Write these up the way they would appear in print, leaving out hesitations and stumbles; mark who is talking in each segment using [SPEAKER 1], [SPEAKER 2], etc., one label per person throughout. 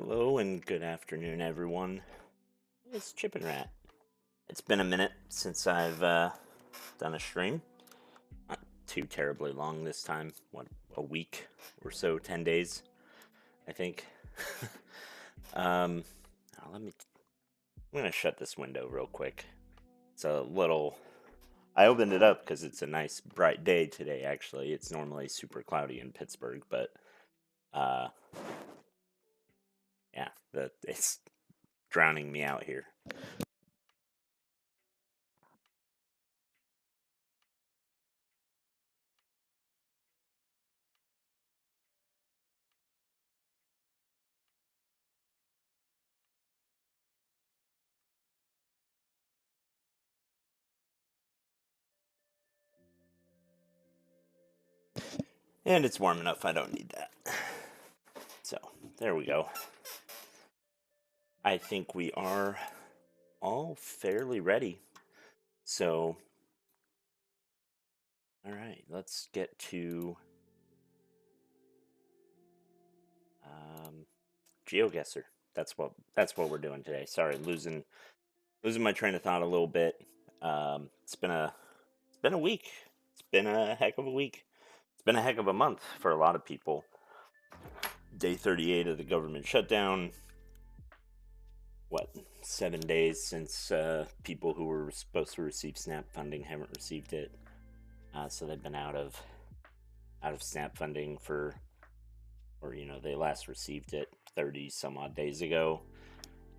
[SPEAKER 1] Hello and good afternoon, everyone. It's Chip and Rat. It's been a minute since I've done a stream. Not too terribly long this time. What, a week or so, 10 days, I think. um, let me. I'm gonna shut this window real quick. It's a little. I opened it up because it's a nice bright day today. Actually, it's normally super cloudy in Pittsburgh, but uh, yeah, it's drowning me out here. And it's warm enough, I don't need that. So, there we go. I think we are all fairly ready. So, all right, let's get to um, GeoGuessr. That's what we're doing today. Sorry, losing my train of thought a little bit. It's been a week. It's been a heck of a week. It's been a heck of a month for a lot of people. Day 38 of the government shutdown. What, 7 days since people who were supposed to receive SNAP funding haven't received it. So they've been out of SNAP funding they last received it 30 some odd days ago.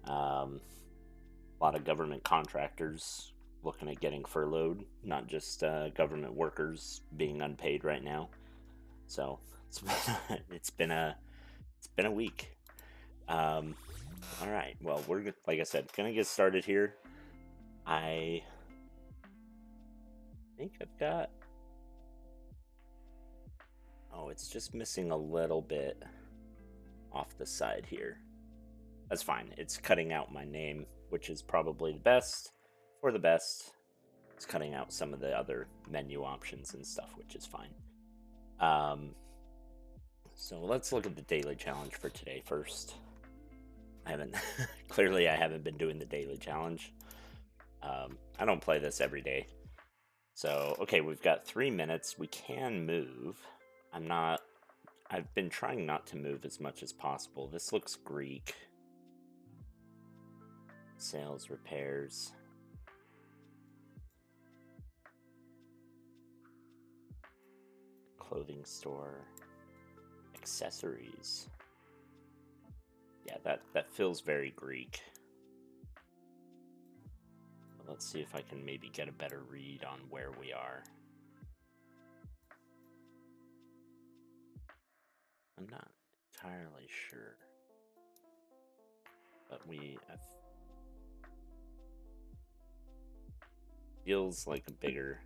[SPEAKER 1] A lot of government contractors looking at getting furloughed, not just government workers being unpaid right now. So it's been a week. All right, well, we're, like I said, gonna get started here. I think I've got. Oh, it's just missing a little bit off the side here. That's fine. It's cutting out my name, which is probably the best. For the best, it's cutting out some of the other menu options and stuff, which is fine. So let's look at the daily challenge for today first. I haven't been doing the daily challenge. I don't play this every day. So, okay, we've got 3 minutes. We can move. I've been trying not to move as much as possible. This looks Greek. Sales, repairs. Clothing store. Accessories. Yeah, that feels very Greek. Let's see if I can maybe get a better read on where we are. I'm not entirely sure. But feels like a bigger.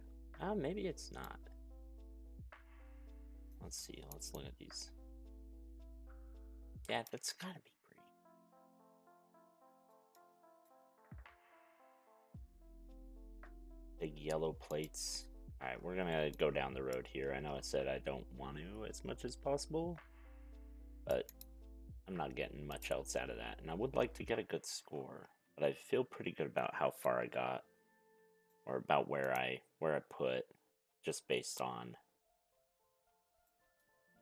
[SPEAKER 1] Maybe it's not. Let's see. Let's look at these. Yeah, that's gotta be Greek. Big yellow plates. Alright, we're gonna go down the road here. I know I said I don't want to as much as possible, but I'm not getting much else out of that. And I would like to get a good score, but I feel pretty good about how far I got, or about where I put, just based on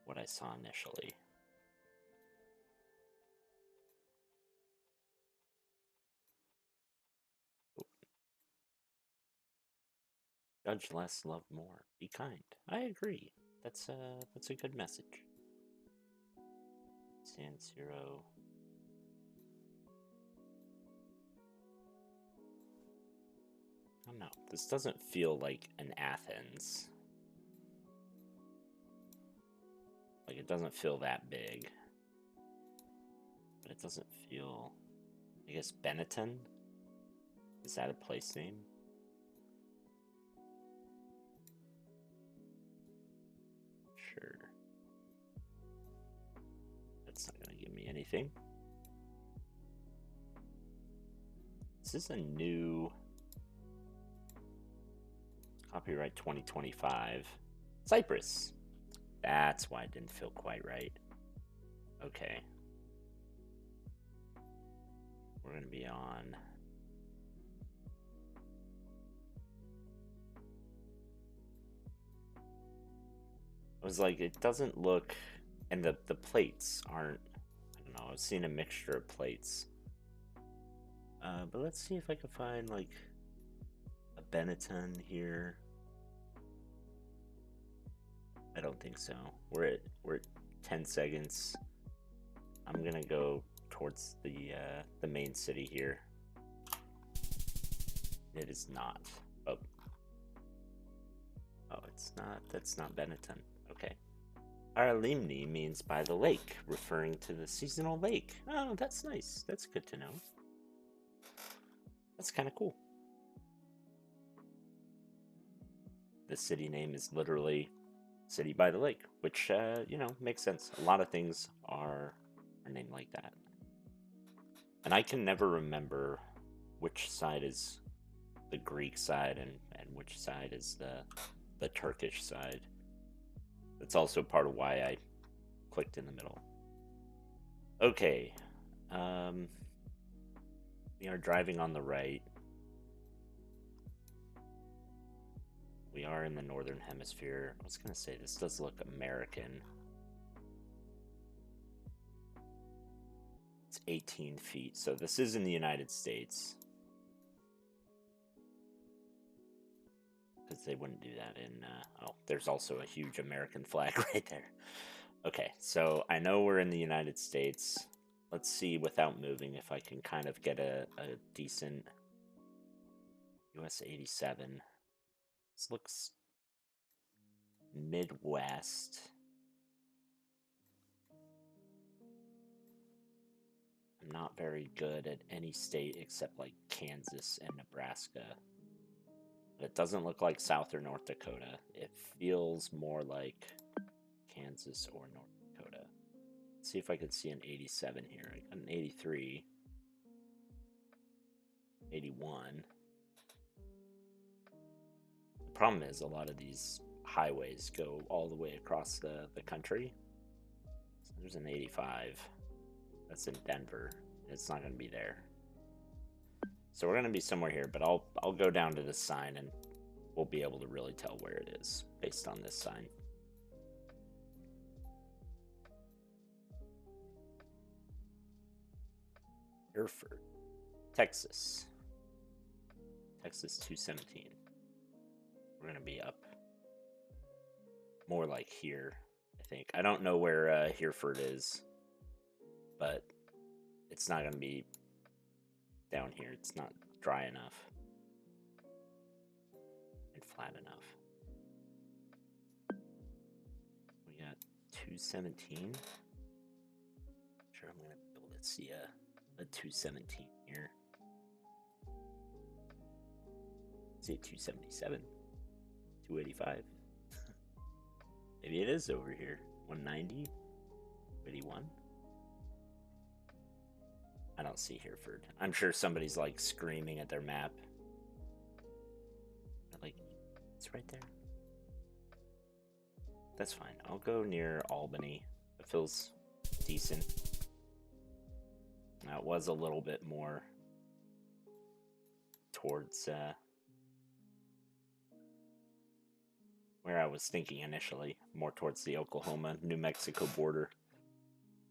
[SPEAKER 1] what I saw initially. Judge less, love more. Be kind. I agree. That's a good message. San Siro. I don't know. This doesn't feel like an Athens. Like, it doesn't feel that big. But it doesn't feel... I guess Benetton? Is that a place name? Sure. That's not gonna give me anything. This is a new... Copyright 2025. Cyprus. That's why it didn't feel quite right. Okay. We're going to be on... I was like, it doesn't look... And the plates aren't... I don't know, I've seen a mixture of plates. But let's see if I can find, like, a Benetton here. I don't think so. We're at 10 seconds. I'm gonna go towards the main city here. It is not. Oh, it's not. That's not Benetton. Okay. Aralimni means by the lake, referring to the seasonal lake. Oh, that's nice. That's good to know. That's kind of cool. The city name is literally City by the Lake, which, you know, makes sense. A lot of things are named like that. And I can never remember which side is the Greek side and which side is the Turkish side. That's also part of why I clicked in the middle. Okay. We are driving on the right. We are in the northern hemisphere. I was going to say, this does look American. It's 18 feet, so this is in the United States. Because they wouldn't do that in... oh, there's also a huge American flag right there. Okay, so I know we're in the United States. Let's see, without moving, if I can kind of get a decent... US 87. This looks Midwest. I'm not very good at any state except like Kansas and Nebraska. But it doesn't look like South or North Dakota. It feels more like Kansas or North Dakota. Let's see if I could see an 87 here. I got an 83. 81. The problem is a lot of these highways go all the way across the country. So there's an 85. That's in Denver. It's not going to be there. So we're going to be somewhere here, but I'll go down to this sign and we'll be able to really tell where it is based on this sign. Hereford, Texas. Texas 217. We're going to be up more like here, I think. I don't know where Hereford is, but it's not going to be down here. It's not dry enough and flat enough. We got 217. Sure, I'm going to be able to see a 217 here. Say 277, 285. Maybe it is over here. 190, 81. I don't see Hereford. I'm sure somebody's like screaming at their map. Like, it's right there. That's fine. I'll go near Albany. It feels decent. Now, it was a little bit more towards where I was thinking initially, more towards the Oklahoma-New Mexico border.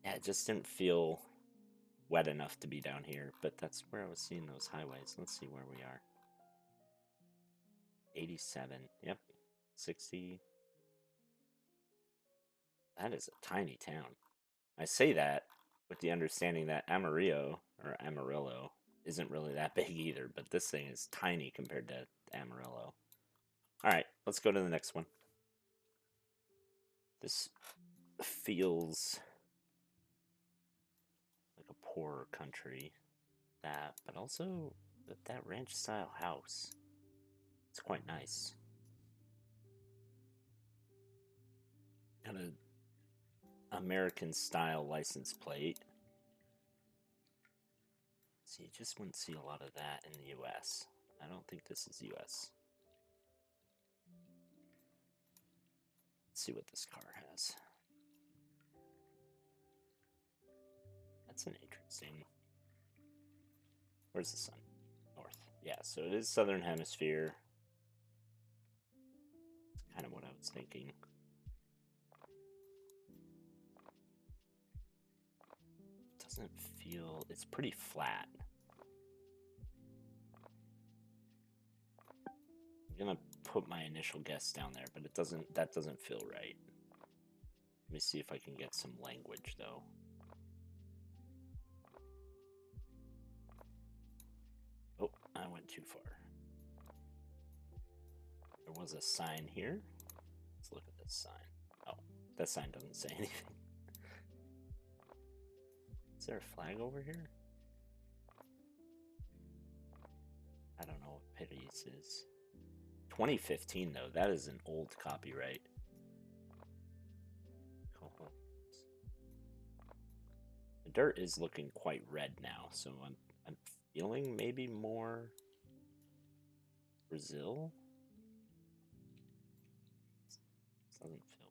[SPEAKER 1] Yeah, it just didn't feel wet enough to be down here, but that's where I was seeing those highways. Let's see where we are. 87, yep, 60. That is a tiny town. I say that with the understanding that Amarillo isn't really that big either, but this thing is tiny compared to Amarillo. Alright, let's go to the next one. This feels like a poorer country. But also that ranch style house. It's quite nice. Got an American style license plate. See, you just wouldn't see a lot of that in the US. I don't think this is US. Let's see what this car has. That's an interesting Where's the sun? North. Yeah, so it is Southern Hemisphere. That's kind of what I was thinking. Doesn't feel... It's pretty flat. I'm gonna put my initial guess down there, but that doesn't feel right. Let me see if I can get some language, though. Oh, I went too far. There was a sign here. Let's look at this sign. Oh, that sign doesn't say anything. Is there a flag over here? I don't know what Pities is. 2015, though. That is an old copyright. The dirt is looking quite red now, so I'm feeling maybe more Brazil. Doesn't feel.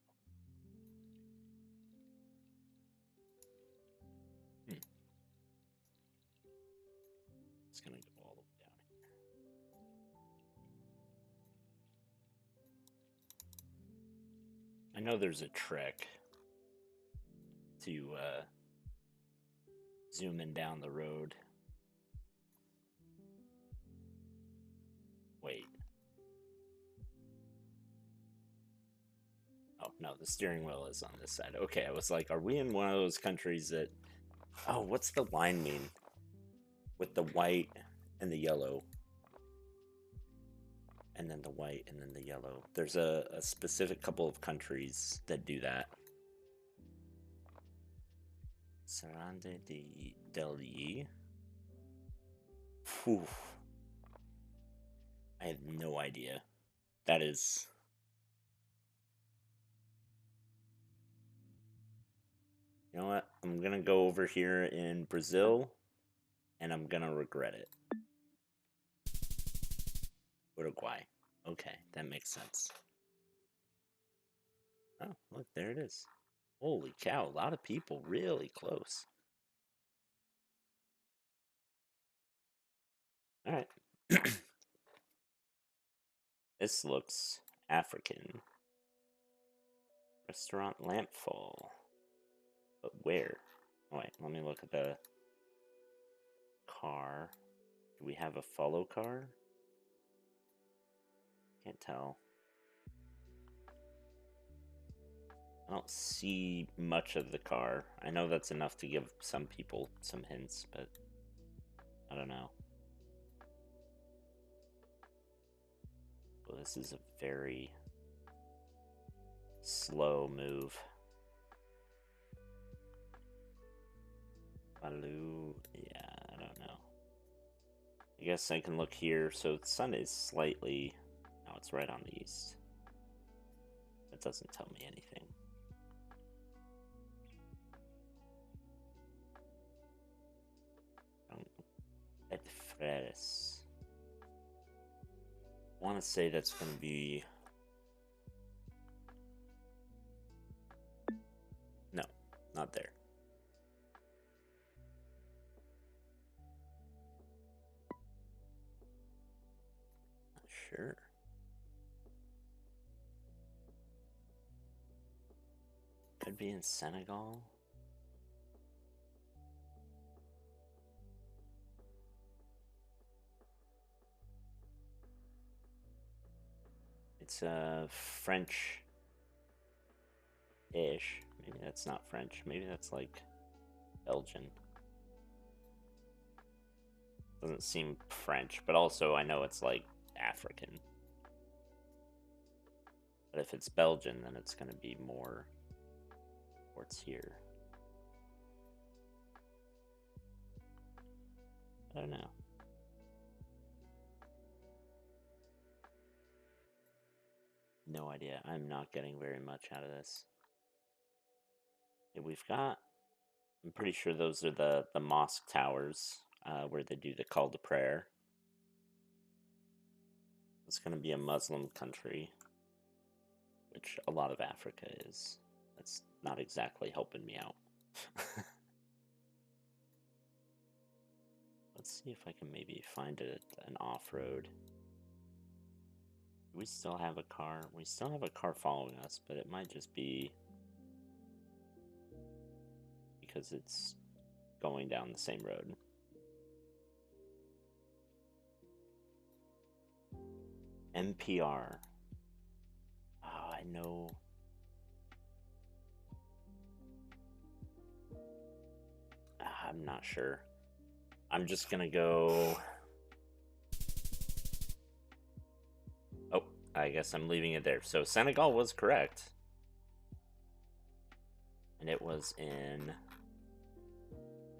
[SPEAKER 1] It's gonna go all the way down here. I know there's a trick to zoom in down the road. Wait. Oh, no, the steering wheel is on this side. Okay, I was like, are we in one of those countries that... Oh, what's the line mean? With the white and the yellow. And then the white and then the yellow. There's a specific couple of countries that do that. Sarande del Yi. Phew. I have no idea. That is... You know what? I'm gonna go over here in Brazil, and I'm gonna regret it. Uruguay. Okay, that makes sense. Oh, look, there it is. Holy cow, a lot of people really close. Alright. This looks African. Restaurant Lampfall. But where? Oh, wait, let me look at the car. Do we have a follow car? Can't tell. I don't see much of the car. I know that's enough to give some people some hints, but I don't know. Well, this is a very slow move. Balu, yeah, I don't know. I guess I can look here. So the sun is slightly... No, it's right on the east. That doesn't tell me anything. Edfreres. I want to say that's going to be... No, not there. Not sure. Could be in Senegal. It's French-ish. Maybe that's not French. Maybe that's like Belgian. Doesn't seem French, but also I know it's like African. But if it's Belgian, then it's going to be more towards here. I don't know. No idea. I'm not getting very much out of this. Okay, we've got... I'm pretty sure those are the mosque towers where they do the call to prayer. It's going to be a Muslim country, which a lot of Africa is. That's not exactly helping me out. Let's Let's see if I can maybe find an off-road. We still have a car. We still have a car following us, but it might just be because it's going down the same road. NPR. Oh, I know. I'm not sure. I'm just gonna go. Oh, I guess I'm leaving it there. So Senegal was correct. And it was in.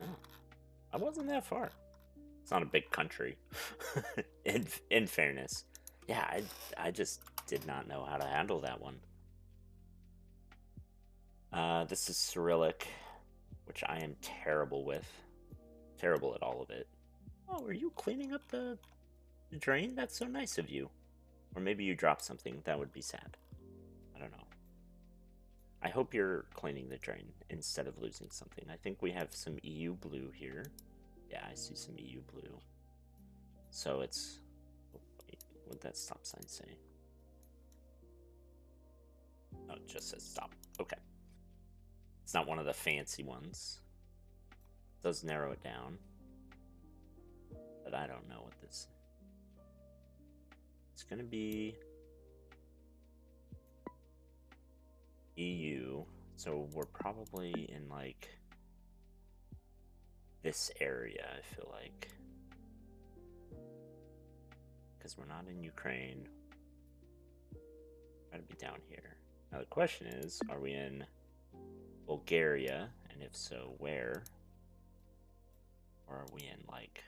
[SPEAKER 1] Oh, I wasn't that far. It's not a big country. in fairness. Yeah, I just did not know how to handle that one. This is Cyrillic, which I am terrible with. Terrible at all of it. Oh, are you cleaning up the drain? That's so nice of you. Or maybe you dropped something. That would be sad. I don't know. I hope you're cleaning the drain instead of losing something. I think we have some EU blue here. Yeah, I see some EU blue. So it's... Oh, wait, what did that stop sign say? Oh, it just says stop. Okay. It's not one of the fancy ones. It does narrow it down. But I don't know what this... It's gonna be... EU. So we're probably in, like... this area, I feel like. Because we're not in Ukraine. Gotta be down here. Now the question is, are we in Bulgaria? And if so, where? Or are we in, like,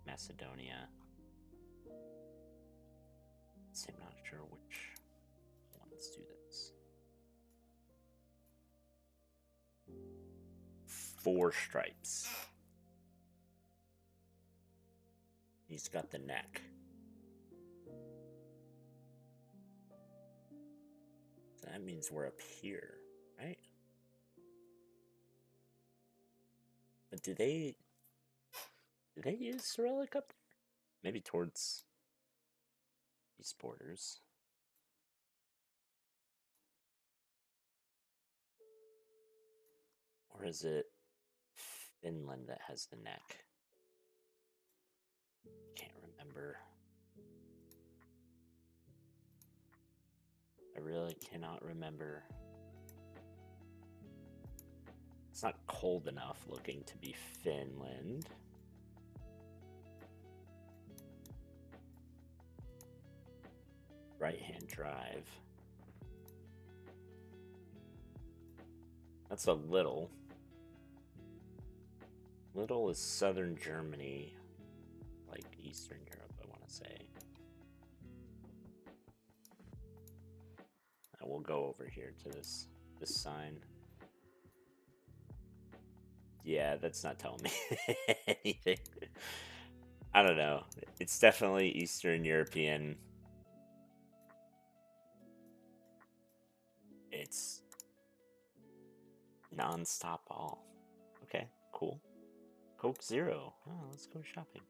[SPEAKER 1] Macedonia? So I'm not sure which ones do this. 4 stripes. He's got the neck. So that means we're up here, right? But do they use Cyrillic up there? Maybe towards these borders. Or is it Finland that has the neck? Can't remember. I really cannot remember. It's not cold enough looking to be Finland. Right-hand drive. That's a little. Little is southern Germany, like Eastern Europe, I want to say. I will go over here to this sign. Yeah, that's not telling me anything. I don't know. It's definitely Eastern European. It's non-stop all. Okay, cool. Coke Zero. Oh, let's go shopping.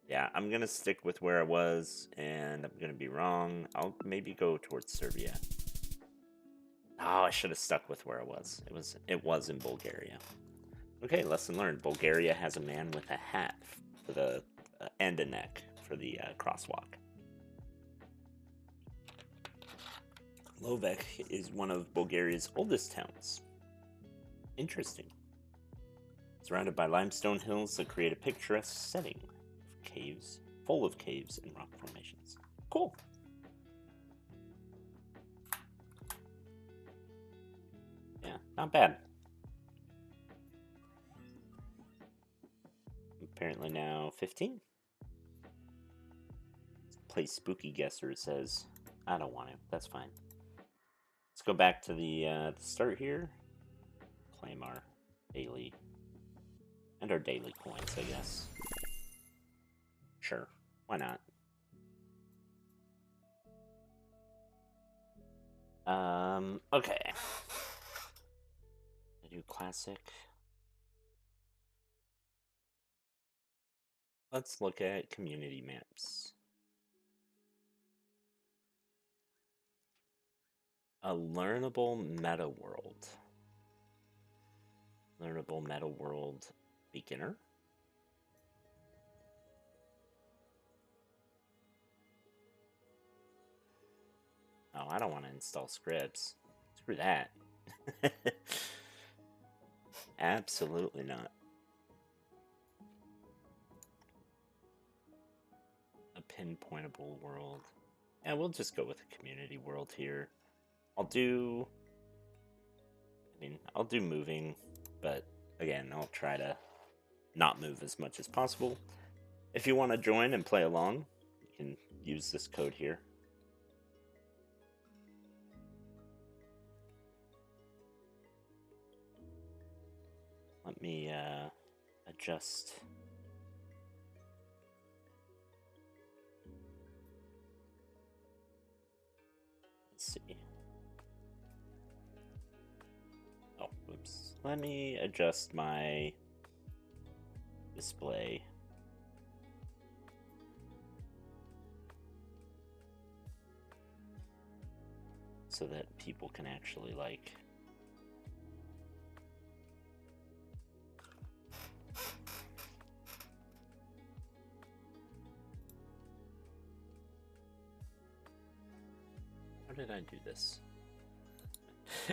[SPEAKER 1] Yeah, I'm gonna stick with where I was, and I'm gonna be wrong. I'll maybe go towards Serbia. Oh, I should have stuck with where I was. It was in Bulgaria. Okay, lesson learned. Bulgaria has a man with a hat for the and a neck for the crosswalk. Lovech is one of Bulgaria's oldest towns. Interesting. Surrounded by limestone hills that create a picturesque setting of caves, full of caves and rock formations. Cool. Yeah, not bad. Apparently now 15. Play Spooky Guesser, it says. I don't want to. That's fine. Let's go back to the start here. Claim our daily and our daily coins, I guess. Sure, why not? Okay. I do classic. Let's look at community maps. A learnable meta world. Learnable meta world beginner. Oh, I don't want to install scripts. Screw that. Absolutely not. A pinpointable world. Yeah, we'll just go with a community world here. I'll do moving, but again, I'll try to not move as much as possible. If you want to join and play along, you can use this code here. Let me adjust. Let's see. Oh, oops. Let me adjust my display. So that people can actually, like... How did I do this?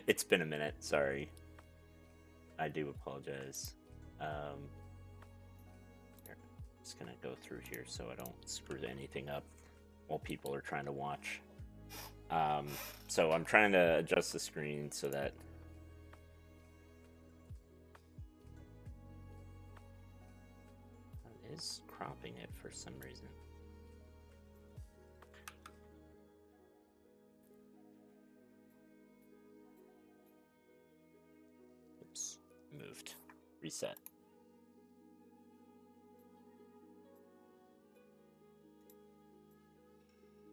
[SPEAKER 1] It's been a minute, sorry. I do apologize. Here, I'm just gonna go through here so I don't screw anything up while people are trying to watch. So I'm trying to adjust the screen so that it is cropping it for some reason. Oops, moved. Reset.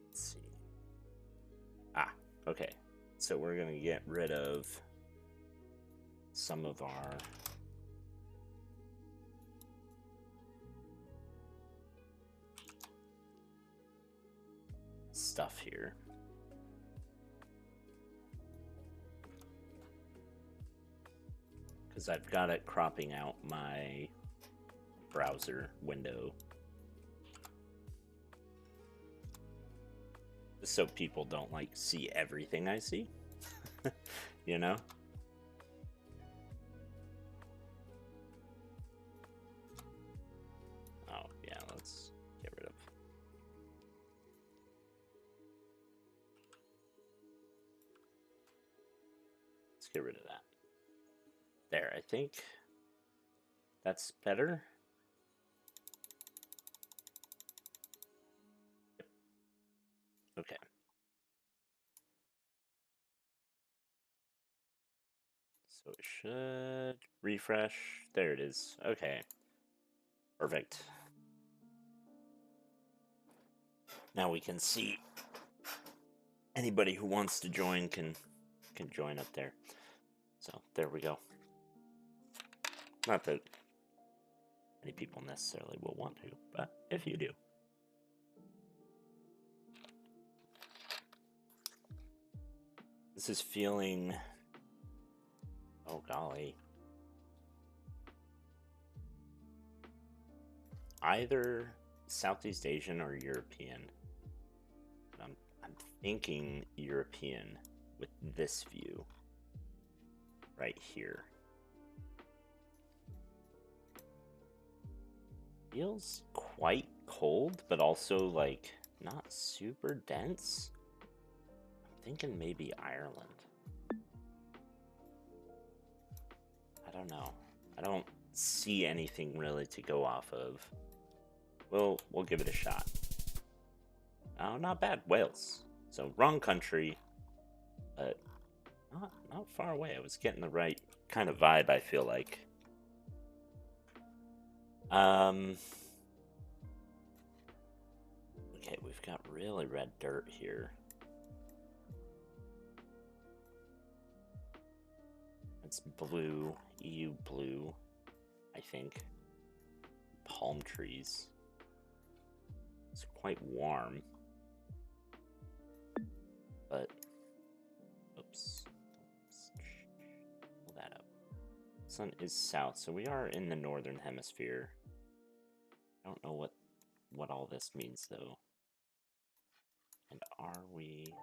[SPEAKER 1] Let's see. Ah, okay. So we're gonna get rid of some of our stuff here. Because I've got it cropping out my browser window. So people don't like see everything I see, you know? Oh yeah, let's get rid of. Let's get rid of that. There, I think that's better. Yep. Okay. So it should refresh. There it is. Okay. Perfect. Now we can see anybody who wants to join can join up there. So there we go. Not that many people necessarily will want to, but if you do. This is feeling, oh golly, either Southeast Asian or European. I'm thinking European with this view right here. Feels quite cold, but also like not super dense. I'm thinking maybe Ireland. I don't know. I don't see anything really to go off of. We'll give it a shot. Oh, not bad. Wales. So wrong country, but not far away. I was getting the right kind of vibe, I feel like. Okay, we've got really red dirt here. It's blue, EU blue, I think. Palm trees. quite warm. But, oops. Pull that up. Sun is south, so we are in the northern hemisphere. I don't know what all this means, though. And are we...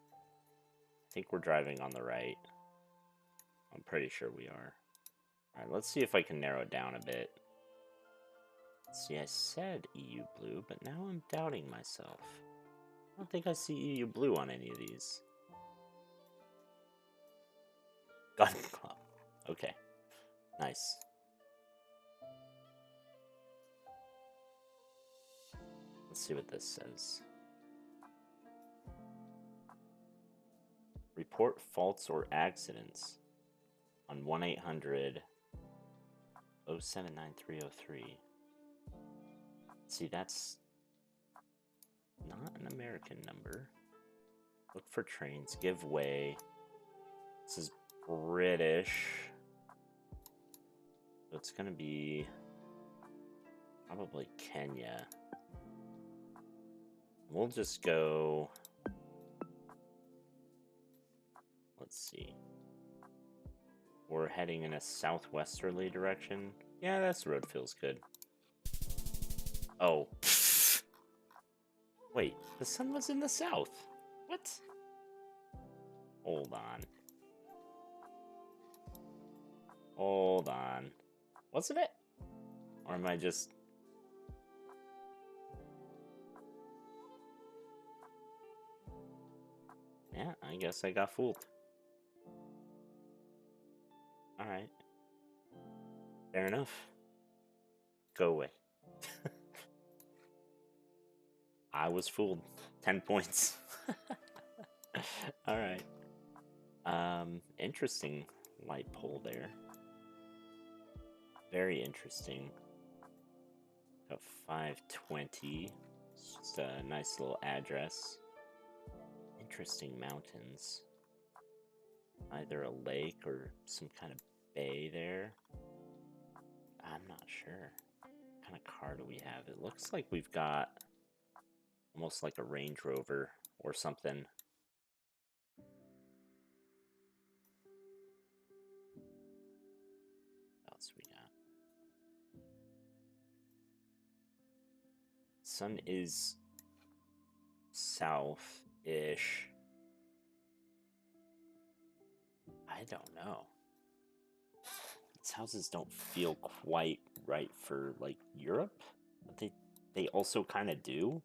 [SPEAKER 1] I think we're driving on the right. I'm pretty sure we are. Alright, let's see if I can narrow it down a bit. See, I said EU blue, but now I'm doubting myself. I don't think I see EU blue on any of these. Gun Club. Okay. Nice. Let's see what this says. Report faults or accidents on 1-800-079-303. See, that's not an American number. Look for trains. Give way. This is British. So it's going to be probably Kenya. We'll just go... Let's see. We're heading in a southwesterly direction. Yeah, this road feels good. Oh. Wait, the sun was in the south. What? Hold on. Hold on. Wasn't it? Or am I just... Yeah, I guess I got fooled. Alright. Fair enough. Go away. I was fooled. 10 points. Alright. Interesting light pole there. Very interesting. Got 520. It's just a nice little address. Interesting mountains. Either a lake or some kind of bay there. I'm not sure. What kind of car do we have? It looks like we've got almost like a Range Rover or something. What else we got? Sun is south-ish. I don't know. These houses don't feel quite right for, like, Europe. But they also kind of do.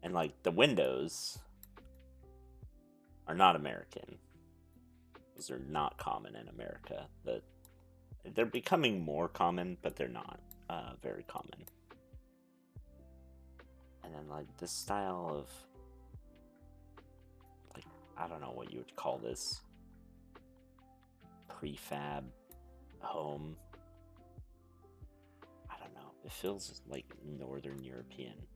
[SPEAKER 1] And, like, the windows are not American. Those are not common in America. They're becoming more common, but they're not very common. And then, like, this style of... I don't know what you would call this. Prefab home. I don't know. It feels like Northern European.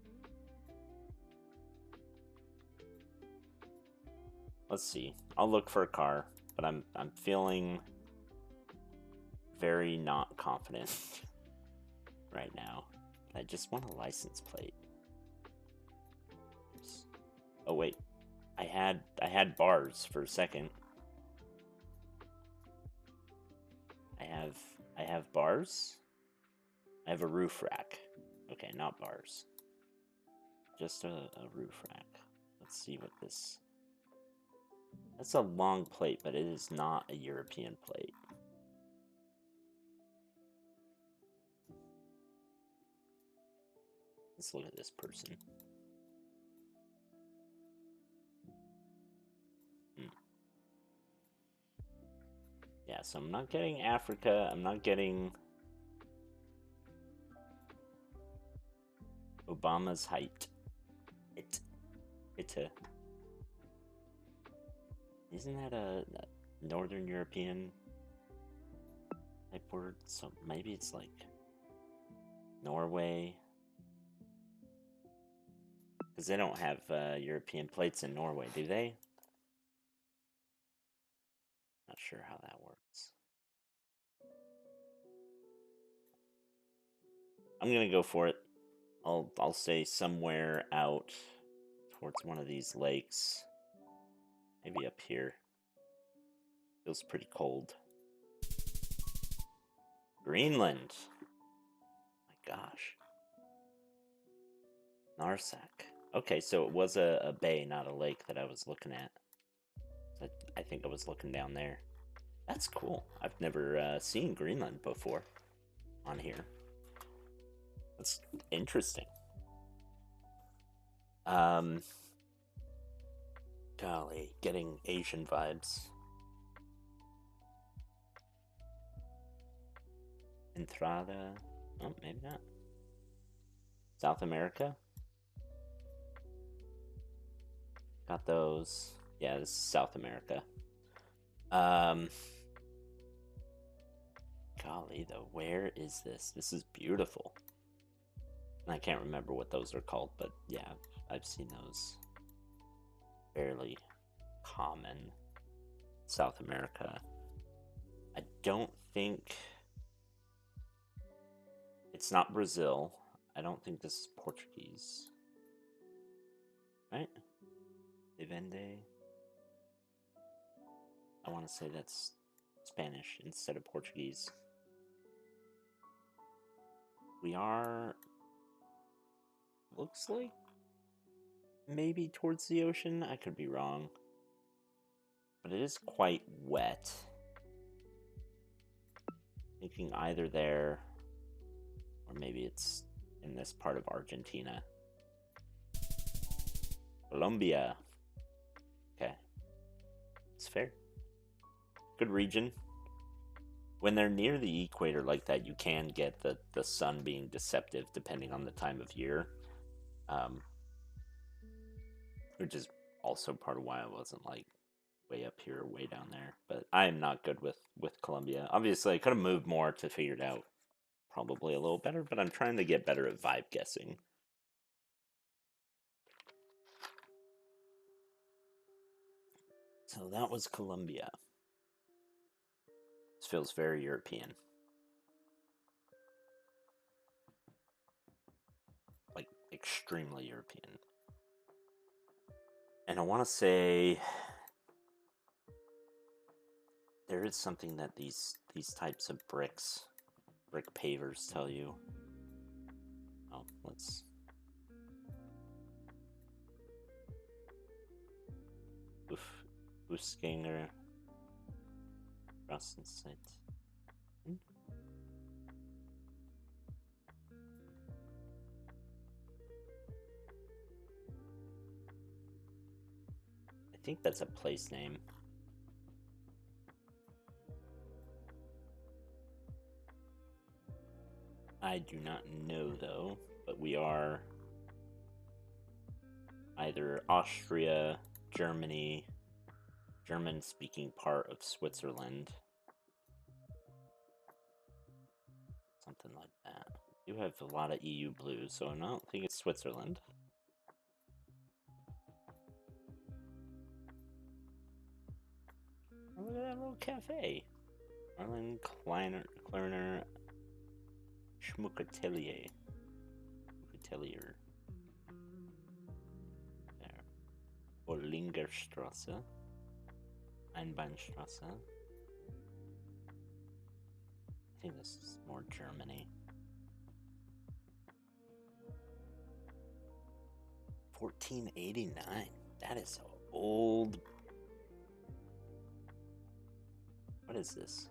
[SPEAKER 1] Let's see. I'll look for a car, but I'm feeling very not confident right now. I just want a license plate. Oh wait. I had bars for a second. I have bars. I have a roof rack. Okay, not bars. Just a roof rack. Let's see what this... That's a long plate, but it is not a European plate. Let's look at this person. Yeah, so I'm not getting Africa. I'm not getting Obama's height. Isn't that a Northern European type word? So maybe it's like Norway. Because they don't have European plates in Norway, do they? Not sure how that works. I'm gonna go for it. I'll say somewhere out towards one of these lakes. Maybe up here. Feels pretty cold. Greenland. My gosh. Narsak. Okay, so it was a bay, not a lake that I was looking at. I think I was looking down there. That's cool. I've never seen Greenland before on here. That's interesting. Golly, getting Asian vibes. Entrada. Oh, maybe not. South America. Got those. Yeah, this is South America. Golly, though, where is this? This is beautiful. I can't remember what those are called, but yeah, I've seen those. Fairly common. South America. I don't think it's not Brazil. I don't think this is Portuguese. Right? De vende. I want to say that's Spanish instead of Portuguese. We are, looks like, maybe towards the ocean. I could be wrong. But it is quite wet. Thinking either there, or maybe it's in this part of Argentina. Colombia. Okay. It's fair. Good region. When they're near the equator like that, you can get the sun being deceptive depending on the time of year. Which is also part of why I wasn't like way up here or way down there. But I am not good with Colombia. Obviously, I could have moved more to figure it out probably a little better, but I'm trying to get better at vibe guessing. So that was Colombia. This feels very European. Like, extremely European. And I want to say there is something that these types of brick pavers tell you. Oh, let's... Fußgänger Straßenzeit. I think that's a place name. I do not know though, but we are either Austria, Germany, German-speaking part of Switzerland. Something like that. You have a lot of EU blues, so I don't think it's Switzerland. Oh, look at that little cafe. Marlin Kleiner Schmuckatelier. Schmuckatelier. There. Bollingerstrasse. Einbahnstrasse. I think this is more Germany. 1489. That is so old. What is this?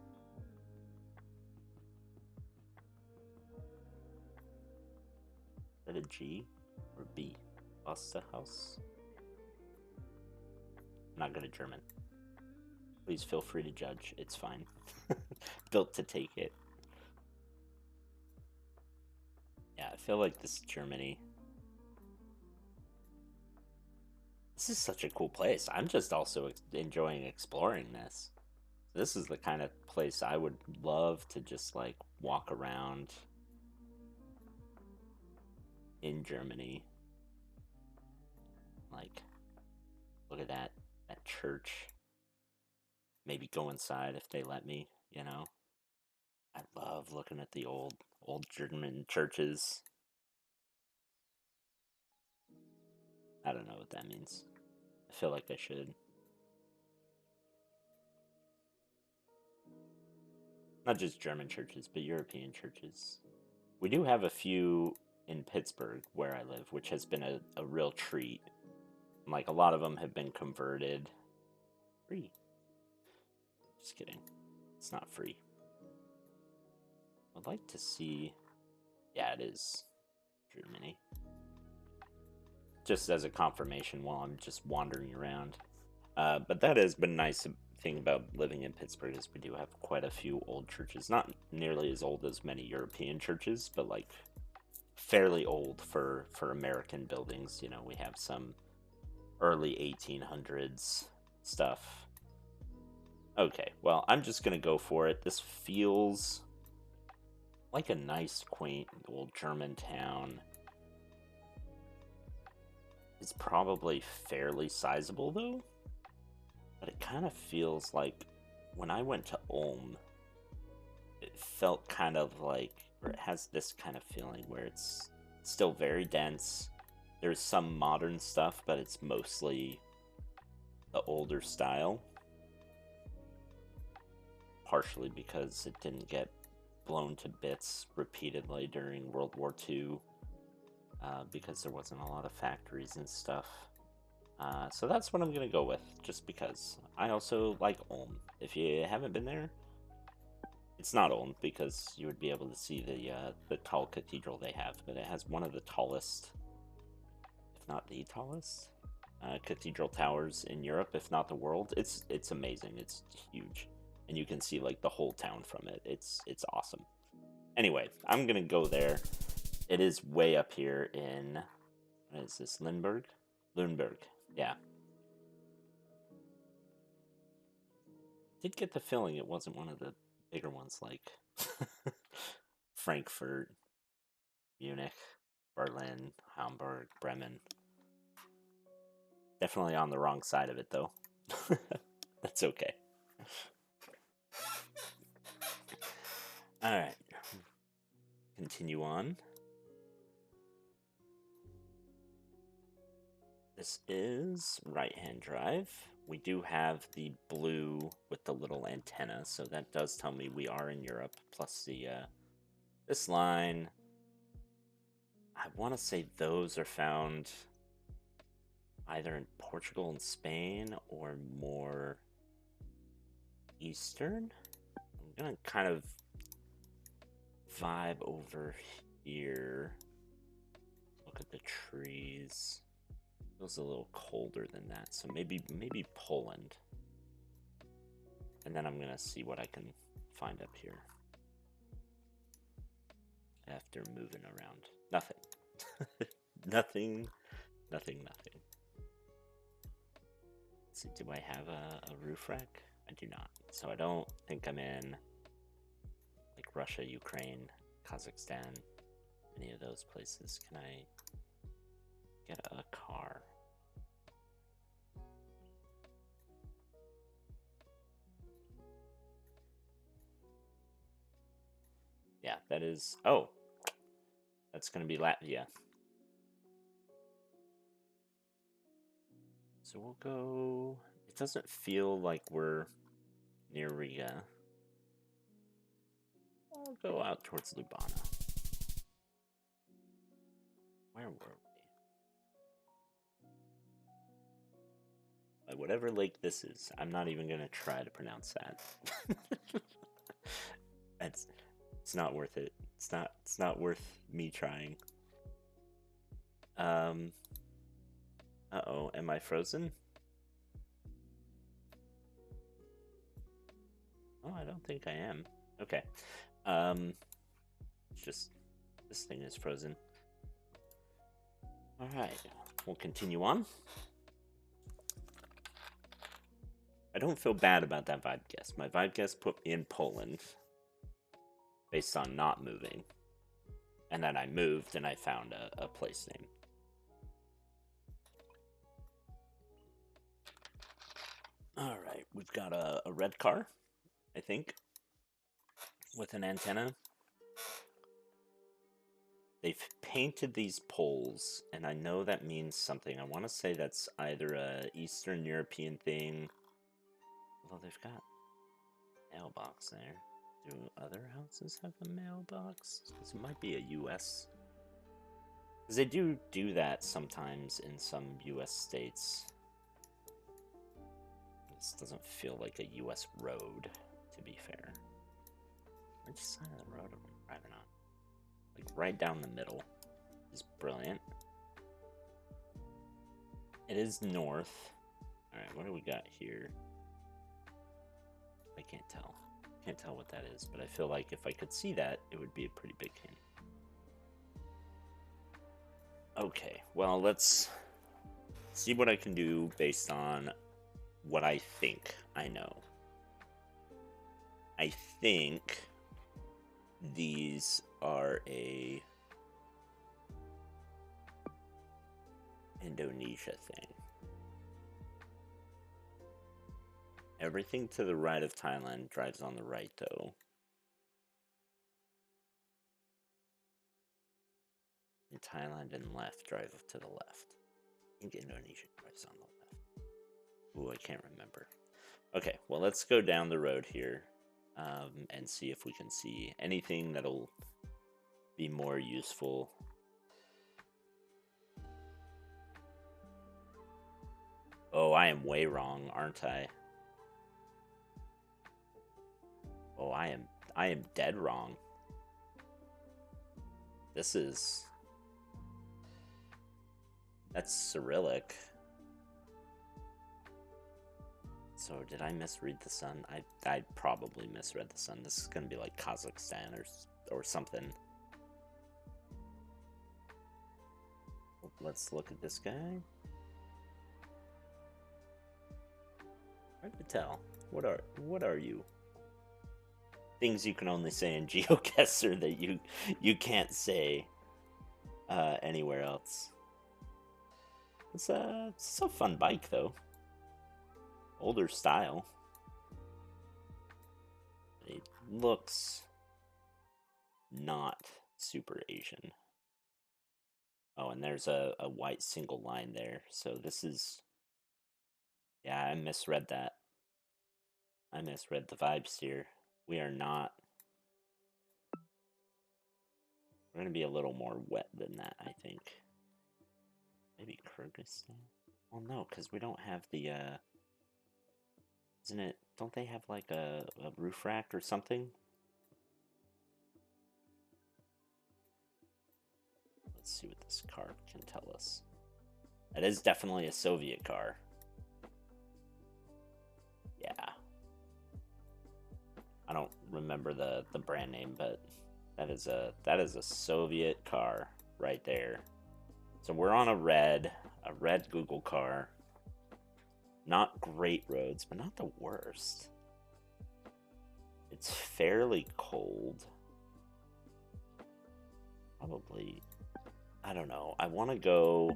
[SPEAKER 1] Is that a G or B? Osterhaus? I'm not good at German. Please feel free to judge. It's fine. Built to take it. Yeah, I feel like this is Germany. This is such a cool place. I'm just also enjoying exploring this. This is the kind of place I would love to just like walk around in Germany. Like, look at that church. Maybe go inside if they let me, you know. I love looking at the old German churches. I don't know what that means. I feel like I should. Not just German churches, but European churches. We do have a few in Pittsburgh, where I live, which has been a real treat. Like, a lot of them have been converted. Free. Just kidding. It's not free. I'd like to see... Yeah, it is Germany. Just as a confirmation while I'm just wandering around. But that has been a nice thing about living in Pittsburgh is we do have quite a few old churches. Not nearly as old as many European churches, but like fairly old for American buildings. You know, we have some early 1800s stuff. Okay, well, I'm just gonna go for it. This feels like a nice, quaint old German town. It's probably fairly sizable though, but it kind of feels like when I went to Ulm, it felt kind of like, or it has this kind of feeling where it's still very dense. There's some modern stuff, but it's mostly the older style. Partially because it didn't get blown to bits repeatedly during World War II, because there wasn't a lot of factories and stuff. So that's what I'm going to go with, just because. I also like Ulm. If you haven't been there, it's not Ulm, because you would be able to see the tall cathedral they have, but it has one of the tallest, if not the tallest, cathedral towers in Europe, if not the world. It's amazing. It's huge. And you can see like the whole town from it. It's awesome. Anyway, I'm gonna go there. It is way up here in, what is this, Lindbergh? Lundberg, yeah. Did get the feeling it wasn't one of the bigger ones like Frankfurt, Munich, Berlin, Hamburg, Bremen. Definitely on the wrong side of it though. That's okay. Alright. Continue on. This is right-hand drive. We do have the blue with the little antenna, so that does tell me we are in Europe, plus the this line. I want to say those are found either in Portugal and Spain or more eastern. I'm gonna kind of vibe over here. Look at the trees. Feels a little colder than that, so maybe Poland. And then I'm gonna see what I can find up here after moving around. Nothing. Nothing. Let's see, do I have a roof rack? I do not. So I don't think I'm in like Russia, Ukraine, Kazakhstan, any of those places. Can I get a car? Yeah, that is... Oh! That's gonna be Latvia. So we'll go... It doesn't feel like we're near Riga. I'll go out towards Ljubljana. Where were we? Whatever lake this is, I'm not even gonna try to pronounce that. It's not worth it. It's not worth me trying. Uh-oh, am I frozen? Oh, I don't think I am. Okay. Just this thing is frozen. Alright, we'll continue on. I don't feel bad about that vibe guess. My vibe guess put me in Poland based on not moving. And then I moved and I found a place name. Alright, we've got a red car, I think, with an antenna. they've painted these poles, and I know that means something. I want to say that's either a Eastern European thing. Although they've got mailbox there. Do other houses have a mailbox? This might be a U.S. Because they do that sometimes in some U.S. states. This doesn't feel like a U.S. road, to be fair. Which side of the road am I driving on? Like right down the middle is brilliant. It is north. Alright, what do we got here? I can't tell. Can't tell what that is, but I feel like if I could see that, it would be a pretty big hint. Okay, well, let's see what I can do based on what I think I know. I think these are a Indonesia thing. Everything to the right of Thailand drives on the right, though. And Thailand and left drive to the left. I think Indonesia drives on the left. Ooh, I can't remember. Okay, well, let's go down the road here and see if we can see anything that'll be more useful. Oh, I am way wrong, aren't I? Oh, I am dead wrong. That's Cyrillic. So did I misread the sun? I probably misread the sun. This is gonna be like Kazakhstan or something. Let's look at this guy. Hard to tell. What are you? Things you can only say in GeoGuessr that you can't say anywhere else. It's a fun bike though. Older style. It looks not super Asian. Oh, and there's a white single line there. So this is... Yeah, I misread that. I misread the vibes here. We are not... We're going to be a little more wet than that, I think. Maybe Kyrgyzstan? Well, no, because we don't have the... Isn't it... Don't they have like a roof rack or something? Let's see what this car can tell us. That is definitely a Soviet car. Yeah. I don't remember the brand name, but that is a Soviet car right there. So we're on a red Google car. Not great roads, but not the worst. It's fairly cold. Probably, I don't know. I want to go...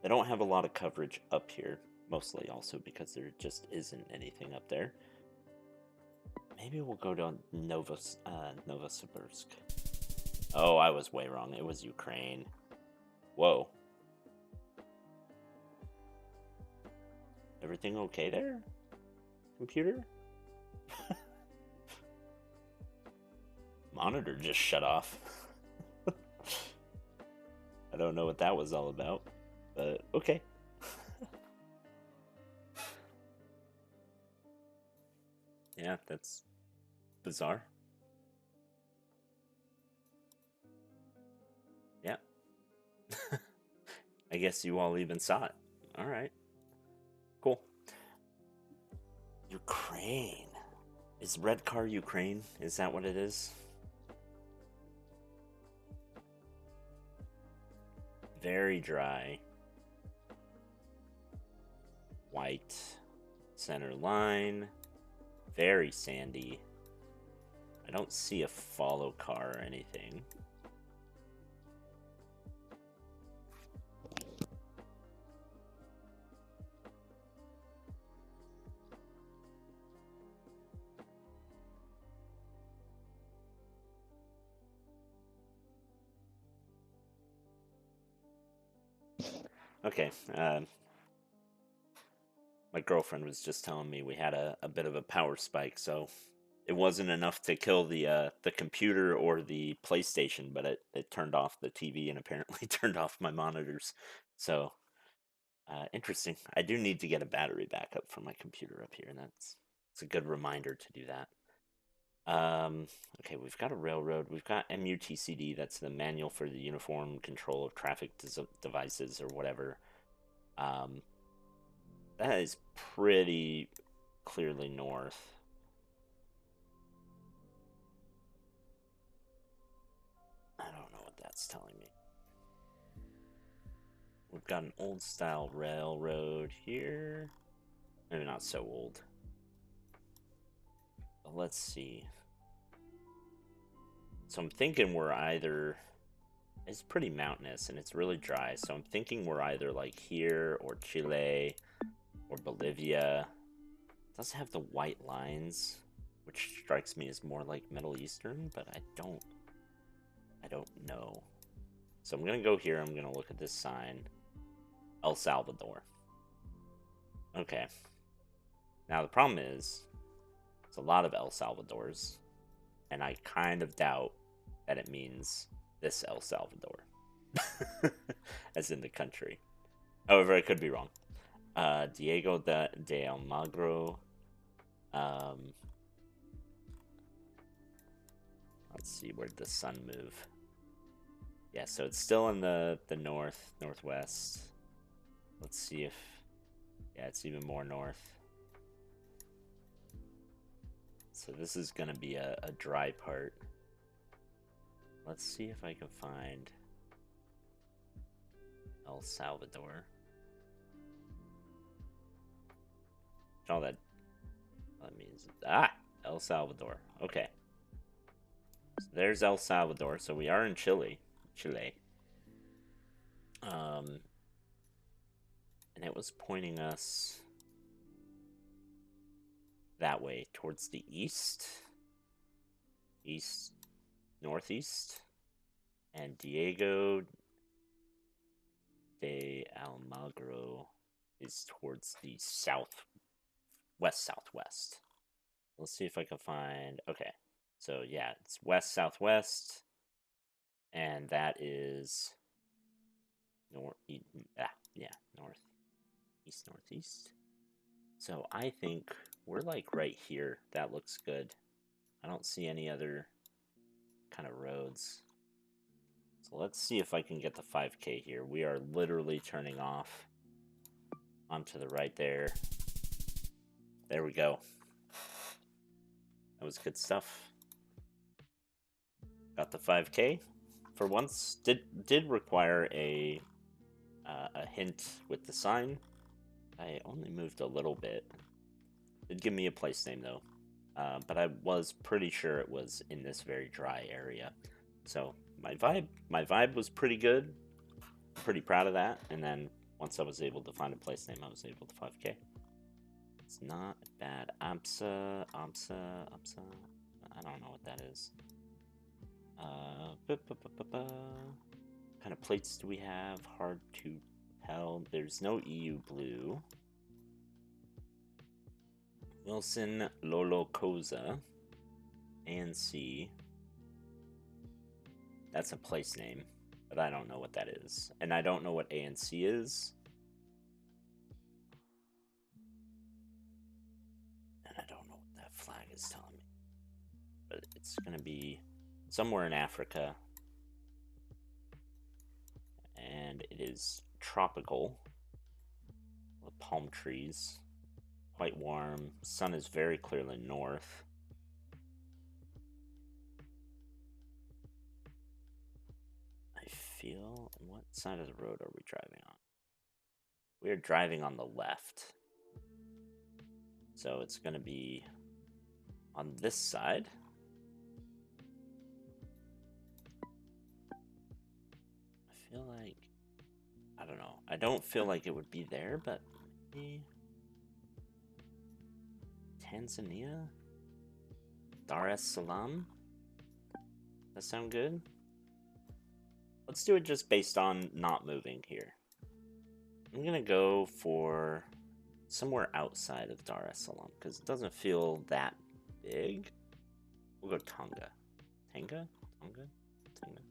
[SPEAKER 1] They don't have a lot of coverage up here, mostly also because there just isn't anything up there. Maybe we'll go to Novosibirsk. Oh, I was way wrong. It was Ukraine. Whoa. Everything okay there? Computer? Monitor just shut off. I don't know what that was all about, but okay. Yeah, that's bizarre. Yeah. I guess you all even saw it. All right. Cool. Ukraine. Is red car Ukraine? Is that what it is? Very dry. White center line. Very sandy. I don't see a follow car or anything. Okay. My girlfriend was just telling me we had a bit of a power spike, so it wasn't enough to kill the computer or the PlayStation, but it turned off the TV and apparently turned off my monitors. So interesting. I do need to get a battery backup for my computer up here, and it's a good reminder to do that. Um, okay, we've got a railroad. We've got MUTCD. That's the Manual for the Uniform Control of Traffic Devices or whatever. Um, that is pretty clearly north. I don't know what that's telling me. We've got an old style railroad here. Maybe not so old. But let's see. So I'm thinking we're either... It's pretty mountainous and it's really dry. So I'm thinking we're either like here or Chile or Bolivia. It does have the white lines, which strikes me as more like Middle Eastern, but I don't know. So I'm gonna go here. I'm gonna look at this sign. El Salvador. Okay. Now the problem is, it's a lot of El Salvadors, and I kind of doubt that it means this El Salvador, as in the country. However, I could be wrong. Diego de Almagro. Um, let's see, where'd the sun move? Yeah, so it's still in the northwest. Let's see if... Yeah, it's even more north. So this is going to be a dry part. Let's see if I can find El Salvador. All that means... Ah! El Salvador. Okay. So there's El Salvador. So we are in Chile. And it was pointing us that way towards the east, northeast, and Diego de Almagro is towards the southwest. Let's see if I can find... Okay, so yeah, it's west-southwest, and that is northeast. So I think we're like right here. That looks good. I don't see any other kind of roads. So let's see if I can get the 5K here. We are literally turning off onto the right there. There we go. That was good stuff. Got the 5K. For once, did require a hint with the sign. I only moved a little bit. Did give me a place name though, but I was pretty sure it was in this very dry area. So my vibe was pretty good. Pretty proud of that. And then once I was able to find a place name, I was able to 5K. It's not bad. AMSA. I don't know what that is. Kind of plates do we have? Hard to tell. There's no EU blue. Wilson Lolocoza. ANC. That's a place name, but I don't know what that is. And I don't know what ANC is. And I don't know what that flag is telling me. But it's going to be somewhere in Africa. And it is tropical with palm trees. Quite warm. Sun is very clearly north. I feel... What side of the road are we driving on? We are driving on the left. So it's going to be on this side. I feel like... I don't know. I don't feel like it would be there, but maybe... Tanzania? Dar es Salaam? That sound good? Let's do it just based on not moving here. I'm gonna go for somewhere outside of Dar es Salaam because it doesn't feel that big. We'll go Tonga. Tonga? Tonga? Tonga?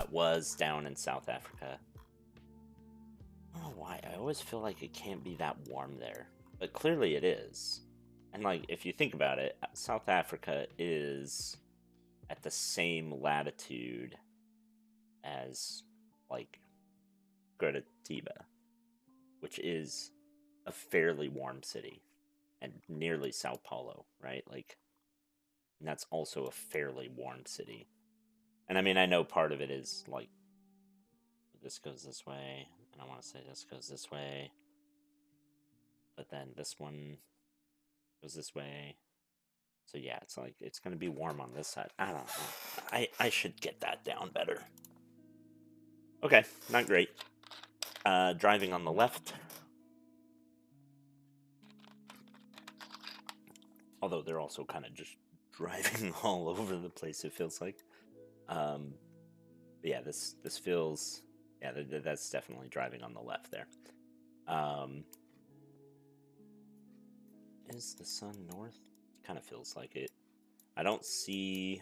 [SPEAKER 1] It was down in South Africa. I don't know why. I always feel like it can't be that warm there. But clearly it is. And, like, if you think about it, South Africa is at the same latitude as, like, Curitiba, which is a fairly warm city, and nearly Sao Paulo, right? Like, and that's also a fairly warm city. And I mean, I know part of it is, like, this goes this way, and I want to say this goes this way, but then this one goes this way. So yeah, it's like it's gonna be warm on this side. I don't know. I should get that down better. Okay, not great. Driving on the left. Although they're also kind of just driving all over the place. It feels like. But yeah, this feels. Yeah, that's definitely driving on the left there. Is the sun north? Kind of feels like it. I don't see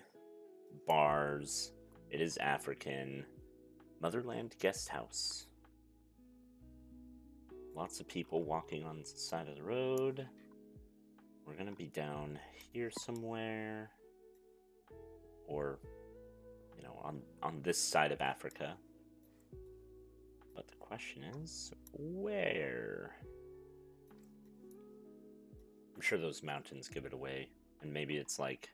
[SPEAKER 1] bars. It is African. Motherland Guest House. Lots of people walking on the side of the road. We're gonna be down here somewhere. Or, you know, on this side of Africa. But the question is, where? I'm sure those mountains give it away. And maybe it's like,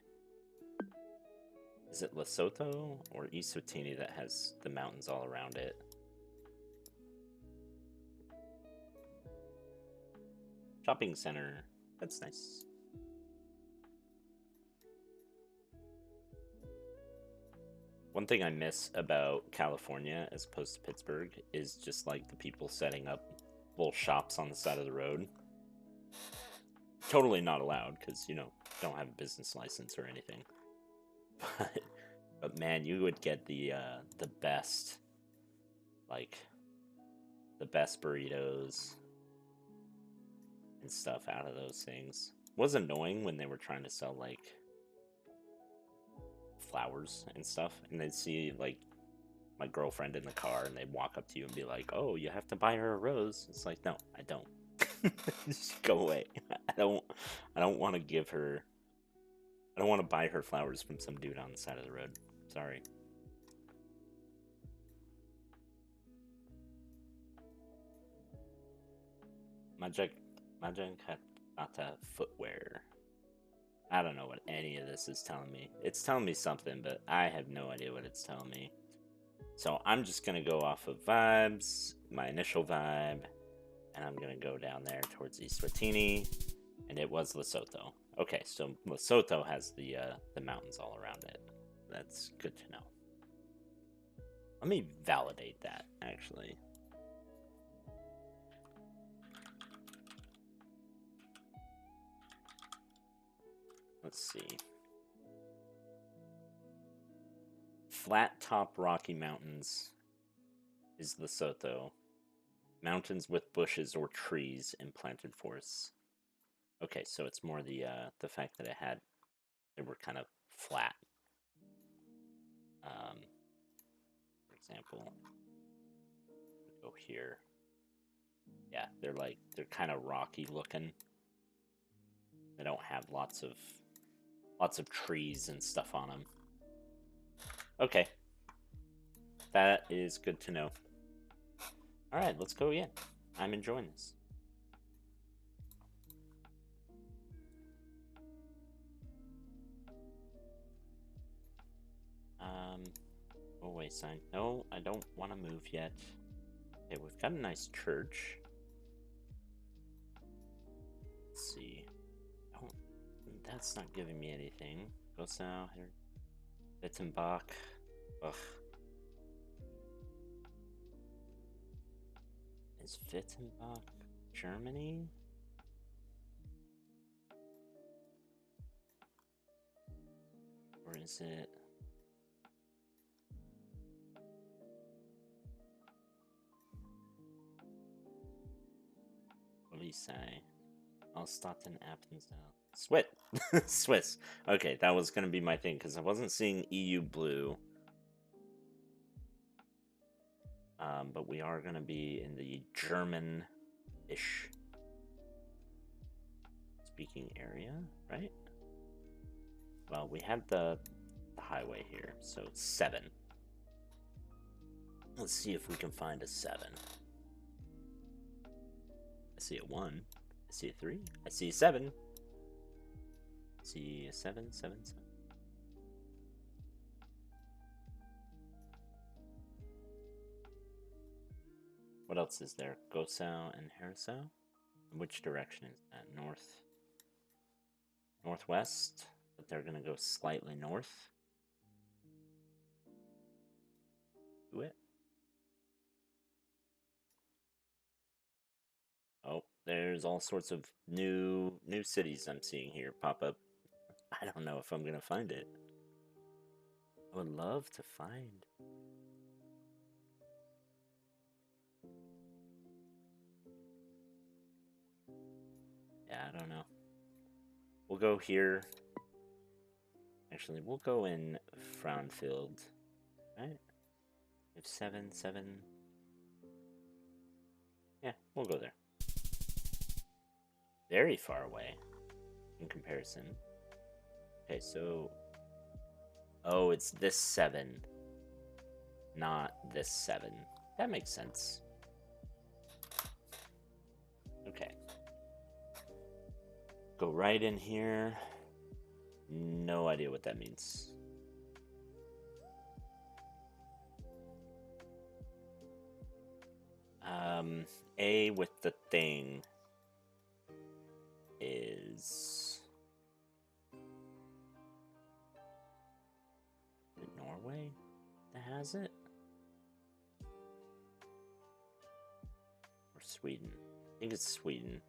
[SPEAKER 1] is it Lesotho or Eswatini that has the mountains all around it? Shopping center. That's nice. One thing I miss about California as opposed to Pittsburgh is just like the people setting up little shops on the side of the road. Totally not allowed because, you know, don't have a business license or anything. But man, you would get the best, like, the best burritos and stuff out of those things. It was annoying when they were trying to sell, like, flowers and stuff, and they'd see, like, my girlfriend in the car, and they'd walk up to you and be like, "Oh, you have to buy her a rose." It's like, no, I don't. Just go away. I don't want to give her. I don't want to buy her flowers from some dude on the side of the road. Sorry. Majankata footwear. I don't know what any of this is telling me. It's telling me something, but I have no idea what it's telling me. So I'm just going to go off of vibes, my initial vibe, and I'm going to go down there towards Eswatini, and it was Lesotho. Okay, so Lesotho has the mountains all around it. That's good to know. Let me validate that, actually. Let's see. Flat top Rocky Mountains is Lesotho. Mountains with bushes or trees in planted forests. Okay, so it's more the fact that they were kind of flat. For example, go here. Yeah, they're kind of rocky looking. They don't have lots of trees and stuff on them. Okay, that is good to know. All right, let's go again. I'm enjoying this. Oh, wait, sign. No, I don't want to move yet. Okay, we've got a nice church. Let's see. Oh, that's not giving me anything. Go south here. Wittenbach. Ugh. Is Wittenbach Germany? Or is it? you say? Allstatten, Appenzell. Swiss. Okay, that was going to be my thing, because I wasn't seeing EU blue. But we are going to be in the German-ish speaking area, right? Well, we had the highway here, so 7. Let's see if we can find a 7. I see a 1. I see a 3. I see a 7. I see a 7, 7, 7. What else is there? Gosau and Herisau? Which direction is that? North? Northwest? But they're going to go slightly north. Do it. Oh, there's all sorts of new cities I'm seeing here pop up. I don't know if I'm going to find it. I would love to find. Yeah, I don't know. We'll go here. Actually, we'll go in Frauenfeld, right? If 7, 7. Yeah, we'll go there. Very far away in comparison. Okay, so... Oh, it's this 7. Not this 7. That makes sense. Okay. Go right in here. No idea what that means. A with the thing is it Norway that has it? Or Sweden? I think it's Sweden.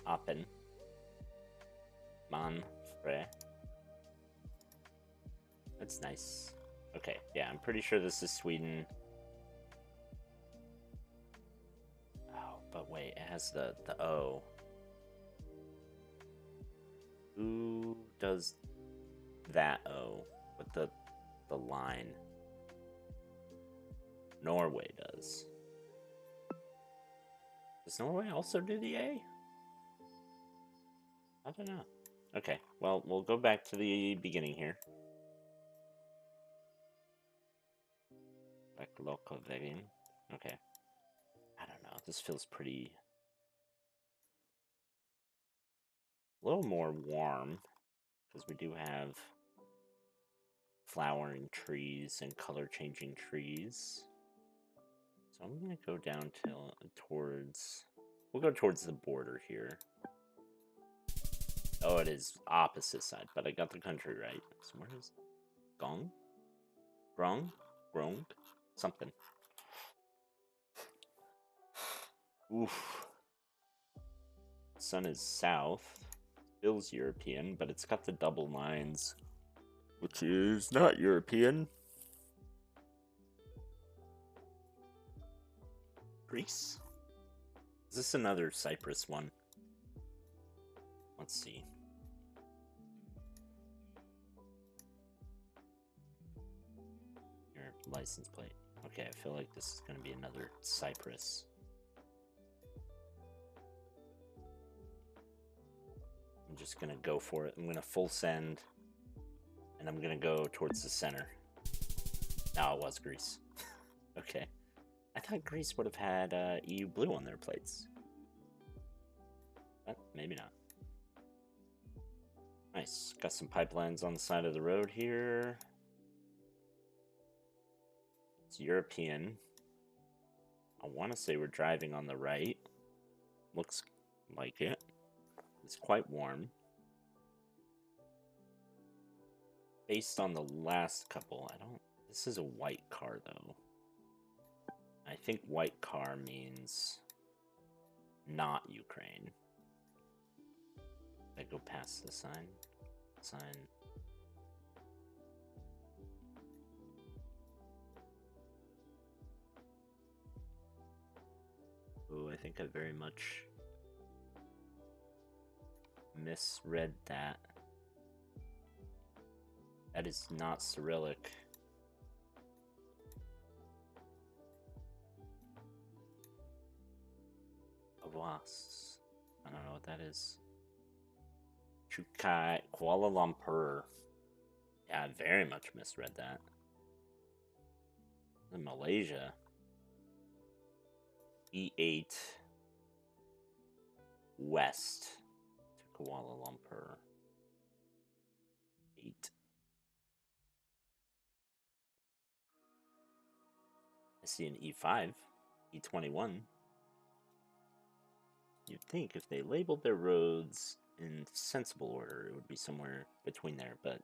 [SPEAKER 1] Appen. Manfred. That's nice. Okay, yeah, I'm pretty sure this is Sweden. Oh, but wait, it has the O. Who does that O with the line? Norway does. Does Norway also do the A? I don't know. Okay, well, we'll go back to the beginning here. Like local vegan. Okay. I don't know. This feels pretty... a little more warm, because we do have flowering trees and color-changing trees. So I'm going to go down towards... We'll go towards the border here. Oh, it is opposite side, but I got the country right. So where is Gong? Grong? Grong? Something. Oof. Sun is south. Feels European, but it's got the double lines, which is not European. Greece? Is this another Cyprus one? Let's see. Your license plate. Okay, I feel like this is going to be another Cyprus. I'm just going to go for it. I'm going to full send, and I'm going to go towards the center. No, it was Greece. Okay. I thought Greece would have had EU blue on their plates. But maybe not. Nice. Got some pipelines on the side of the road here. It's European. I want to say we're driving on the right. Looks like it. It's quite warm. Based on the last couple, I don't... This is a white car, though. I think white car means not Ukraine. I go past the sign. think I very much misread that. That is not Cyrillic. Awas. I don't know what that is. Chukai, Kuala Lumpur. Yeah, I very much misread that. In Malaysia. E8 west to Kuala Lumpur. 8. I see an E5, E21. You'd think if they labeled their roads in sensible order, it would be somewhere between there, but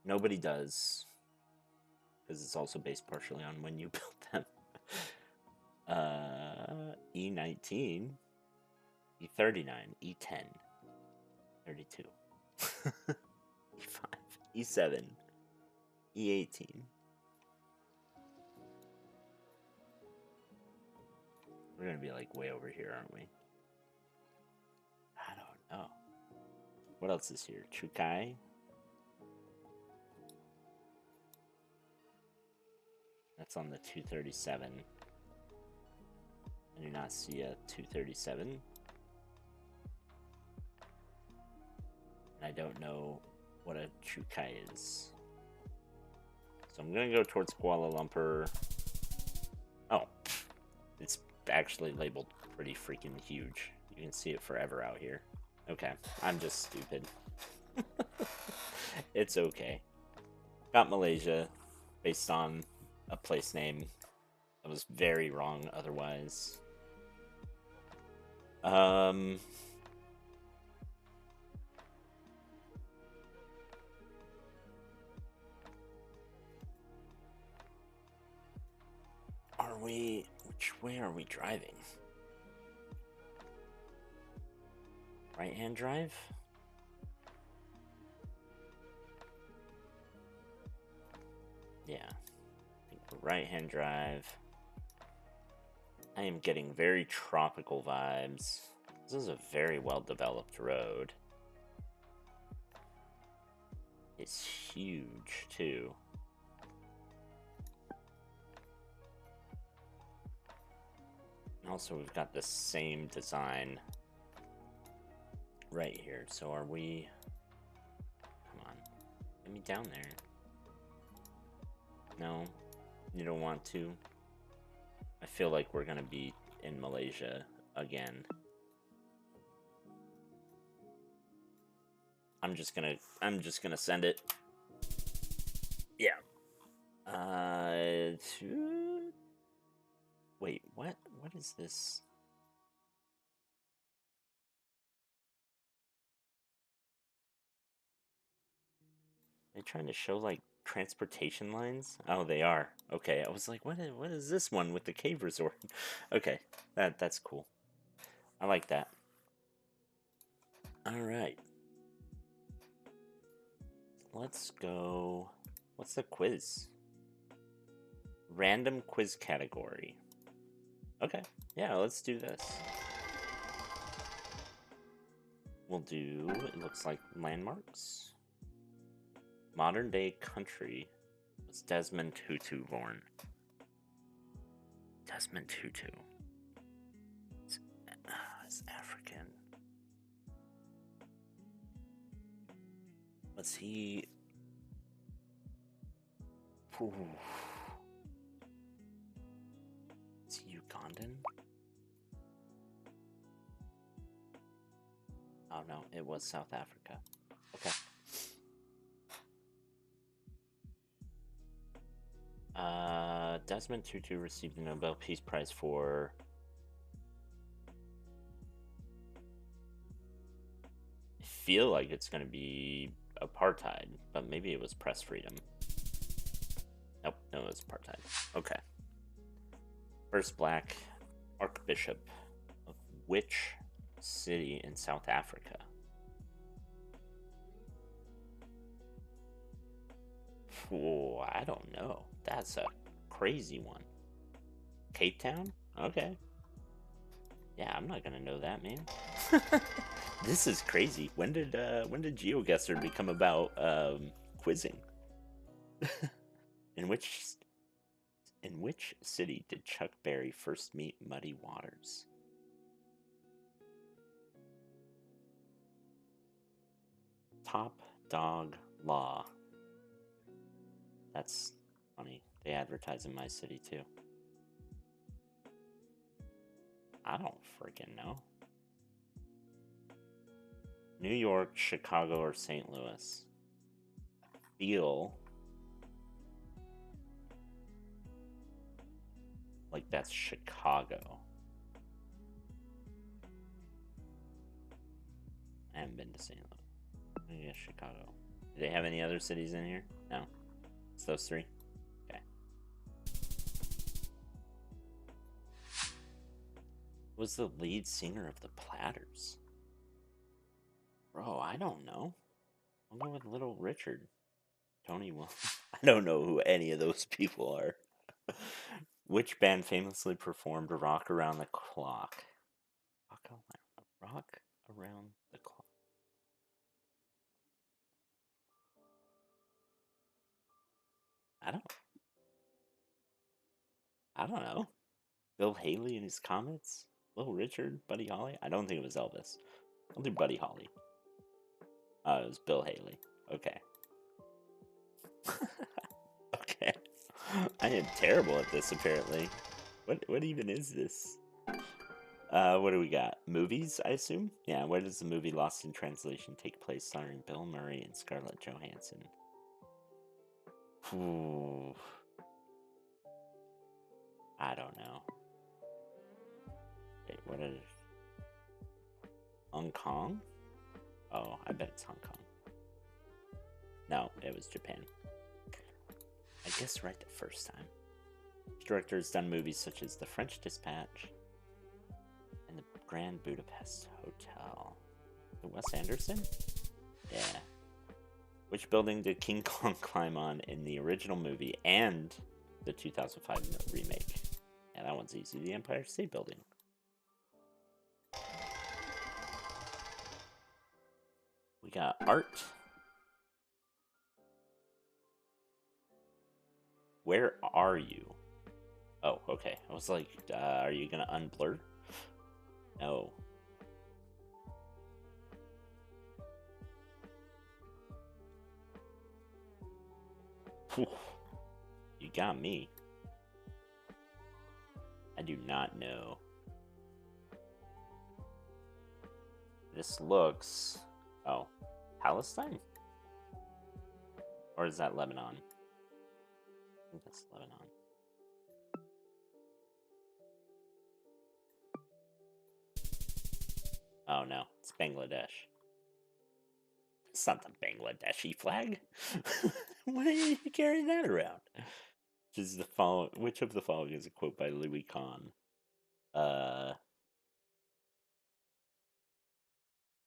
[SPEAKER 1] nobody does, because it's also based partially on when you built them. E19, E39, E10, 32, E5, E7, E18. We're gonna be like way over here, aren't we? I don't know. What else is here? Chukai. That's on the 237. I do not see a 237. I don't know what a Chukai is. So I'm gonna go towards Kuala Lumpur. Oh, it's actually labeled pretty freaking huge. You can see it forever out here. Okay, I'm just stupid. It's okay. Got Malaysia based on a place name. I was very wrong otherwise. Are we... Which way are we driving? Right-hand drive? Yeah. Right-hand drive. I am getting very tropical vibes. This is a very well-developed road. It's huge, too. Also, we've got the same design right here. So are we... Come on. Get me down there. No, you don't want to. I feel like we're gonna be in Malaysia again. I'm just gonna send it. Yeah. Wait, what? What is this? They're trying to show like transportation lines? Oh, they are. Okay, I was like, what is this one with the cave resort? Okay, that's cool. I like that. All right. Let's go. What's the quiz? Random quiz category. Okay, yeah, let's do this. We'll do, it looks like landmarks. Modern day country. Was Desmond Tutu born? Desmond Tutu. It's African. Was he... Ooh. Is he Ugandan? Oh no, it was South Africa. Okay. Desmond Tutu received the Nobel Peace Prize for... I feel like it's going to be apartheid, but maybe it was press freedom. Nope, no, it was apartheid. Okay. First black archbishop of which city in South Africa? Oh, I don't know. That's a crazy one. Cape Town? Okay. Yeah, I'm not gonna know that, man. This is crazy. When did GeoGuessr become about quizzing? In which city did Chuck Berry first meet Muddy Waters? Top Dog Law. That's funny. They advertise in my city too. I don't freaking know. New York, Chicago, or St. Louis? I feel like that's Chicago. I haven't been to St. Louis. I guess Chicago. Do they have any other cities in here? No. It's those three? Okay. Who was the lead singer of the Platters? Bro, I don't know. I'll go with Little Richard. Tony Will. I don't know who any of those people are. Which band famously performed Rock Around the Clock? Rock Around the Clock. I don't know. Bill Haley and his Comets? Little Richard? Buddy Holly? I don't think it was Elvis. I'll do Buddy Holly. It was Bill Haley. Okay. Okay. I am terrible at this, apparently. What even is this? What do we got? Movies, I assume? Yeah, where does the movie Lost in Translation take place, starring Bill Murray and Scarlett Johansson? Ooh. I don't know. Wait, what is... Hong Kong? Oh, I bet it's Hong Kong. No, it was Japan. I guess right the first time. This director has done movies such as The French Dispatch and The Grand Budapest Hotel. Wes Anderson? Yeah. Which building did King Kong climb on in the original movie and the 2005 remake? Yeah, that one's easy. The Empire State Building. We got art. Where are you? Oh, okay. I was like, are you gonna unblur? No. Whew. You got me. I do not know. This looks... Oh, Palestine? Or is that Lebanon? I think that's Lebanon. Oh no, it's Bangladesh. It's not the Bangladeshi flag. Why are you carrying that around? Which of the following is a quote by Louis Kahn?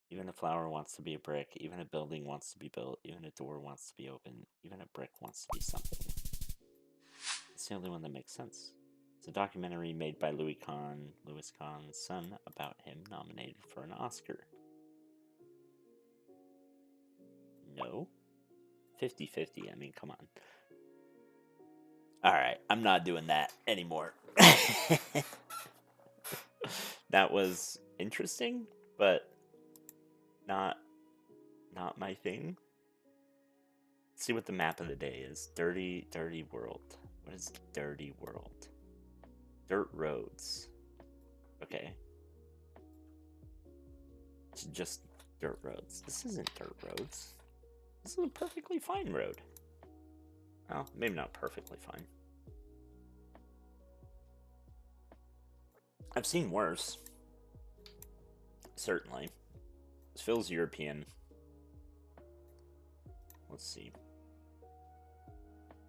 [SPEAKER 1] Even a flower wants to be a brick, even a building wants to be built, even a door wants to be opened, even a brick wants to be something. It's the only one that makes sense. It's a documentary made by Louis Kahn's son, about him, nominated for an Oscar. No? 50-50, I mean, come on. Alright, I'm not doing that anymore. That was interesting, but not my thing. Let's see what the map of the day is. Dirty world. What is dirty world? Dirt roads. Okay. It's just dirt roads. This isn't dirt roads. This is a perfectly fine road. Well, maybe not perfectly fine. I've seen worse. Certainly. This feels European. Let's see.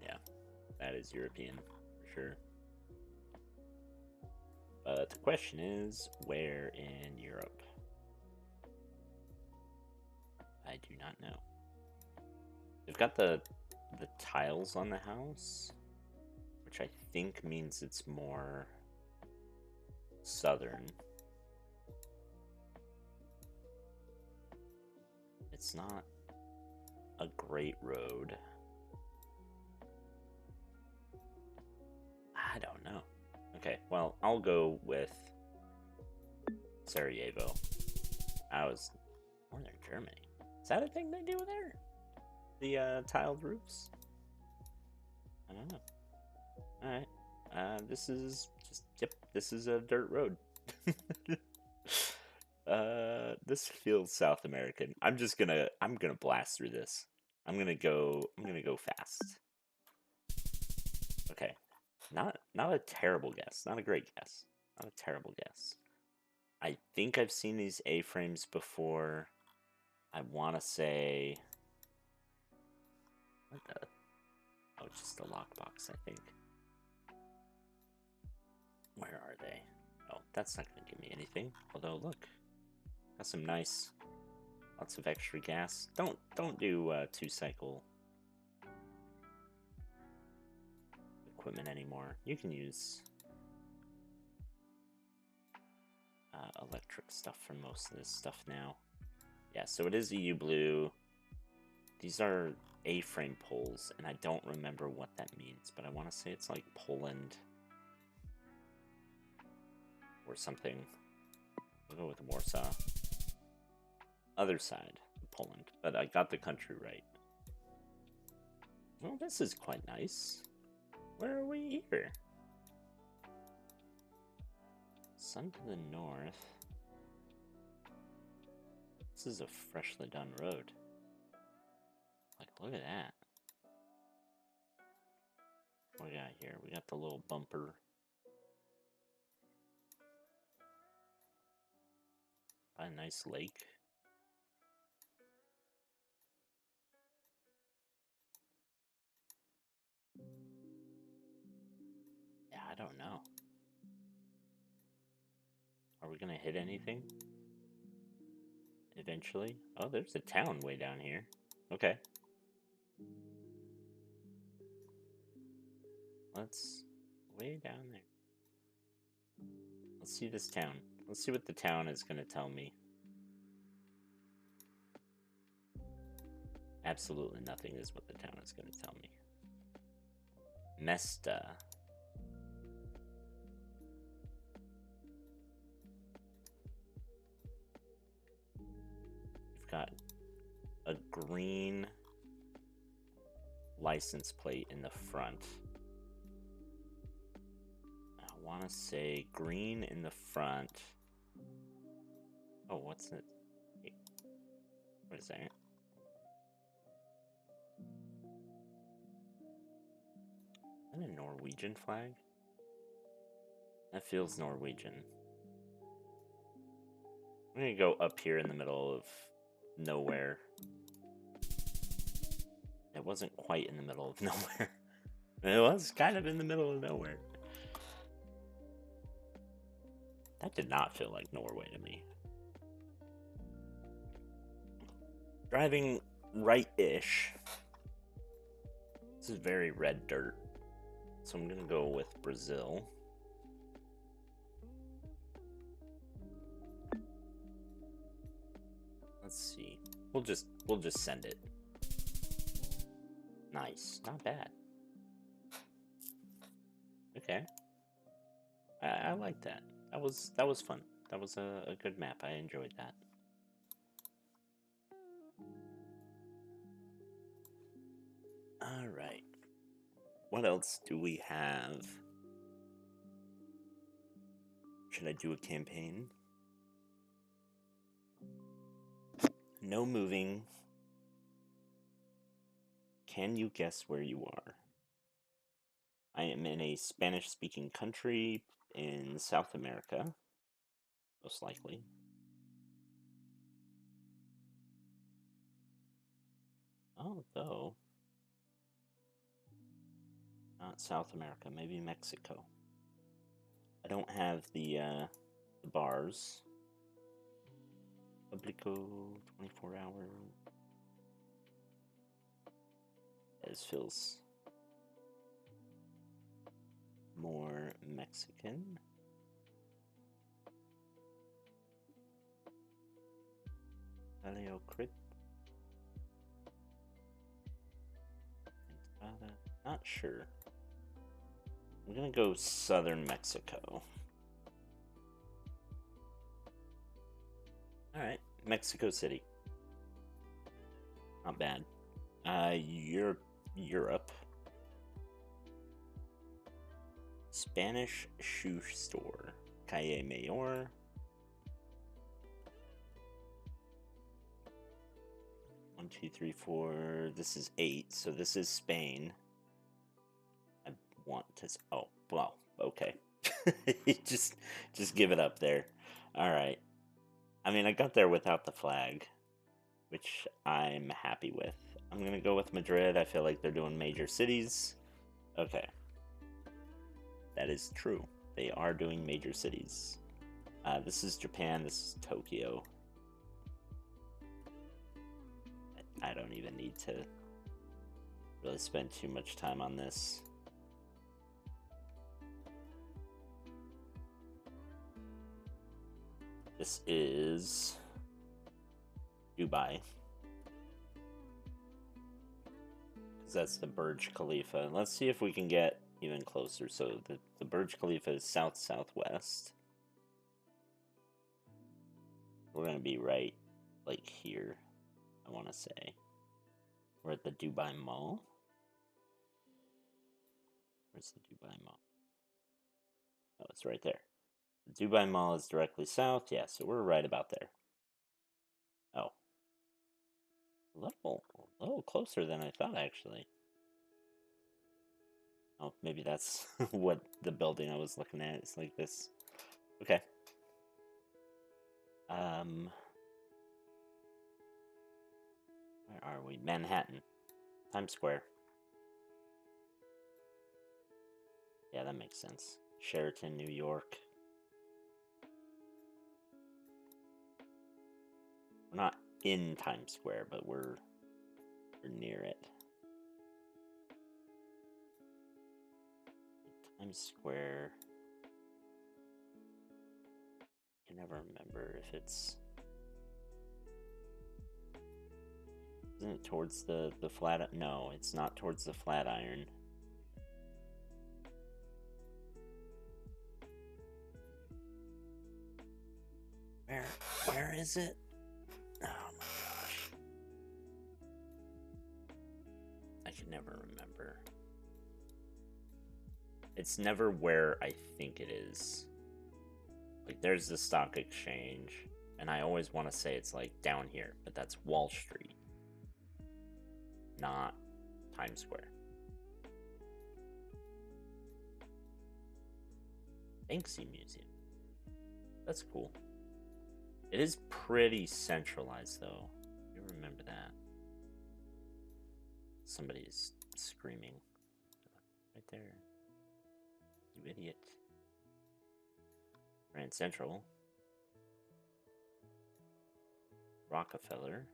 [SPEAKER 1] Yeah, that is European for sure. But the question is, where in Europe? I do not know. They've got the tiles on the house, which I think means it's more southern. It's not a great road. I don't know. Okay, well, I'll go with Sarajevo. I was Northern Germany. Is that a thing they do there? The tiled roofs? I don't know. Alright. This is just, yep, this is a dirt road. This feels South American. I'm gonna blast through this. I'm gonna go fast. Okay. Not a terrible guess. Not a great guess. Not a terrible guess. I think I've seen these A-frames before. I want to say... What the... Oh, just a lockbox, I think. Where are they? Oh, that's not going to give me anything. Although, look. Got some nice... Lots of extra gas. Don't do 2-cycle equipment anymore. You can use electric stuff for most of this stuff now. Yeah, so it is EU blue. These are A-frame poles, and I don't remember what that means, but I want to say it's like Poland or something. We'll go with Warsaw. Other side of Poland, but I got the country right. Well, this is quite nice. Where are we here? Sun to the north. This is a freshly done road. Like, look at that. What we got here? We got the little bumper. By a nice lake. Yeah, I don't know. Are we gonna hit anything? Eventually? Oh, there's a town way down here. Okay. Let's... way down there. Let's see this town. Let's see what the town is gonna tell me. Absolutely nothing is what the town is gonna tell me. Mesta. We've got a green license plate in the front. I want to say green in the front. Oh, what's it? What is that? Is that a Norwegian flag? That feels Norwegian. I'm gonna go up here in the middle of nowhere. It wasn't quite in the middle of nowhere. It was kind of in the middle of nowhere. That did not feel like Norway to me. Driving right-ish. This is very red dirt. So I'm gonna go with Brazil. Let's see. We'll just send it. Nice. Not bad. Okay. I like that. That was fun. That was a good map. I enjoyed that. Alright. What else do we have? Should I do a campaign? No moving. Can you guess where you are? I am in a Spanish-speaking country in South America, most likely. Although, not South America, maybe Mexico. I don't have the bars. Publico 24 hour. This feels more Mexican. Paleocrit. Not sure. I'm gonna go southern Mexico. Alright, Mexico City. Not bad. Europe. Spanish shoe store. Calle Mayor. One, two, three, four. This is 8, so this is Spain. I want to. Oh, well, okay. just give it up there. All right. I mean, I got there without the flag, which I'm happy with. I'm gonna go with Madrid. I feel like they're doing major cities. Okay. That is true. They are doing major cities. This is Japan. This is Tokyo. I don't even need to really spend too much time on this. This is Dubai. Because that's the Burj Khalifa. Let's see if we can get even closer. So the Burj Khalifa is south-southwest. We're going to be right, like, here, I want to say. We're at the Dubai Mall. Where's the Dubai Mall? Oh, it's right there. The Dubai Mall is directly south. Yeah, so we're right about there. Oh. A little closer than I thought, actually. Oh, maybe that's what the building I was looking at is like this. Okay. Where are we? Manhattan. Times Square. Yeah, that makes sense. Sheraton, New York. We're not in Times Square, but we're near it. Times Square. I can never remember if it's... Isn't it towards the flat... No, it's not towards the Flatiron. Where is it? Oh my gosh. I can never remember. It's never where I think it is. Like, there's the stock exchange, and I always want to say it's like down here, but that's Wall Street, not Times Square. Banksy Museum. That's cool. It is pretty centralized, though. You remember that. Somebody's screaming. Right there. You idiot. Grand Central. Rockefeller.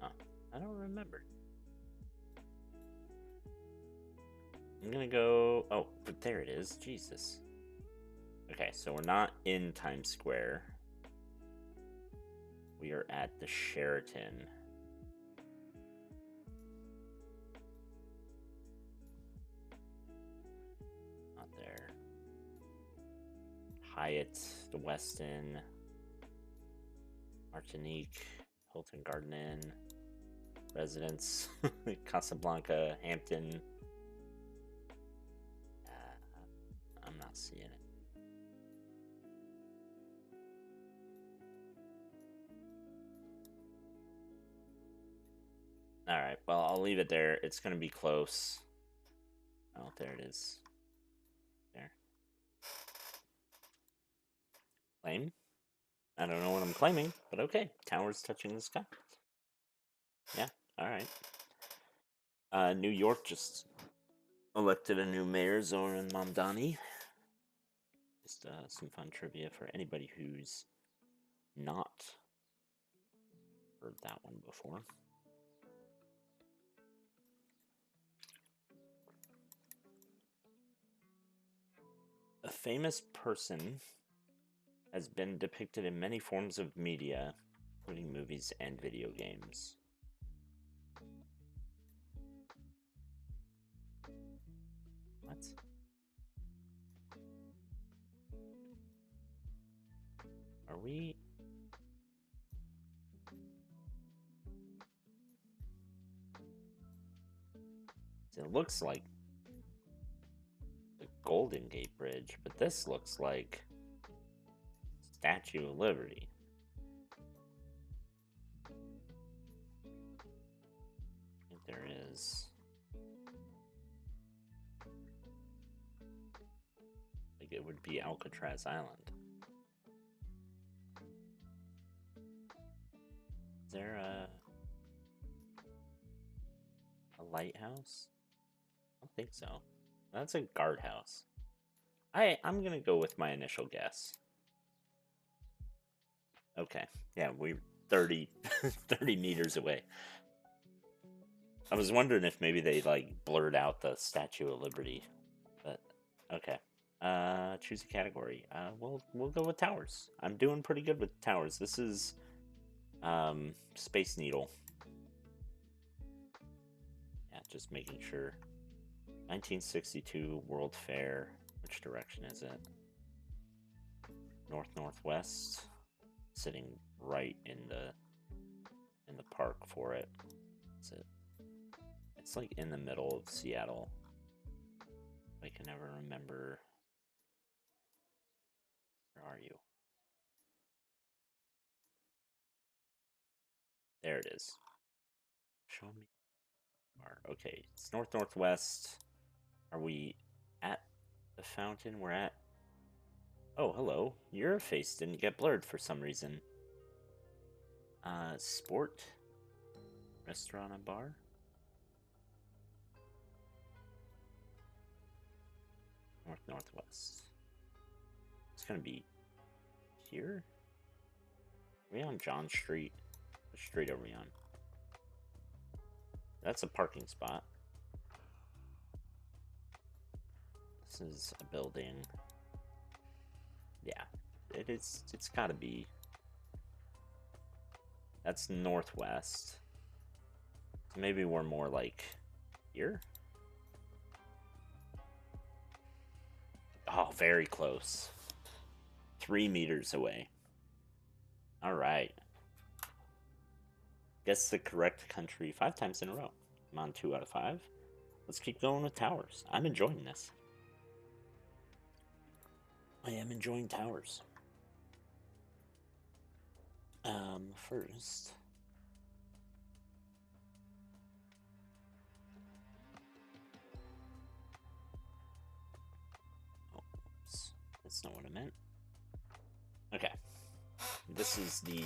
[SPEAKER 1] Huh. I don't remember. I'm gonna go... Oh, but there it is. Jesus. Okay, so we're not in Times Square. We are at the Sheraton. Not there. Hyatt, the Westin, Martinique, Hilton Garden Inn, Residence, Casablanca, Hampton. I'm not seeing it. Alright, well, I'll leave it there. It's going to be close. Oh, there it is. There. Claim? I don't know what I'm claiming, but okay. Towers touching the sky. Yeah, alright. New York just elected a new mayor, Zoran Mamdani. Just some fun trivia for anybody who's not heard that one before. A famous person has been depicted in many forms of media, including movies and video games. What? Are we... It looks like the Golden Gate Bridge, but this looks like Statue of Liberty. I think there is... Like it would be Alcatraz Island. Is there a lighthouse? I don't think so. That's a guardhouse. I'm gonna go with my initial guess. Okay, yeah, we're 30 meters away. I was wondering if maybe they like blurred out the Statue of Liberty, but okay. Choose a category. We'll go with towers. I'm doing pretty good with towers. This is Space Needle. Yeah, just making sure. 1962 World Fair. Which direction is it? Northwest. Sitting right in the park for it. Is it? It's like in the middle of Seattle. I can never remember. Where are you? There it is. Show me. Okay, it's northwest. Are we at the fountain? We're at... Oh, hello. Your face didn't get blurred for some reason. Sport? Restaurant and bar? Northwest. It's gonna be here? Are we on John Street? What street are we on? That's a parking spot. This is a building. Yeah, it is. It's gotta be. That's northwest. So maybe we're more like here? Oh, very close. 3 meters away. Alright. Guess the correct country 5 times in a row. I'm on 2 out of 5. Let's keep going with towers. I'm enjoying this. I am enjoying towers. First... Oh, oops. That's not what I meant. Okay. This is the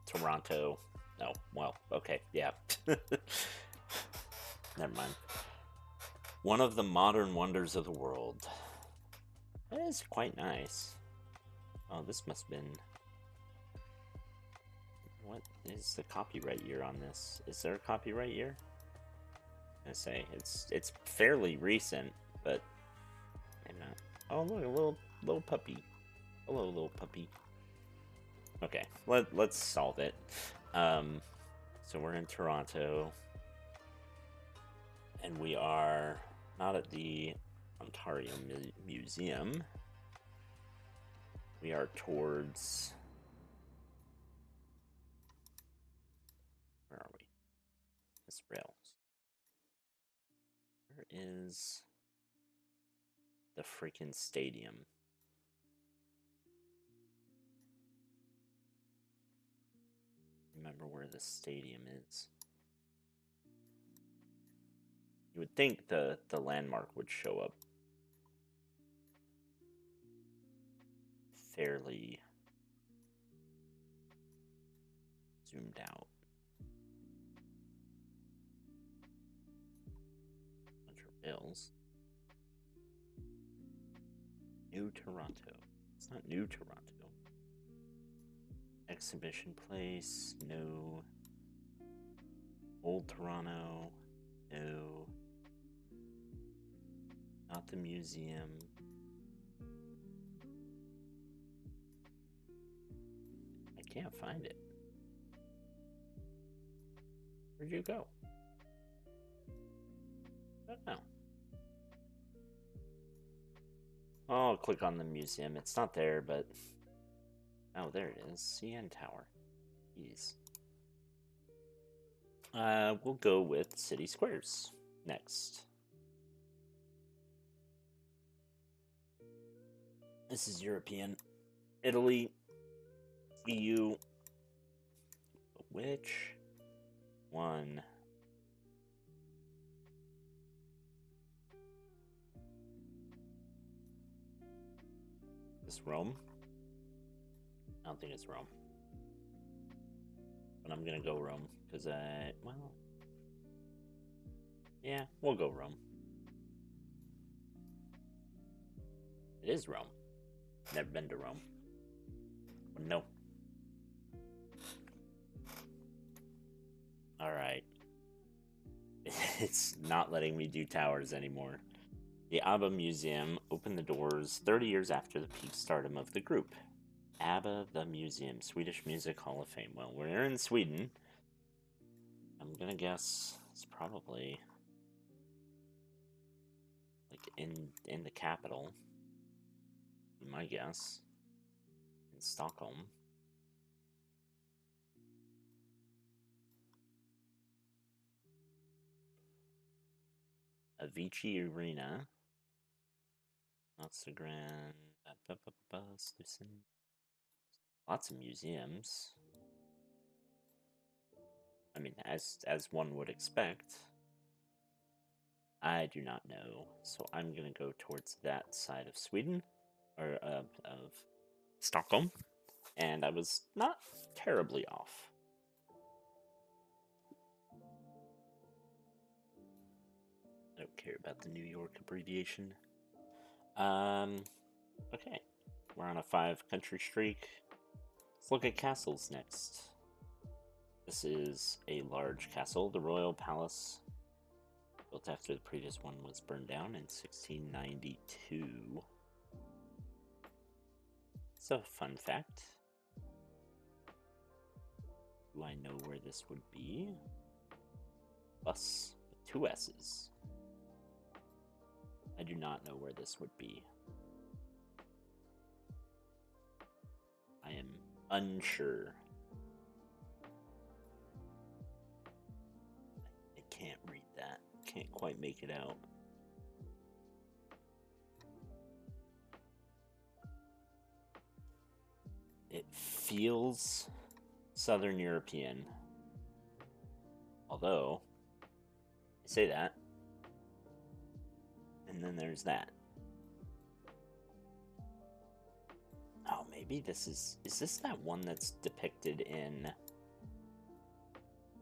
[SPEAKER 1] Toronto... Oh, well, okay, yeah. Never mind. One of the modern wonders of the world. That is quite nice. Oh, this must have been... What is the copyright year on this? Is there a copyright year? I'm gonna say, it's fairly recent, but... I'm not... Oh, look, a little puppy. Hello, little puppy. Okay, let's solve it. So we're in Toronto, and we are not at the Ontario Museum. We are towards... Where are we? This rails. Where is the freaking stadium? Remember where the stadium is. You would think the landmark would show up fairly zoomed out. Bunch of rails. New Toronto. It's not New Toronto. Exhibition Place, no. Old Toronto, no. Not the museum. Can't find it. Where'd you go? I don't know. Oh, I'll click on the museum. It's not there, but... Oh, there it is. CN Tower. Jeez. We'll go with City Squares next. This is European. Italy. EU. Which one? Is Rome? I don't think it's Rome. But I'm gonna go Rome, because well... Yeah, we'll go Rome. It is Rome. Never been to Rome. No. Alright. It's not letting me do towers anymore. The ABBA Museum opened the doors 30 years after the peak stardom of the group. ABBA the Museum, Swedish Music Hall of Fame. Well, we're in Sweden. I'm gonna guess it's probably like in the capital. Be my guess. In Stockholm. Avicii Arena. That's the grand. Lots of museums. I mean, as one would expect. I do not know, so I'm gonna go towards that side of Sweden, or of Stockholm, and I was not terribly off. I don't care about the New York abbreviation. Okay, we're on a 5-country streak. Let's look at castles next. This is a large castle, the Royal Palace, built after the previous one was burned down in 1692. It's a fun fact. Do I know where this would be? Bus with 2 S's. I do not know where this would be. I am unsure. I can't read that. Can't quite make it out. It feels Southern European. Although, I say that. And then there's that. Oh, maybe this is this that one that's depicted in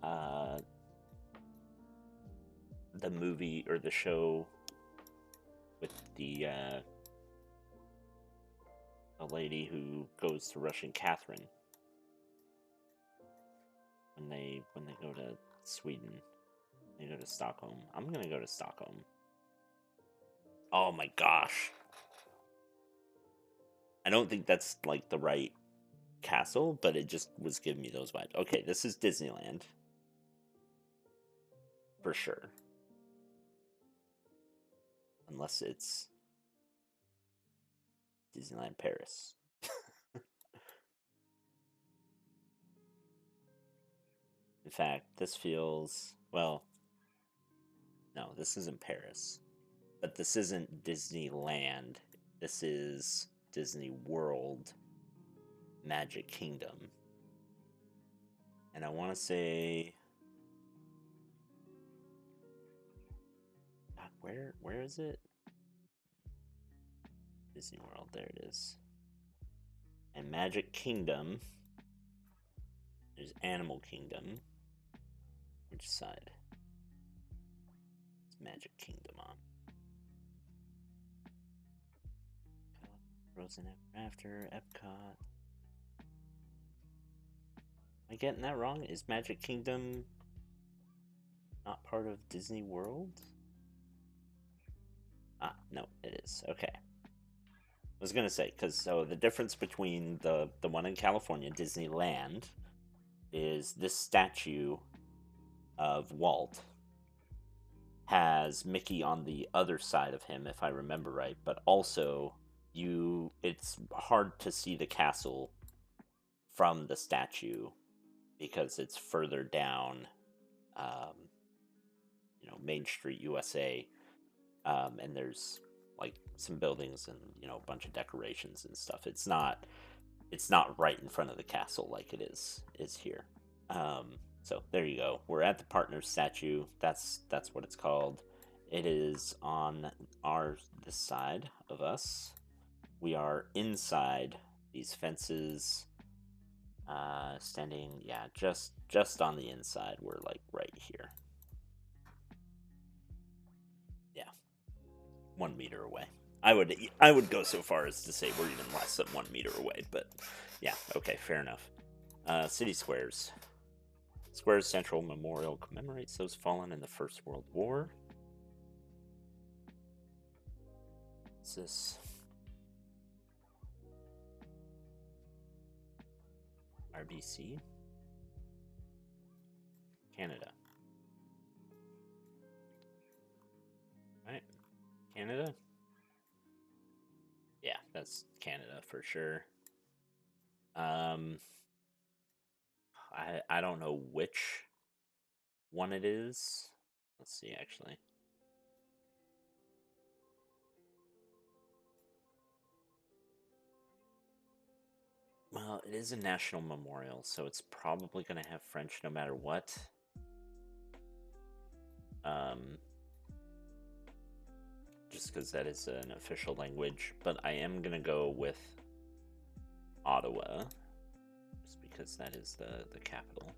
[SPEAKER 1] the movie or the show with the a lady who goes to Russian Catherine when they go to Sweden. They go to Stockholm. I'm gonna go to Stockholm. Oh my gosh. I don't think that's like the right castle, but it just was giving me those vibes. Okay, this is Disneyland. For sure. Unless it's Disneyland Paris. In fact, this feels, well, no, this isn't Paris. But this isn't Disneyland. This is Disney World, Magic Kingdom. And I want to say, God, where is it? Disney World, there it is. And Magic Kingdom, there's Animal Kingdom. Which side? It's Magic Kingdom on. Frozen Ever After, Epcot. Am I getting that wrong? Is Magic Kingdom not part of Disney World? Ah, no, it is. Okay. was gonna say, because so the difference between the one in California, Disneyland, is this statue of Walt has Mickey on the other side of him, if I remember right, but also it's hard to see the castle from the statue because it's further down, um, Main Street, USA, and there's like some buildings and a bunch of decorations and stuff. It's not right in front of the castle like it is here. So there you go. We're at the partner statue. That's what it's called. It is on this side of us. We are inside these fences, standing, yeah, just on the inside. We're like right here. Yeah, 1 meter away. I would go so far as to say we're even less than 1 meter away, but yeah, okay, fair enough. City squares. Squares Central Memorial commemorates those fallen in the First World War. What's this? RBC? Canada. Right? Canada? Yeah, that's Canada for sure. I don't know which one it is. Let's see, actually. Well, it is a national memorial, so it's probably going to have French no matter what. Just because that is an official language, but I am going to go with Ottawa, just because that is the capital.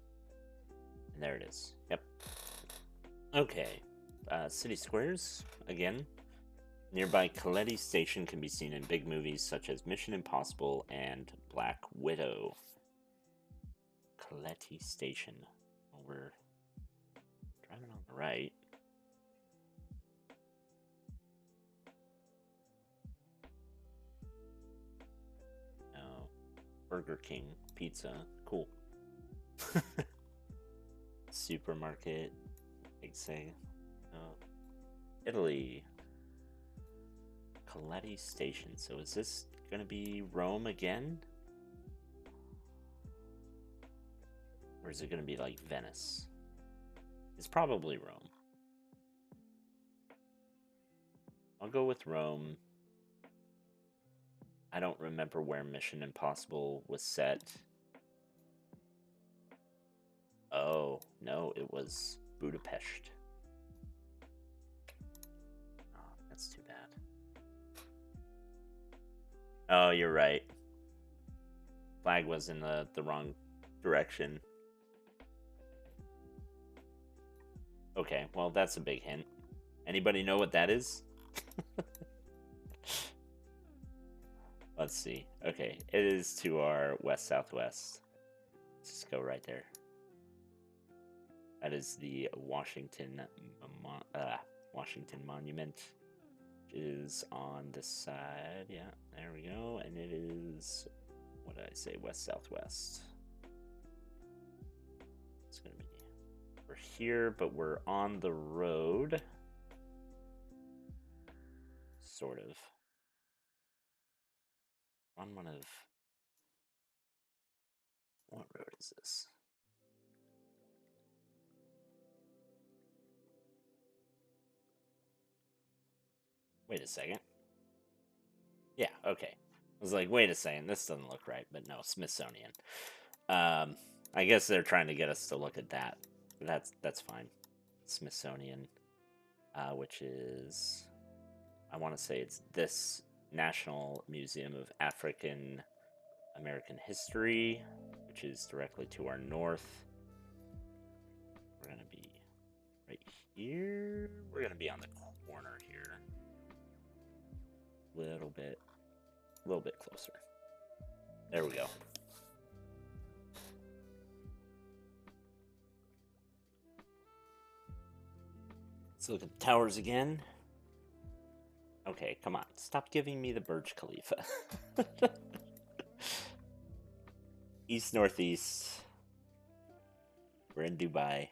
[SPEAKER 1] And there it is. Yep. Okay. City squares, again. Nearby Coletti Station can be seen in big movies such as Mission Impossible and Black Widow. Coletti Station. Well, we're driving on the right. Oh, Burger King pizza. Cool. Supermarket. Big say. Oh. Italy. Coletti Station. So is this going to be Rome again? Or is it going to be like Venice? It's probably Rome. I'll go with Rome. I don't remember where Mission Impossible was set. Oh, no, it was Budapest. Oh, that's too bad. Oh, you're right. Flag was in the wrong direction. Okay, well, that's a big hint. Anybody know what that is? Let's see. Okay, it is to our west-southwest. Let's just go right there. That is the Washington Monument. It is on this side. Yeah, there we go. And it is, what did I say, west-southwest. It's going to be, we're here, but we're on the road. Sort of. On one of, what road is this? Wait a second. Yeah, okay. I was like, wait a second, this doesn't look right, but no, Smithsonian. I guess they're trying to get us to look at that. That's fine. Smithsonian, which is, I want to say it's this National Museum of African American History, which is directly to our north. We're gonna be right here. We're gonna be on the corner here. A little bit closer. There we go. Let's look at the towers again. Okay. Okay, come on. Stop giving me the Burj Khalifa. East northeast. We're in Dubai.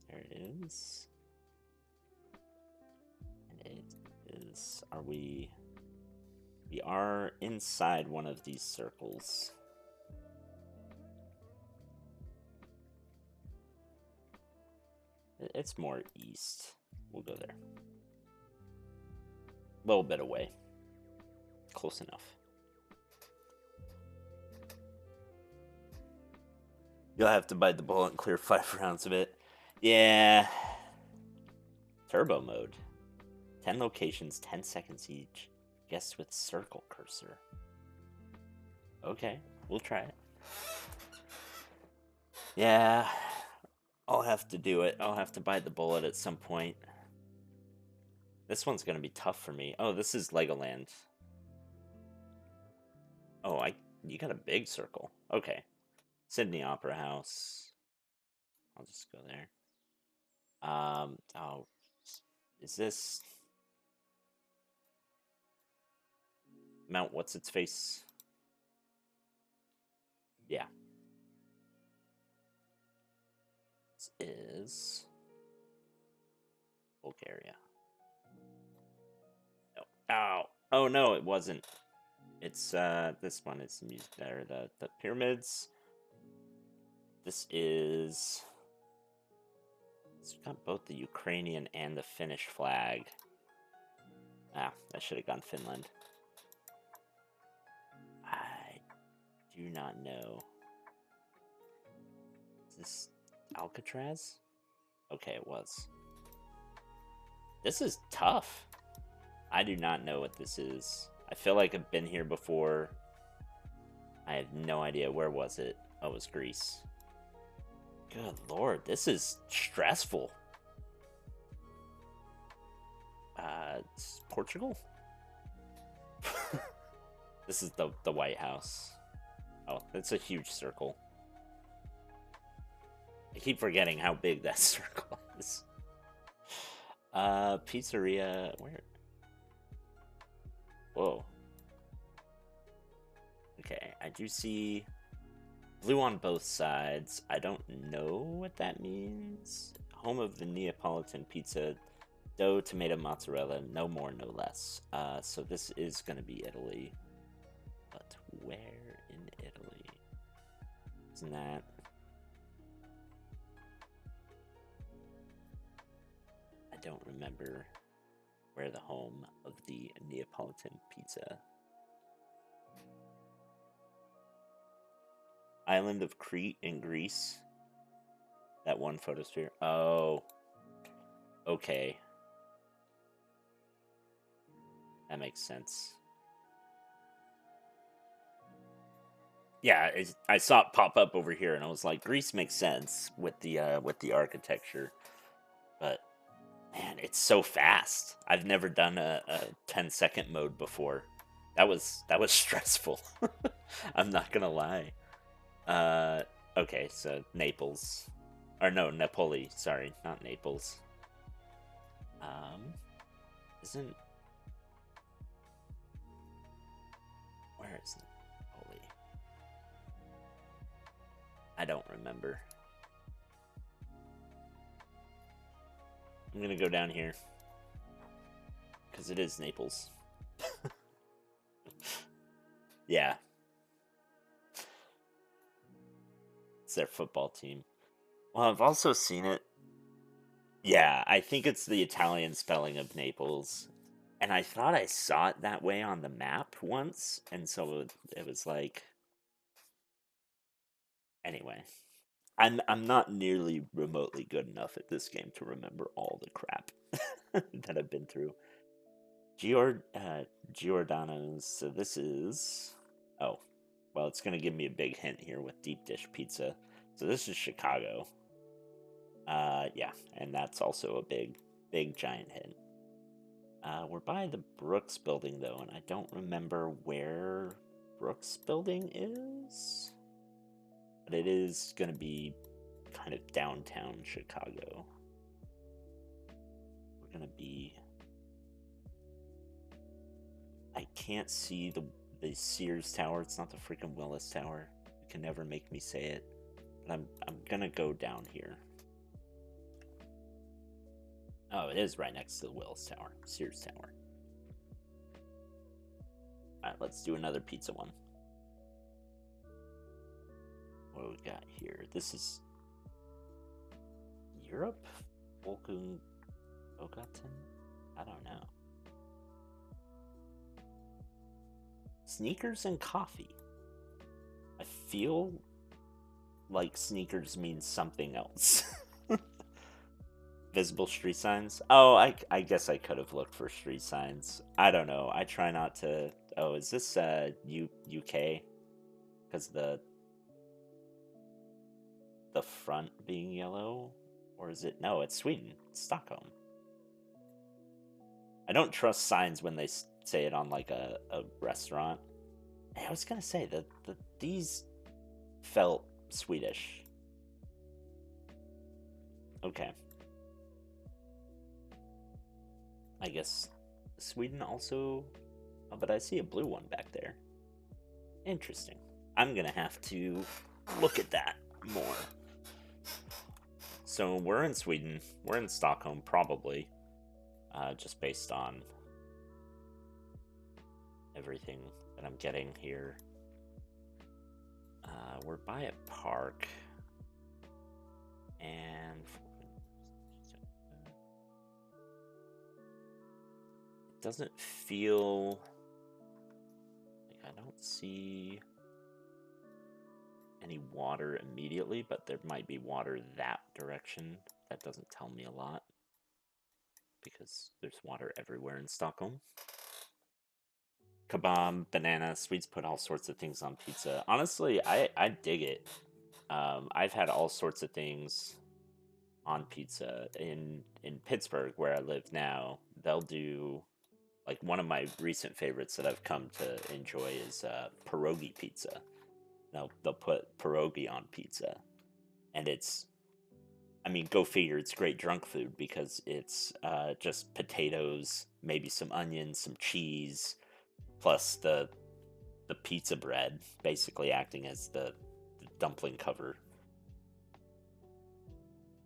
[SPEAKER 1] There it is. And it is. Are we? We are inside one of these circles. It's more east. We'll go there. A little bit away. Close enough. You'll have to bite the bullet and clear 5 rounds of it. Yeah. Turbo mode. 10 locations, 10 seconds each. Guess with circle cursor. Okay, we'll try it. Yeah. I'll have to do it. I'll have to bite the bullet at some point. This one's gonna be tough for me. Oh, this is Legoland. Oh, you got a big circle. Okay. Sydney Opera House. I'll just go there. Oh, is this Mount what's its face? Yeah. This is Bulgaria. No. Ow. Oh no, it wasn't. It's this one is there, the pyramids. This is, it's got both the Ukrainian and the Finnish flag. Ah, I should have gone Finland. I do not know. Is this Alcatraz? Okay, it was. This is tough. I do not know what this is. I feel like I've been here before. I have no idea. Where was it? Oh, it was Greece. Good lord, this is stressful. It's Portugal? This is the White House. Oh, it's a huge circle. I keep forgetting how big that circle is. Pizzeria, where? Whoa. Okay, I do see blue on both sides. I don't know what that means. Home of the Neapolitan pizza. Dough, tomato, mozzarella, no more, no less. So this is going to be Italy. But where in Italy? Isn't that? I don't remember where the home of the Neapolitan pizza. Island of Crete in Greece. That one photosphere. Oh. Okay. That makes sense. Yeah, I saw it pop up over here, and I was like, Greece makes sense with the architecture, but man, it's so fast. I've never done a 10-second mode before. That was stressful. I'm not gonna lie. Okay, so Naples, or no, Napoli. Sorry, not Naples. Isn't, where is Napoli? I don't remember. I'm gonna go down here because it is Naples. Yeah, it's their football team. Well, I've also seen it. Yeah, I think it's the Italian spelling of Naples. And I thought I saw it that way on the map once, and so it was like, anyway. I'm not nearly remotely good enough at this game to remember all the crap that I've been through. Giordano's, so this is, oh, well, it's gonna give me a big hint here with deep dish pizza. So this is Chicago. Yeah, and that's also a big giant hint. We're by the Brooks building though, and I don't remember where Brooks building is, but it is gonna be kind of downtown Chicago. gonna be... I can't see the Sears Tower. It's not the freaking Willis Tower. You can never make me say it. But I'm gonna go down here. Oh, it is right next to the Willis Tower. Sears Tower. Alright, let's do another pizza one. What do we got here? This is Europe? Bogatin? I don't know. Sneakers and coffee. I feel like sneakers means something else. Visible street signs? Oh, I guess I could have looked for street signs. I don't know. I try not to... Oh, is this UK? Because the front being yellow? Or is it... No, it's Sweden. It's Stockholm. I don't trust signs when they say it on like a restaurant. I was gonna say that these felt Swedish. Okay. I guess Sweden also... Oh, but I see a blue one back there. Interesting. I'm gonna have to look at that more. So we're in Sweden. We're in Stockholm, probably. Just based on everything that I'm getting here. We're by a park. And... It doesn't feel... Like I don't see any water immediately, but there might be water that direction. That doesn't tell me a lot, because there's water everywhere in Stockholm. Kebab, banana, Swedes put all sorts of things on pizza. Honestly, I dig it. I've had all sorts of things on pizza. In Pittsburgh, where I live now, they'll do... Like, one of my recent favorites that I've come to enjoy is pierogi pizza. They'll put pierogi on pizza. And it's... I mean, go figure, it's great drunk food, because it's just potatoes, maybe some onions, some cheese, plus the pizza bread, basically acting as the dumpling cover.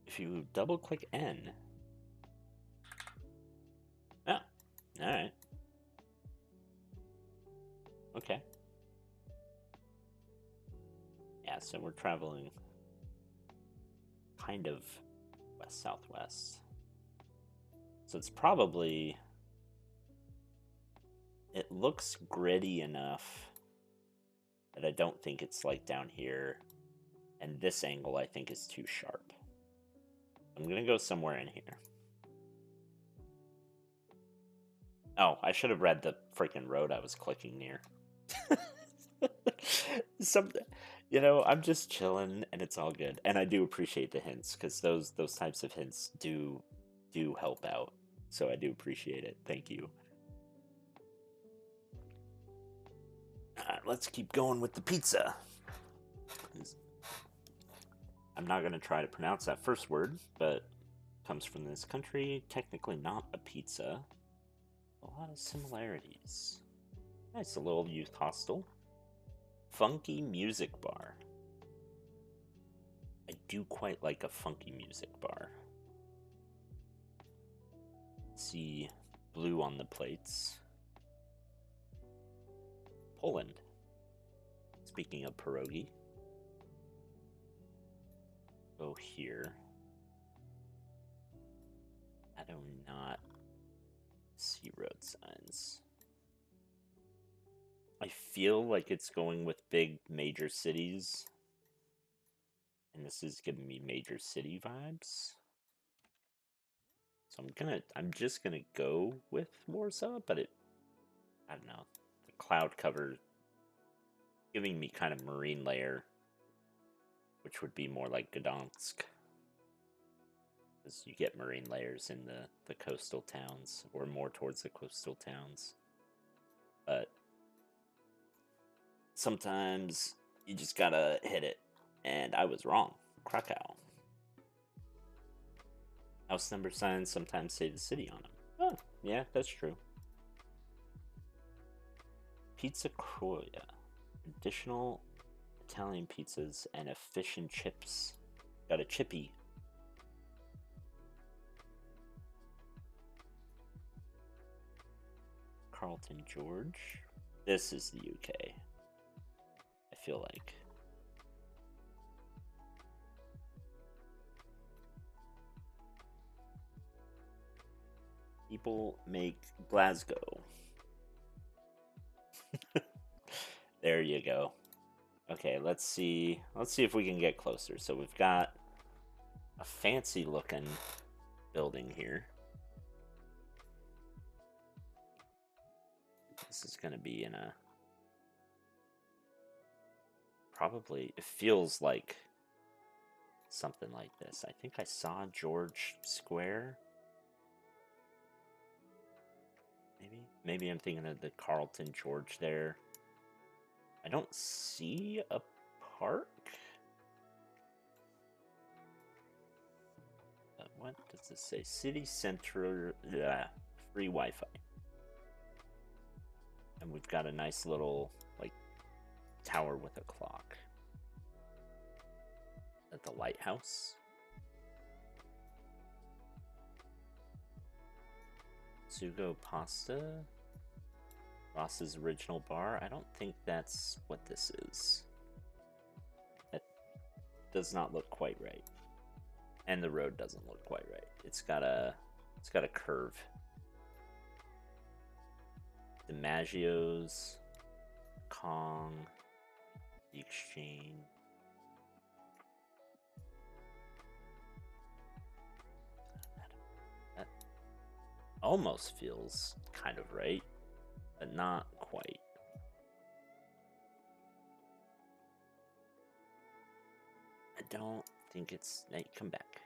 [SPEAKER 1] If you double-click N... Oh, alright. Okay. Yeah, so we're traveling kind of west-southwest. So it's probably... It looks gritty enough that I don't think it's like down here. And this angle I think is too sharp. I'm gonna go somewhere in here. Oh, I should have read the freaking road I was clicking near. I'm just chilling and it's all good. And I do appreciate the hints, because those types of hints do help out. So I do appreciate it. Thank you. Alright, let's keep going with the pizza. I'm not going to try to pronounce that first word, but comes from this country. Technically not a pizza. A lot of similarities. Nice, a little youth hostel. Funky music bar. I do quite like a funky music bar. See blue on the plates. Poland. Speaking of pierogi. Go here. I do not see road signs. I feel like it's going with big major cities. And this is giving me major city vibes. So I'm just gonna go with Warsaw, but I don't know. The cloud cover giving me kind of marine layer, which would be more like Gdansk. Because you get marine layers in the coastal towns, or more towards the coastal towns. But sometimes you just gotta hit it. And I was wrong. Krakow. House number signs sometimes say the city on them. Oh, yeah, that's true. Pizza Croia. Additional Italian pizzas and a fish and chips. Got a chippy. Carlton George. This is the UK. I feel like. People make Glasgow. There you go. Okay, let's see. Let's see if we can get closer. So we've got a fancy looking building here. This is going to be in a... Probably, it feels like something like this. I think I saw George Square. Maybe I'm thinking of the Carlton George there. I don't see a park. What does this say? City center, free Wi-Fi. And we've got a nice little, like, tower with a clock. At the lighthouse. Sugo Pasta. Ross's Original Bar. I don't think that's what this is. That does not look quite right. And the road doesn't look quite right. It's got a curve. DiMaggio's, Kong, The Exchange. That almost feels kind of right, but not quite. I don't think it's... Hey, come back.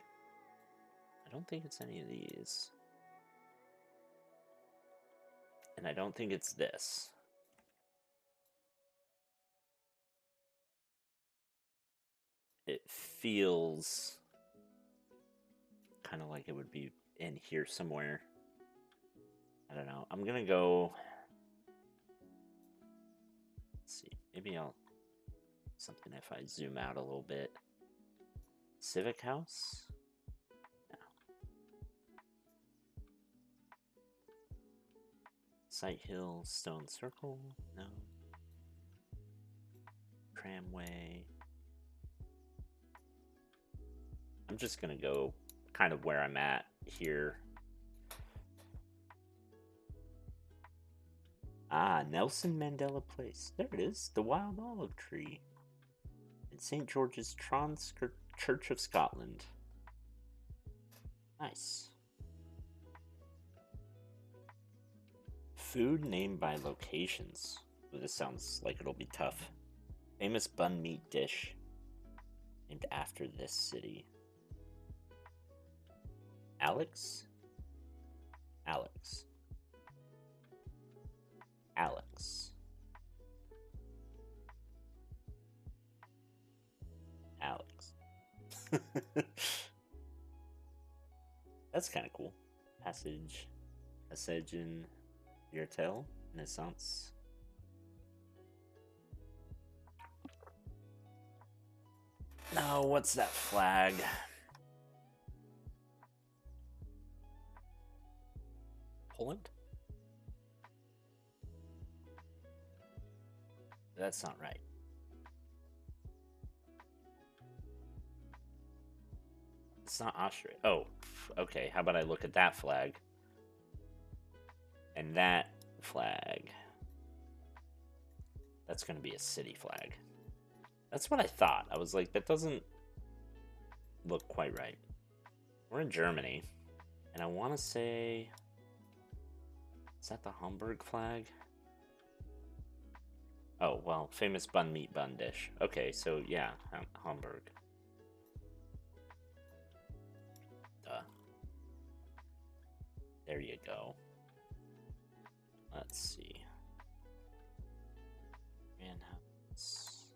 [SPEAKER 1] I don't think it's any of these. And I don't think it's this. It feels kind of like it would be in here somewhere. I don't know. I'm gonna go... Let's see. Maybe I'll... Something if I zoom out a little bit. Civic House? No. Sight Hill, Stone Circle? No. Tramway. I'm just gonna go kind of where I'm at here. Ah, Nelson Mandela Place. There it is. The Wild Olive Tree. In St. George's Church of Scotland. Nice. Food named by locations. Ooh, this sounds like it'll be tough. Famous bun meat dish named after this city. Alex? Alex. Alex. Alex. That's kind of cool. Passage in Viertel, Renaissance. No, what's that flag? Poland? That's not right. It's not Austria. Oh, okay. How about I look at that flag? And that flag. That's going to be a city flag. That's what I thought. I was like, that doesn't look quite right. We're in Germany. And I want to say... Is that the Hamburg flag? Oh, well, famous bun meat bun dish. Okay, so yeah, Hamburg. Duh. There you go. Let's see. Manhouse.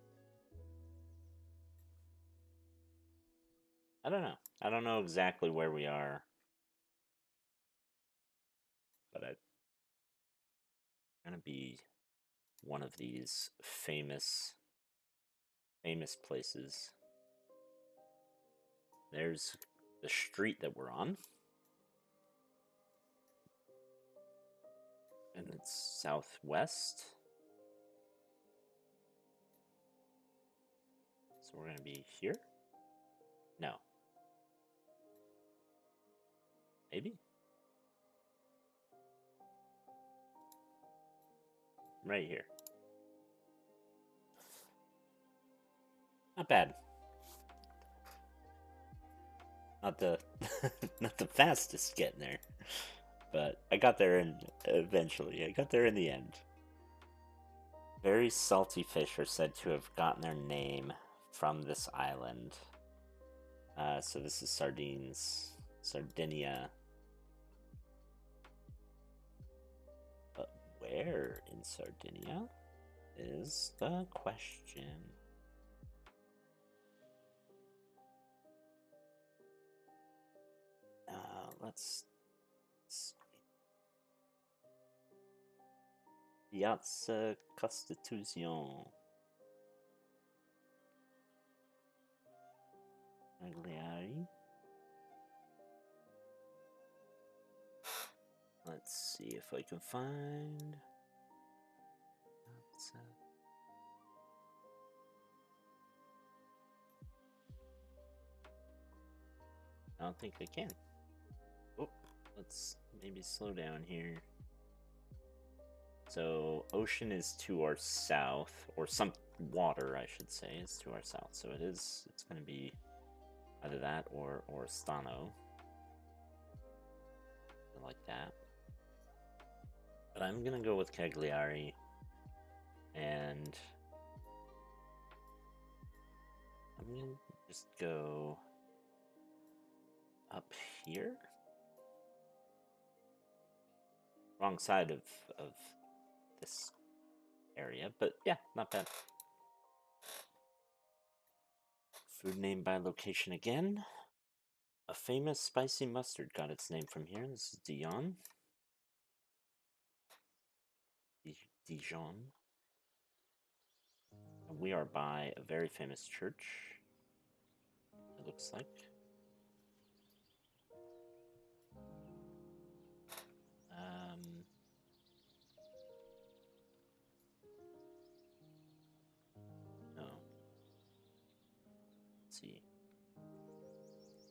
[SPEAKER 1] I don't know. I don't know exactly where we are gonna be one of these famous places. There's the street that we're on. And it's southwest. So we're gonna be here? No. Maybe? Right here. Not bad. Not the not the fastest getting there. But I got there eventually. I got there in the end. Very salty fish are said to have gotten their name from this island. So this is sardines. Sardinia. But where in Sardinia is the question. Let's see. Piazza Costituzione. Cagliari. Let's see if I can find. I don't think I can. Oh, let's maybe slow down here. So ocean is to our south, or some water, I should say, is to our south. So it's going to be either that or Oristano. Like that. But I'm going to go with Cagliari. And I'm going to just go up here. Wrong side of this area, but yeah, not bad. Food name by location again. A famous spicy mustard got its name from here. This is Dijon. Dijon. And we are by a very famous church, it looks like. No. Let's see.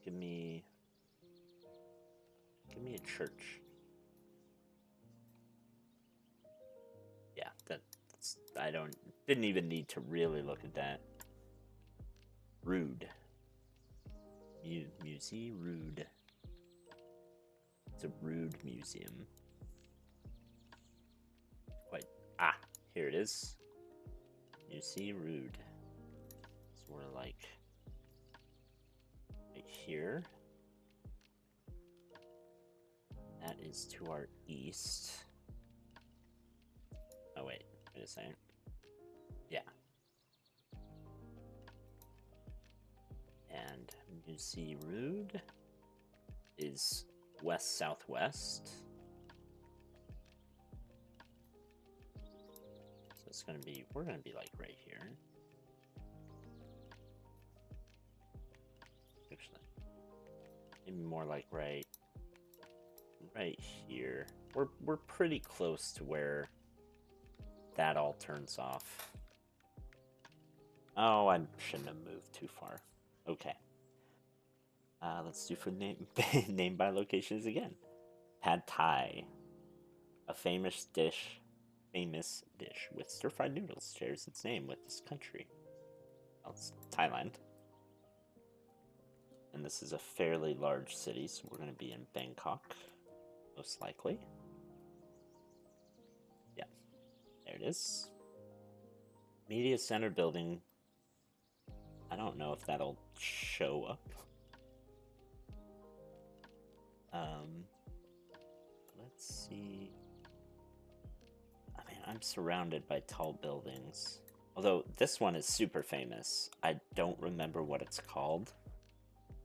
[SPEAKER 1] Give me a church. Yeah, that's didn't even need to really look at that. Rude. Musée Rude. It's a rude museum. Here it is. Musée Rude. So we're like right here. That is to our east. Oh wait a second. Yeah. And Musée Rude is west-southwest. So we're gonna be like right here. Actually, maybe more like right here. We're pretty close to where that all turns off. Oh, I shouldn't have moved too far. Okay. Let's do food name by locations again. Pad Thai, a famous dish with stir-fried noodles, shares its name with this country. Well, it's Thailand. And this is a fairly large city, so we're going to be in Bangkok, most likely. Yeah, there it is. Media Center building. I don't know if that'll show up. Let's see. I mean, I'm surrounded by tall buildings. Although this one is super famous. I don't remember what it's called,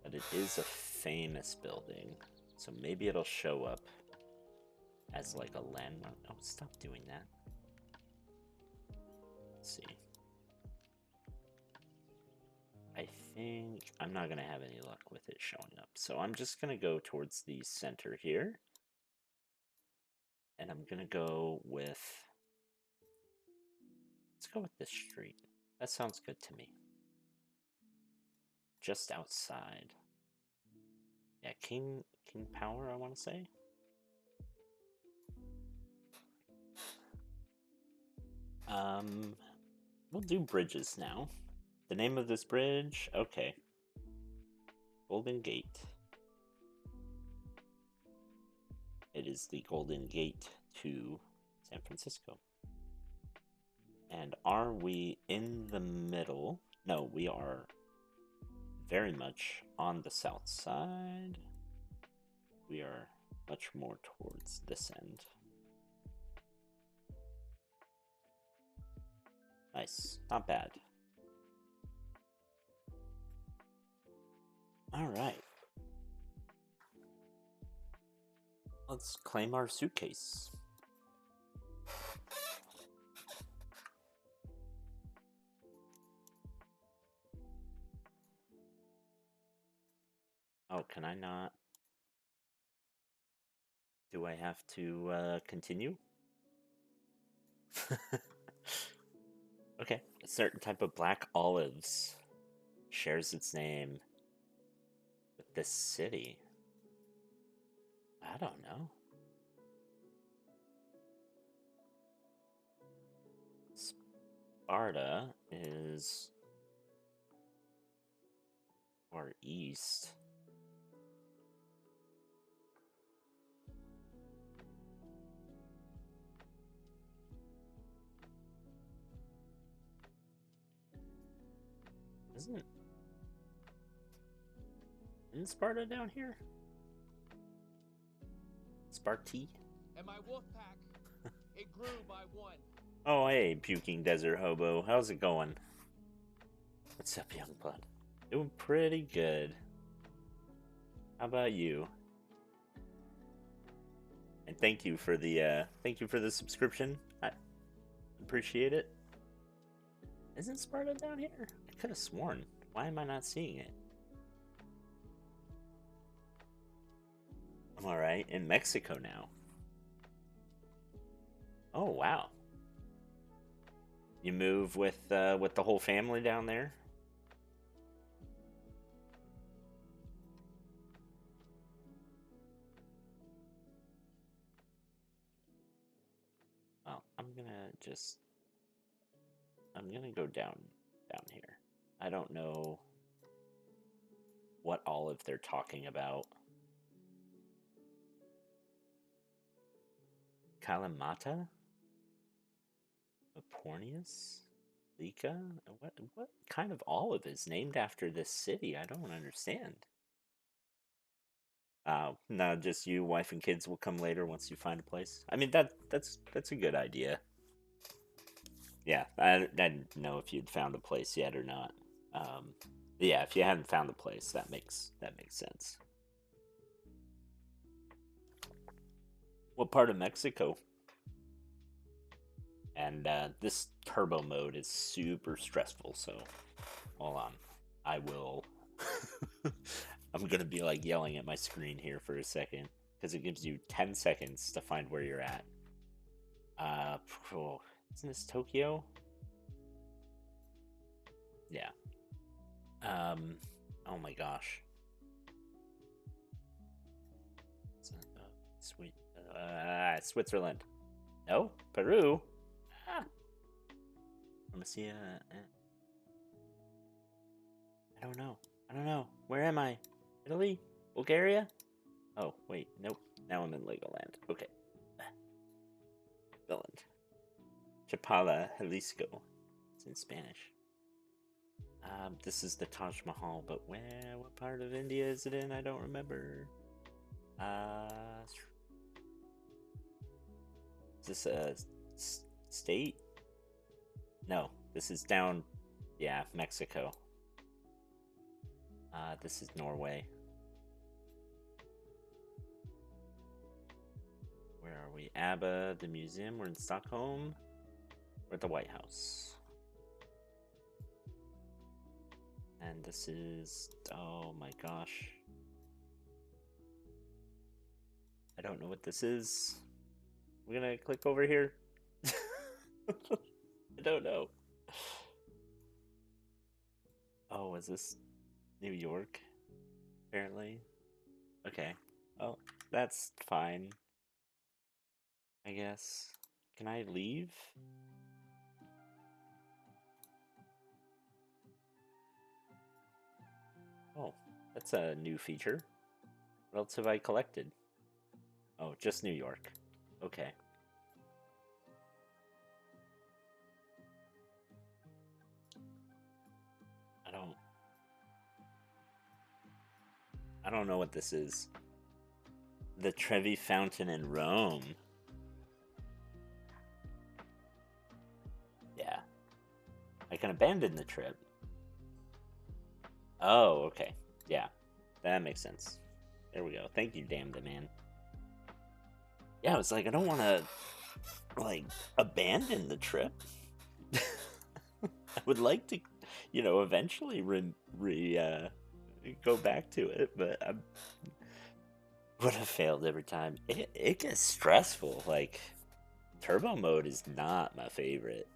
[SPEAKER 1] but it is a famous building. So maybe it'll show up as like a landmark. Oh, stop doing that. Let's see. I think I'm not going to have any luck with it showing up. So I'm just going to go towards the center here. And I'm going to go with... Let's go with this street. That sounds good to me. Just outside. Yeah, King Power, I want to say. We'll do bridges now. The name of this bridge, okay. Golden Gate. It is the Golden Gate to San Francisco. And are we in the middle? No, we are very much on the south side. We are much more towards this end. Nice, not bad. All right. Let's claim our suitcase. Oh, can I not? Do I have to continue? Okay. A certain type of black olives shares its name with this city. I don't know. Sparta is far east. Isn't Sparta down here? Sparty?
[SPEAKER 2] And my wolf pack, it grew by one.
[SPEAKER 1] Oh, hey, puking desert hobo. How's it going? What's up, young blood? Doing pretty good. How about you? And thank you for the subscription. I appreciate it. Isn't Sparta down here? I could have sworn. Why am I not seeing it? I'm alright. In Mexico now. Oh, wow. You move with the whole family down there? Well, I'm gonna go down here. I don't know what olive they're talking about. Kalamata? Apornius? Lika? What kind of olive is named after this city? I don't understand. No, just you, wife, and kids will come later once you find a place. I mean that's a good idea. Yeah, I didn't know if you'd found a place yet or not. Yeah, if you hadn't found a place, that makes sense. What part of Mexico? And this turbo mode is super stressful, so hold on. I will... I'm gonna be like yelling at my screen here for a second, because it gives you 10 seconds to find where you're at. Isn't this Tokyo? Yeah. Oh my gosh. Sweet. Switzerland. No? Peru? Ah. Let me see. I don't know. Where am I? Italy? Bulgaria? Oh, wait. Nope. Now I'm in Legoland. Okay. Finland. Chapala, Jalisco. It's in Spanish. This is the Taj Mahal, but what part of India is it in? I don't remember. Is this a state? No, this is down, yeah, Mexico. This is Norway. Where are we? ABBA, the museum. We're in Stockholm. We're at the White House. And this is, oh my gosh. I don't know what this is. We're gonna click over here. I don't know. Oh, is this New York? Apparently. Okay. Oh, that's fine. I guess. Can I leave? Oh, that's a new feature. What else have I collected? Oh, just New York. Okay. I don't I don't know what this is. The Trevi Fountain in Rome. Yeah. I can abandon the trip. Oh, okay. Yeah. That makes sense. There we go. Thank you, damn the man. Yeah, I was like, I don't want to, like, abandon the trip. I would like to, eventually go back to it, but I would have failed every time. It gets stressful. Like, turbo mode is not my favorite.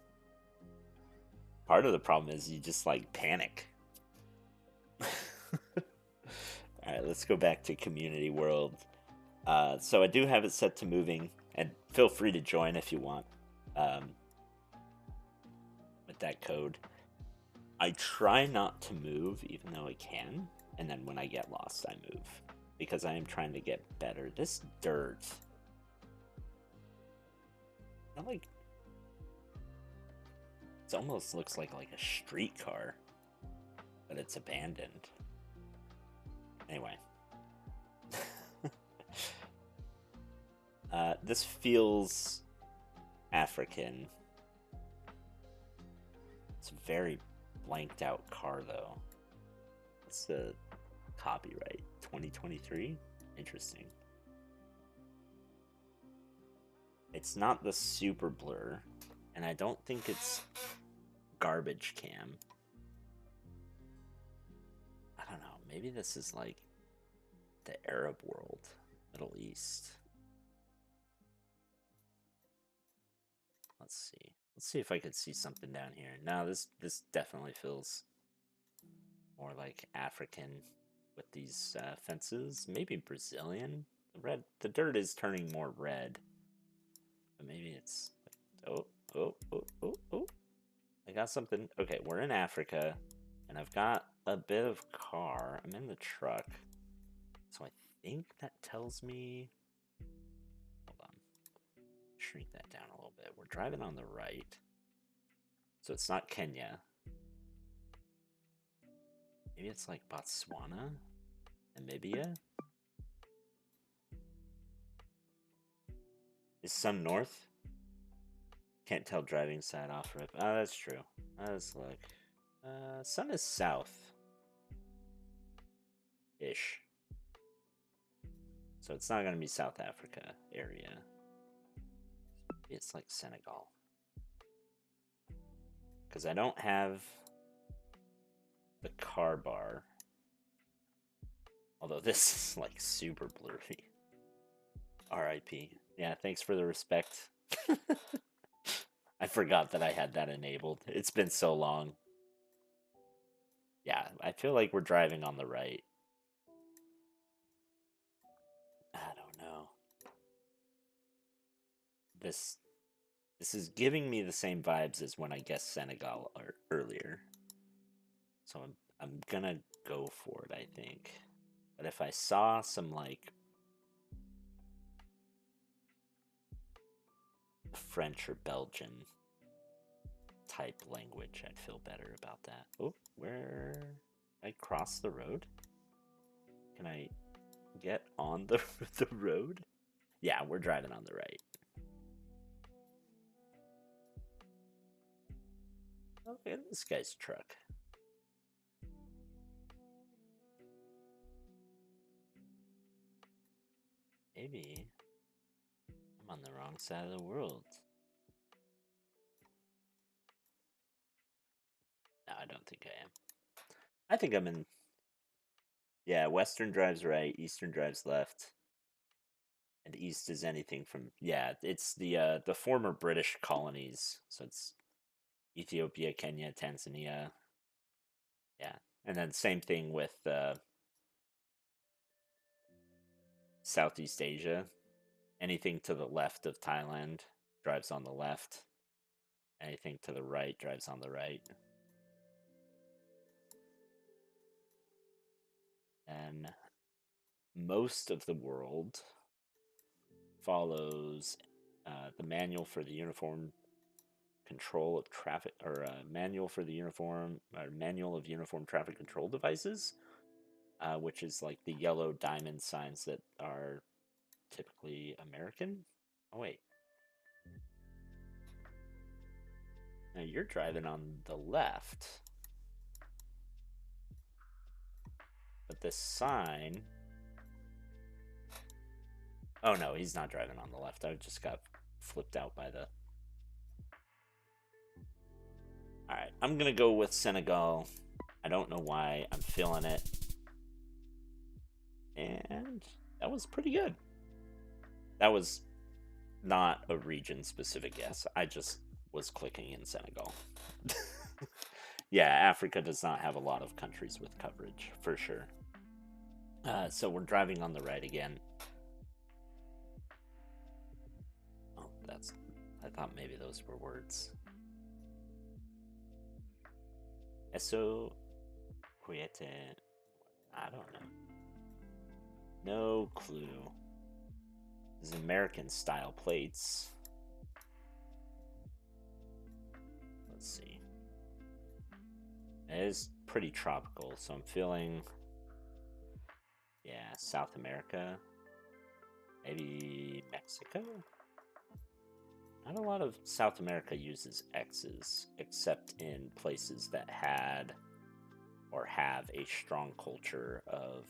[SPEAKER 1] Part of the problem is you just, like, panic. Alright, let's go back to Community World. So I do have it set to moving, and feel free to join if you want with that code. I try not to move, even though I can, and then when I get lost, I move, because I am trying to get better. This dirt, it almost looks like a streetcar, but it's abandoned. Anyway. This feels African. It's a very blanked out car, though. What's the copyright? 2023? Interesting. It's not the super blur, and I don't think it's garbage cam. I don't know. Maybe this is like the Arab world, Middle East. Let's see. Let's see if I could see something down here. No, this definitely feels more like African with these fences. Maybe Brazilian. The dirt is turning more red, but maybe it's like, oh. I got something. Okay, we're in Africa, and I've got a bit of car. I'm in the truck, so I think that tells me. Hold on. Shrink that down a little bit. We're driving on the right, so it's not Kenya. Maybe it's like Botswana, Namibia. Is sun north? Can't tell driving side off rip. Oh, that's true. Let's look. Sun is south ish. So it's not going to be South Africa area. It's like Senegal. Because I don't have the car bar. Although this is like super blurry. RIP. Yeah, thanks for the respect. I forgot that I had that enabled. It's been so long. Yeah, I feel like we're driving on the right. I don't know. This is giving me the same vibes as when I guessed Senegal earlier. So I'm gonna go for it, I think. But if I saw some like French or Belgian type language, I'd feel better about that. Oh, where I cross the road? Can I get on the road? Yeah, we're driving on the right. Okay, this guy's truck. Maybe I'm on the wrong side of the world. No, I don't think I am. I think I'm in. Yeah, Western drives right, Eastern drives left, and East is anything from. Yeah, it's the former British colonies. So it's Ethiopia, Kenya, Tanzania. Yeah, and then same thing with Southeast Asia. Anything to the left of Thailand drives on the left. Anything to the right drives on the right. And most of the world follows the manual for the uniform control of traffic, or manual for the uniform, or manual of uniform traffic control devices, which is like the yellow diamond signs that are typically American. Oh wait, now you're driving on the left, but this sign. Oh no, he's not driving on the left. I just got flipped out by the. All right, I'm gonna go with Senegal. I don't know why. I'm feeling it. And that was pretty good. That was not a region specific guess. I just was clicking in Senegal. Yeah, Africa does not have a lot of countries with coverage, for sure. So we're driving on the right again. Oh, that's. I thought maybe those were words. Eso. Quiete. I don't know. No clue. These American style plates. Let's see. It is pretty tropical, so I'm feeling. Yeah, South America. Maybe Mexico? Not a lot of South America uses X's, except in places that had or have a strong culture of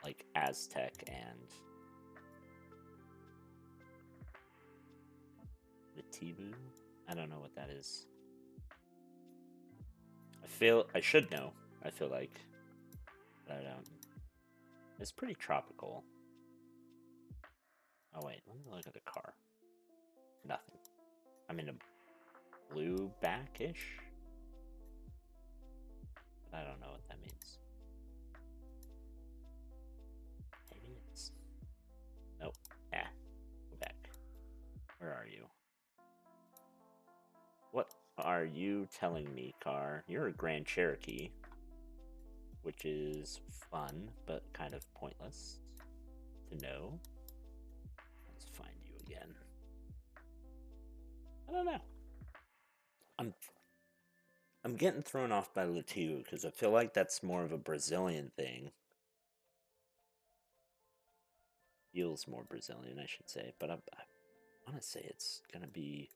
[SPEAKER 1] like Aztec and the Tibu. I don't know what that is. I should know. I feel like, but I don't. It's pretty tropical. Oh wait, let me look at the car. Nothing. I'm in a blue back-ish. I don't know what that means. Maybe it's. Nope. Ah. Go back. Where are you? What are you telling me, car? You're a Grand Cherokee, which is fun, but kind of pointless to know. Let's find you again. I don't know. I'm getting thrown off by Latigo because I feel like that's more of a Brazilian thing. Feels more Brazilian, I should say, but I want to say it's gonna be.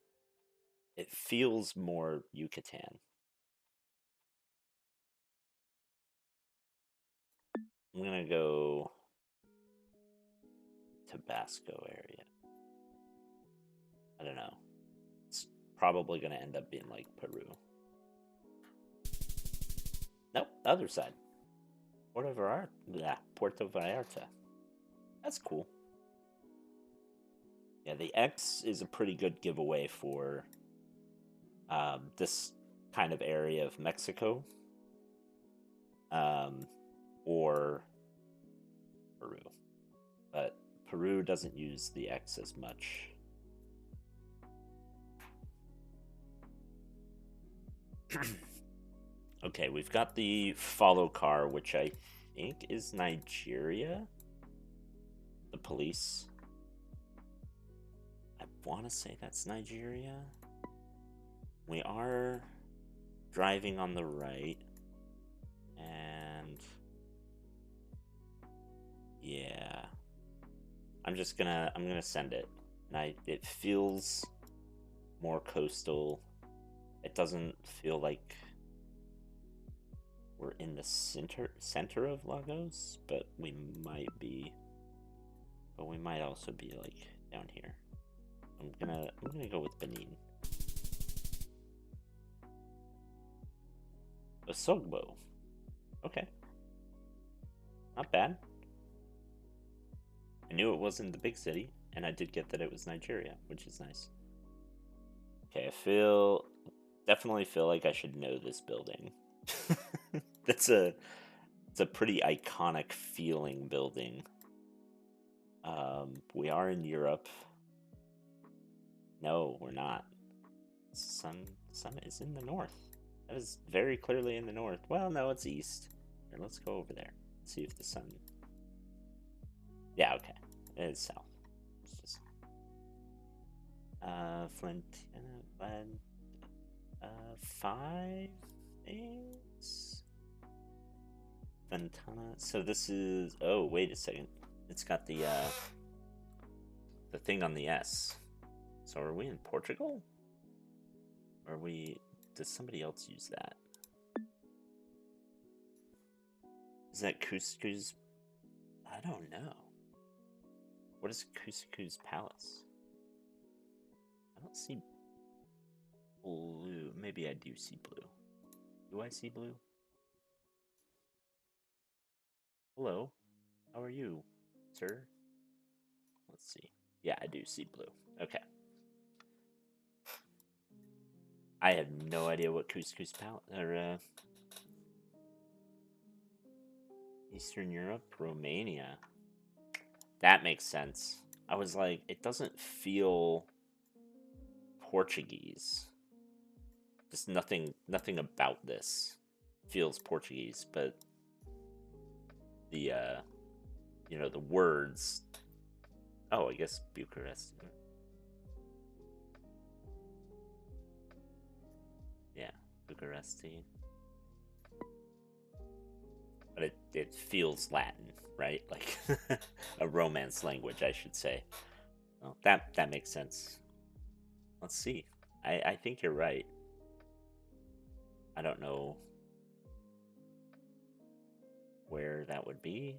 [SPEAKER 1] It feels more Yucatan. I'm gonna go Tabasco area. I don't know. It's probably gonna end up being like Peru. Nope, other side. Puerto Vallarta. That's cool. Yeah, the X is a pretty good giveaway for this kind of area of Mexico, or Peru. But Peru doesn't use the X as much. Okay, we've got the follow car, which I think is Nigeria. The police. I want to say that's Nigeria. We are driving on the right. And yeah. I'm gonna send it. And it feels more coastal. It doesn't feel like we're in the center of Lagos, but we might be. But we might also be like down here. I'm gonna go with Benin. Osogbo. Okay. Not bad. I knew it wasn't the big city, and I did get that it was Nigeria, which is nice. Okay, definitely feel like I should know this building. It's a pretty iconic feeling building. We are in Europe. No, we're not. Sun is in the north. That is very clearly in the north. Well, no, it's east. Here, let's go over there. See if the sun. Yeah, okay. It is south. It's just Flint, 5 things. Ventana. So this is. Oh, wait a second. It's got the thing on the S. So are we in Portugal? Or are we? Does somebody else use that? Is that Cusco's? I don't know. What is Cusco's palace? I don't see blue. Maybe I do see blue. Do I see blue? Hello. How are you, sir? Let's see. Yeah, I do see blue. Okay. I have no idea what Cusco's palace or Eastern Europe, Romania. That makes sense. I was like, it doesn't feel Portuguese. Just nothing about this feels Portuguese, but the the words. Oh, I guess Bucharest. Yeah, Bucharesti. But it feels Latin, right? Like a Romance language, I should say. Well, that makes sense. Let's see. I think you're right. I don't know where that would be.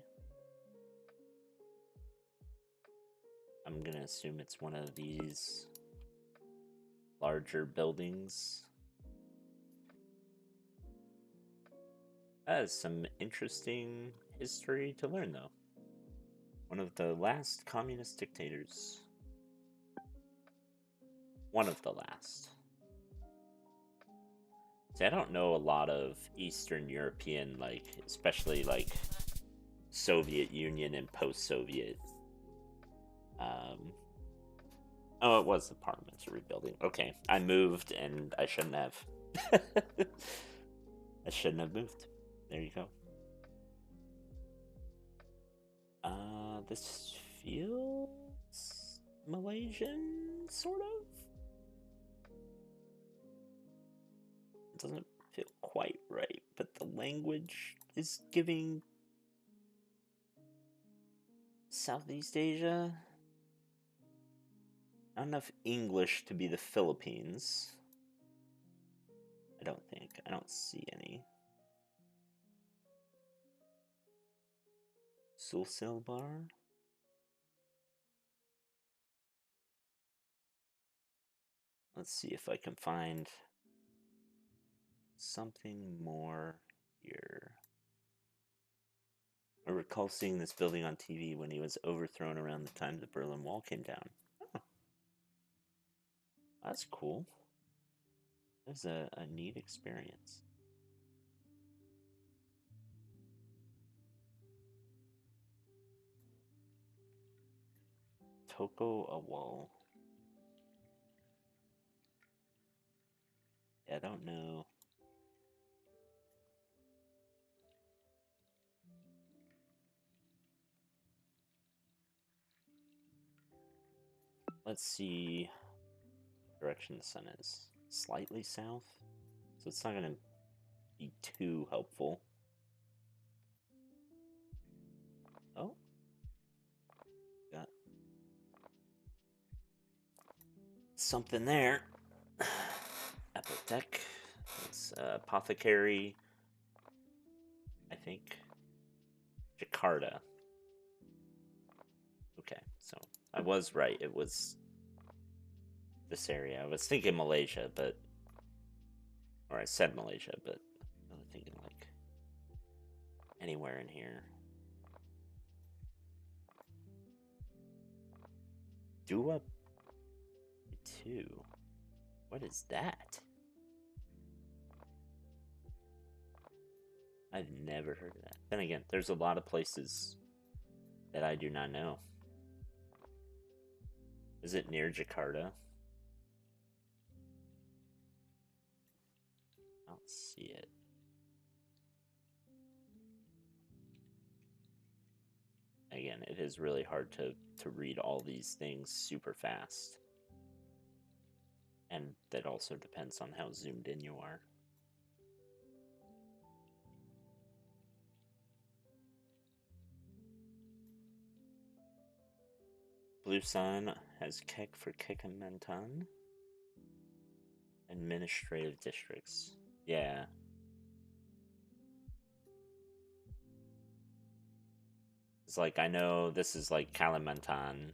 [SPEAKER 1] I'm gonna assume it's one of these larger buildings. That is some interesting history to learn, though. One of the last communist dictators. One of the last. See, I don't know a lot of Eastern European, especially Soviet Union and post-Soviet. Oh, it was the parliamentary building. Okay, I moved and I shouldn't have. I shouldn't have moved. There you go. This feels Malaysian, sort of. It doesn't feel quite right, but the language is giving Southeast Asia. Not enough English to be the Philippines. I don't think. I don't see any. Sulsilbar? Let's see if I can find something more here. I recall seeing this building on TV when he was overthrown around the time the Berlin Wall came down. Oh, that's cool. That's a neat experience. Toko Awal. I don't know. Let's see direction the sun is. Slightly south, so it's not going to be too helpful. Oh, got something there. Apothec. It's apothecary. I think Jakarta. Okay, so I was right. It was this area. I was thinking Malaysia, or I said Malaysia, but I'm thinking like anywhere in here. Dua 2. What is that? I've never heard of that. Then again, there's a lot of places that I do not know. Is it near Jakarta? I don't see it. Again, it is really hard to read all these things super fast. And that also depends on how zoomed in you are. Blue Sun has Kek for Kekamentan. Administrative districts. Yeah. It's like, I know this is like Kalimantan.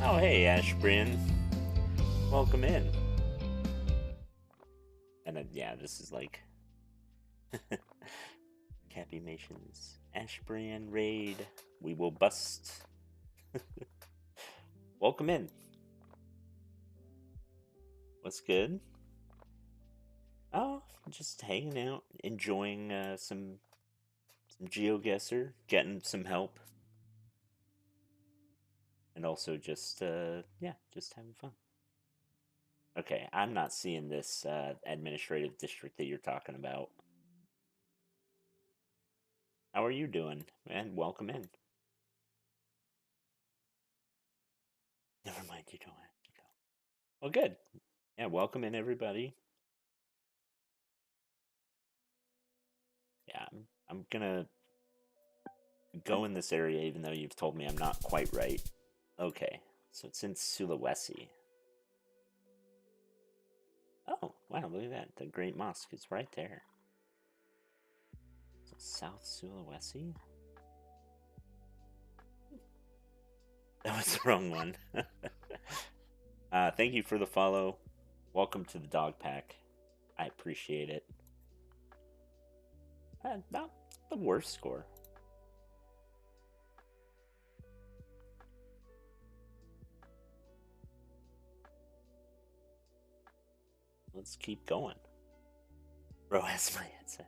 [SPEAKER 1] Oh, hey, Ashbrian. Welcome in. And then, yeah, this is like Cappy Mations. Ashbrian raid. We will bust. Welcome in. What's good? Oh, just hanging out, enjoying some GeoGuessr, getting some help, and also just yeah, just having fun. Okay, I'm not seeing this administrative district that you're talking about. How are you doing? And welcome in. Never mind, you don't have to go. Well, good. Yeah, welcome in, everybody. Yeah, I'm gonna go in this area even though you've told me I'm not quite right. Okay, so it's in Sulawesi. Oh, wow, look at that. The Great Mosque is right there. So South Sulawesi? That was the wrong one. Thank you for the follow. Welcome to the dog pack. I appreciate it. Not the worst score. Let's keep going. Bro has my headset.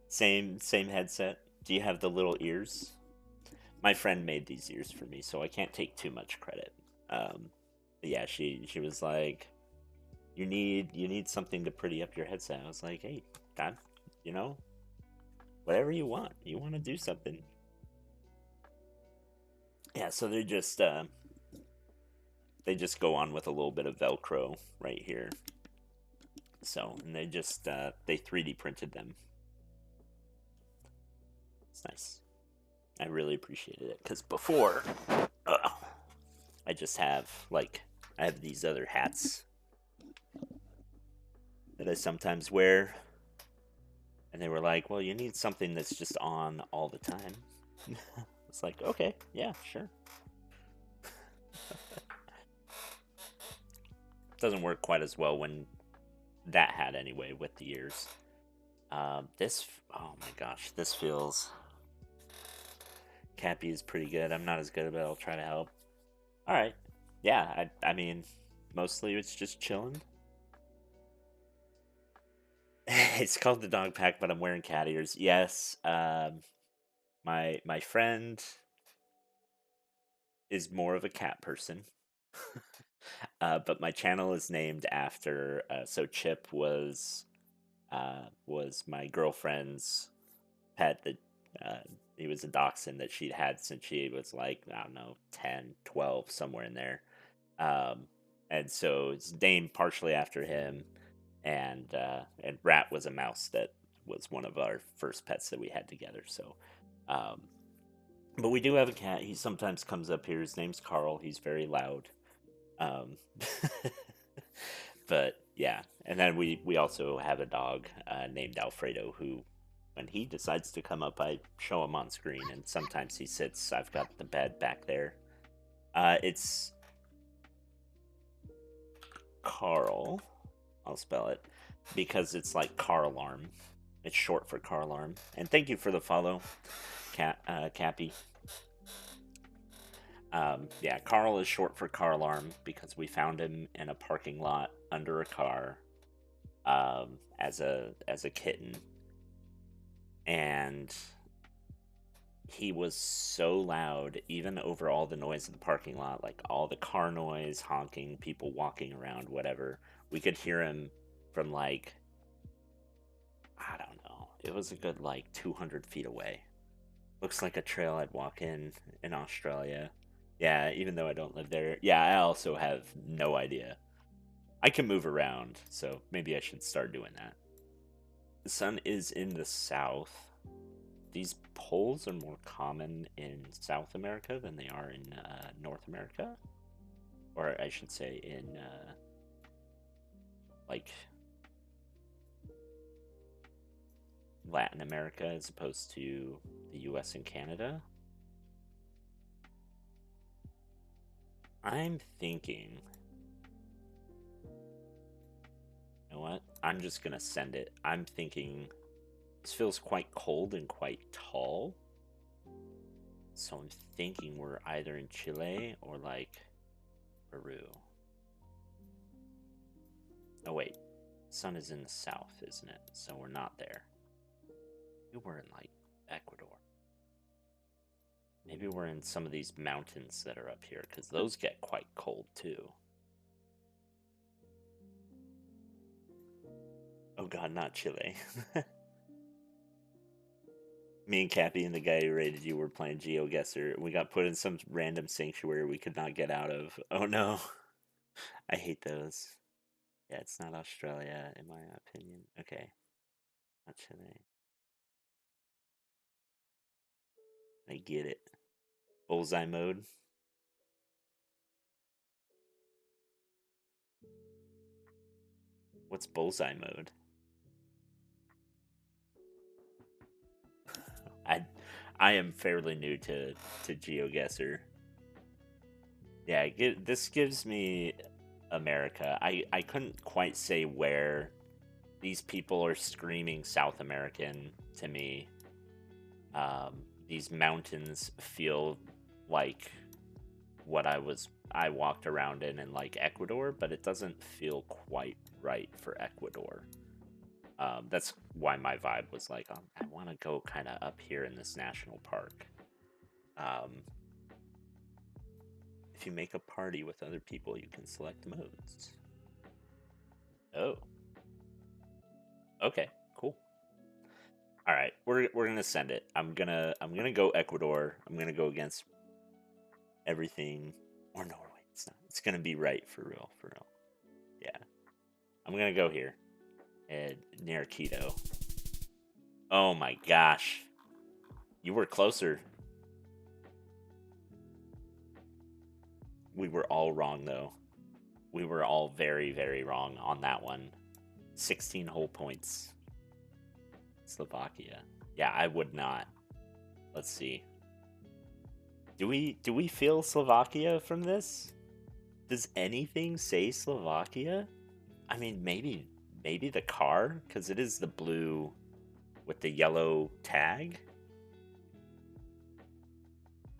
[SPEAKER 1] Same headset. Do you have the little ears? My friend made these ears for me, so I can't take too much credit. Yeah, she was like, you need something to pretty up your headset. I was like, hey, God, you know, whatever you want. You want to do something. Yeah, so they just go on with a little bit of Velcro right here. So, and they just they 3D printed them. It's nice. I really appreciated it because before, I just have like I have these other hats that I sometimes wear, and they were like, "Well, you need something that's just on all the time." It's like, okay, yeah, sure. Doesn't work quite as well when that hat anyway with the ears. This, oh my gosh, this feels. Cappy is pretty good. I'm not as good, but I'll try to help. All right, yeah. I mean, mostly it's just chilling. It's called the dog pack, but I'm wearing cat ears. Yes. My friend is more of a cat person. But my channel is named after. So Chip was my girlfriend's pet that he was a dachshund that she'd had since she was like, I don't know, 10, 12, somewhere in there. And so it's named partially after him. And Rat was a mouse that was one of our first pets that we had together. So, but we do have a cat. He sometimes comes up here. His name's Carl. He's very loud. Um, but yeah, and then we also have a dog named Alfredo who, when he decides to come up, I show him on screen, and sometimes he sits. I've got the bed back there. It's Carl I'll spell it because it's like car alarm. It's short for car alarm. And thank you for the follow, Cappy. Yeah, Carl is short for car alarm because we found him in a parking lot under a car as a kitten, and he was so loud, even over all the noise in the parking lot, like all the car noise, honking, people walking around, whatever. We could hear him from like, I don't know. It was a good like 200 feet away. Looks like a trail I'd walk in Australia. Yeah, even though I don't live there. Yeah, I also have no idea. I can move around, so maybe I should start doing that. The sun is in the south. These poles are more common in South America than they are in North America. Or I should say in, like, Latin America as opposed to the US and Canada. I'm thinking... You know what? I'm just gonna send it. I'm thinking... This feels quite cold and quite tall. So I'm thinking we're either in Chile or like Peru. Oh wait, sun is in the south, isn't it? So we're not there. Maybe we're in like Ecuador. Maybe we're in some of these mountains that are up here because those get quite cold too. Oh god, not Chile. Me and Cappy and the guy who raided you were playing GeoGuessr. We got put in some random sanctuary we could not get out of. Oh no. I hate those. Yeah, it's not Australia, in my opinion. Okay. Not Chile. I get it. Bullseye mode. What's bullseye mode? I I am fairly new to GeoGuessr. Yeah, this gives me America. I couldn't quite say where. These people are screaming South American to me. These mountains feel like what I walked around in like Ecuador, but it doesn't feel quite right for Ecuador. That's why my vibe was like, I want to go kind of up here in this national park. If you make a party with other people, you can select modes. Oh, okay, cool. All right, we're gonna send it. I'm gonna go Ecuador. I'm gonna go against everything, or Norway. It's not. It's gonna be right for real, for real. Yeah, I'm gonna go here, near Quito. Oh my gosh, you were closer. We were all wrong though. We were all very, very wrong on that one. 16 whole points. Slovakia. Yeah, I would not. Let's see. Do we feel Slovakia from this? Does anything say Slovakia? I mean, maybe the car, because it is the blue with the yellow tag.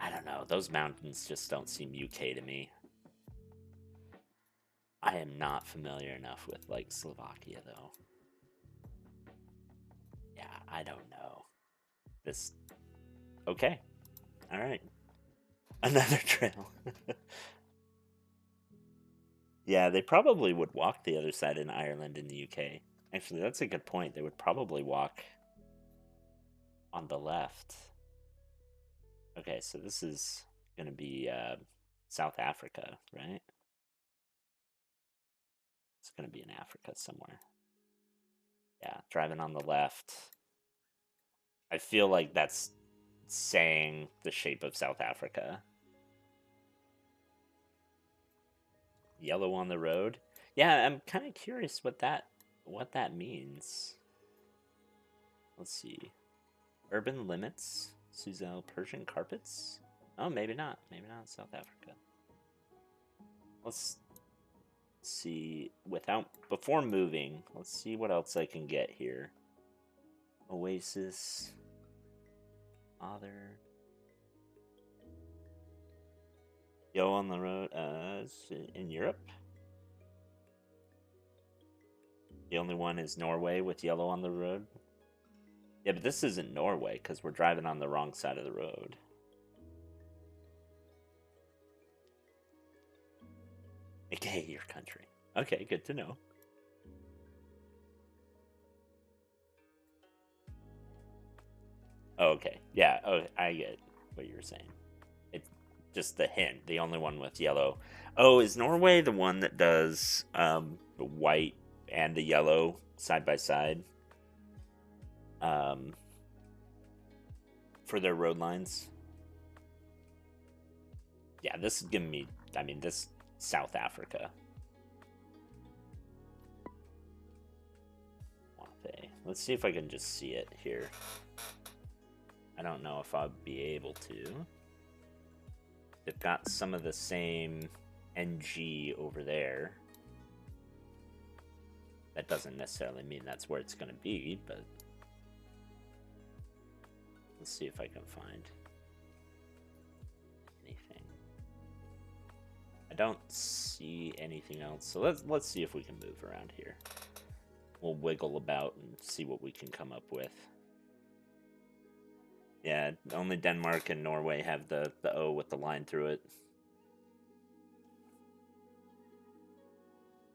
[SPEAKER 1] I don't know. Those mountains just don't seem UK to me. I am not familiar enough with like Slovakia though. Yeah, I don't know. This. Okay. All right. Another trail. Yeah, they probably would walk the other side in Ireland and the UK. Actually, that's a good point. They would probably walk on the left. Okay, so this is going to be South Africa, right? It's going to be in Africa somewhere. Yeah, driving on the left. I feel like that's saying the shape of South Africa. Yellow on the road. Yeah, I'm kind of curious what that means. Let's see. Urban limits. Suzelle Persian carpets. Oh, maybe not. Maybe not South Africa. Let's Let's see, before moving, let's see what else I can get here. Oasis. Other. Yo on the road, in Europe. The only one is Norway with yellow on the road. Yeah, but this isn't Norway because we're driving on the wrong side of the road. AKA your country. Okay, good to know. Oh, okay. Yeah, oh, I get what you were saying. It's just the hint, the only one with yellow. Oh, is Norway the one that does the white and the yellow side by side? Um, for their road lines? Yeah, this is giving me, I mean, this South Africa. Let's see if I can just see it here. I don't know if I'll be able to. They've got some of the same NG over there. That doesn't necessarily mean that's where it's going to be, but let's see if I can find anything. I don't see anything else, so let's see if we can move around here. We'll wiggle about and see what we can come up with. Yeah, only Denmark and Norway have the O with the line through it.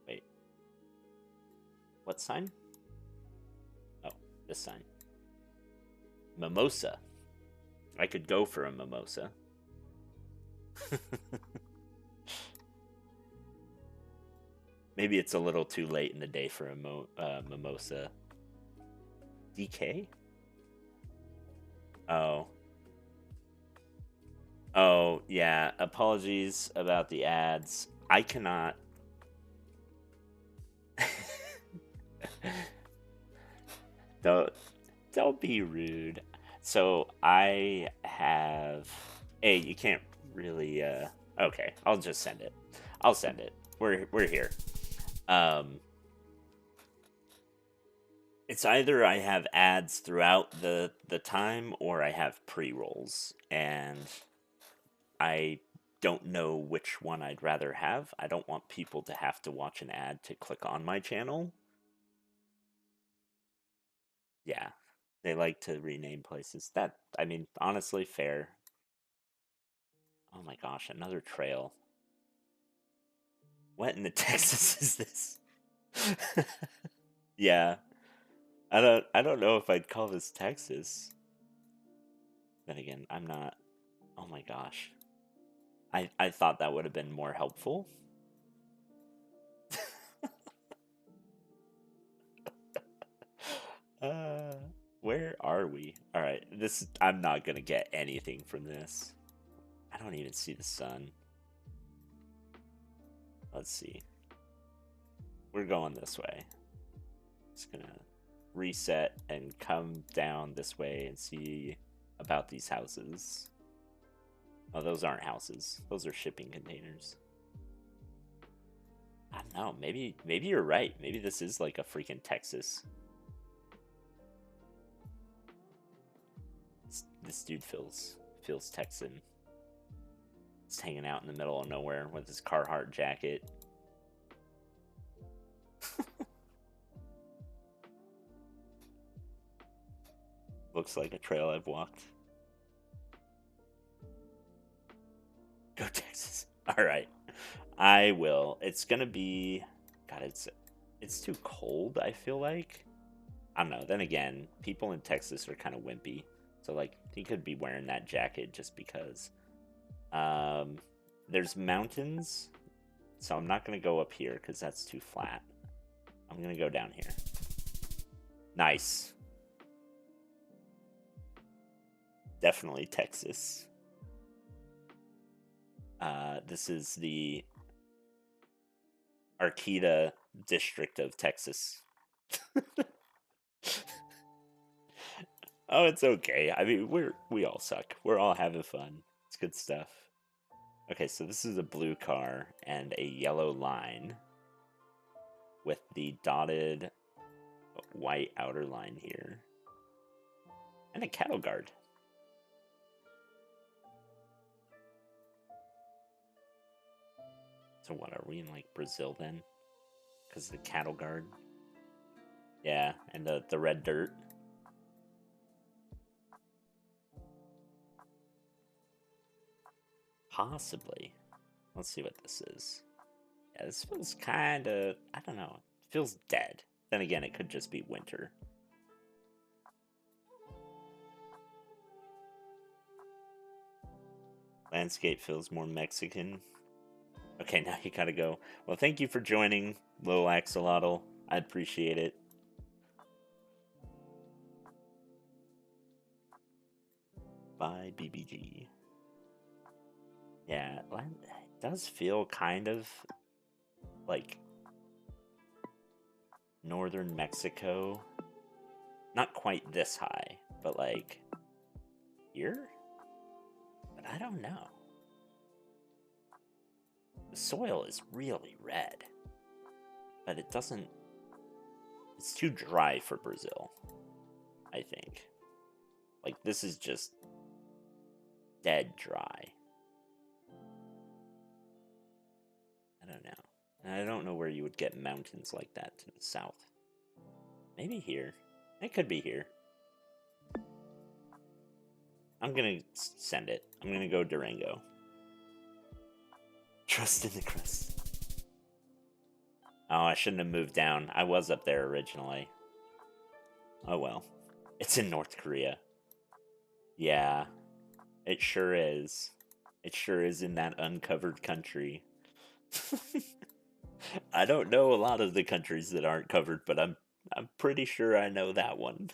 [SPEAKER 1] Wait. What sign? Oh, this sign. Mimosa. I could go for a mimosa. Maybe it's a little too late in the day for a mimosa. DK? Oh. Oh, yeah. Apologies about the ads. I cannot... Don't be rude. So, I have... Hey, you can't really... Okay, I'll just send it. I'll send it. We're here. It's either I have ads throughout the time or I have pre-rolls, and I don't know which one I'd rather have. I don't want people to have to watch an ad to click on my channel. Yeah, they like to rename places. That, I mean, honestly, fair. Oh my gosh, another trail. What in the Texas is this? Yeah. I don't know if I'd call this Texas. Then again, I'm not. Oh my gosh. I thought that would have been more helpful. Where are we? All right, I'm not going to get anything from this. I don't even see the sun. Let's see. We're going this way. Just going to reset and come down this way and see about these houses. Oh, those aren't houses. Those are shipping containers. I don't know. Maybe you're right. Maybe this is like a freaking Texas. This dude feels Texan. He's hanging out in the middle of nowhere with his Carhartt jacket. Looks like a trail I've walked. Go Texas. All right. I will. It's going to be... God, it's too cold, I feel like. I don't know. Then again, people in Texas are kind of wimpy. So, like, he could be wearing that jacket just because. There's mountains. So I'm not going to go up here because that's too flat. I'm going to go down here. Nice. Definitely Texas. This is the Arcata district of Texas. Oh, it's okay. I mean, we all suck. We're all having fun. It's good stuff. Okay, so this is a blue car and a yellow line. with the dotted white outer line here. And a cattle guard. So what, are we in like Brazil then? Because the cattle guard. Yeah, and the red dirt. Possibly. Let's see what this is. Yeah, this feels kind of, I don't know, it feels dead. Then again, it could just be winter. Landscape feels more Mexican. Okay, now you gotta go. Well, thank you for joining, Lil Axolotl. I appreciate it. Bye, BBG. Yeah, it does feel kind of like northern Mexico. Not quite this high, but like here? But I don't know. The soil is really red, but it doesn't. It's too dry for Brazil, I think. Like, this is just dead dry. I don't know. And I don't know where you would get mountains like that to the south. Maybe here. It could be here. I'm gonna send it. I'm gonna go Durango. Trust in the crust. Oh, I shouldn't have moved down. I was up there originally. Oh well. It's in North Korea. Yeah, it sure is. It sure is in that uncovered country. I don't know a lot of the countries that aren't covered, but I'm pretty sure I know that one.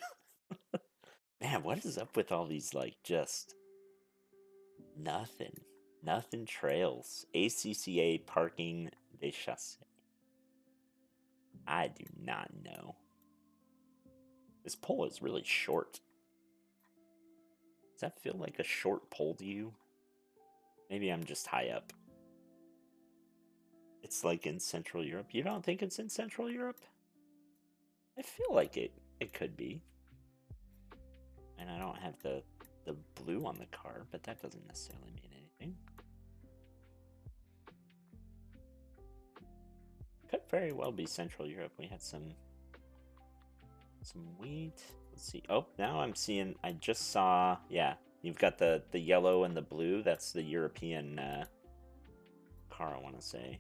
[SPEAKER 1] Man, what is up with all these, like, just nothing trails? ACCA parking de chasse. I do not know. This pole is really short. Does that feel like a short pole to you? Maybe I'm just high up. It's like in Central Europe. You don't think it's in Central Europe? I feel like it could be. And I don't have the blue on the car, but that doesn't necessarily mean anything. Could very well be Central Europe. We had some wheat. Let's see. Oh, now I'm seeing. I just saw. Yeah, you've got the yellow and the blue. That's the European car, I want to say.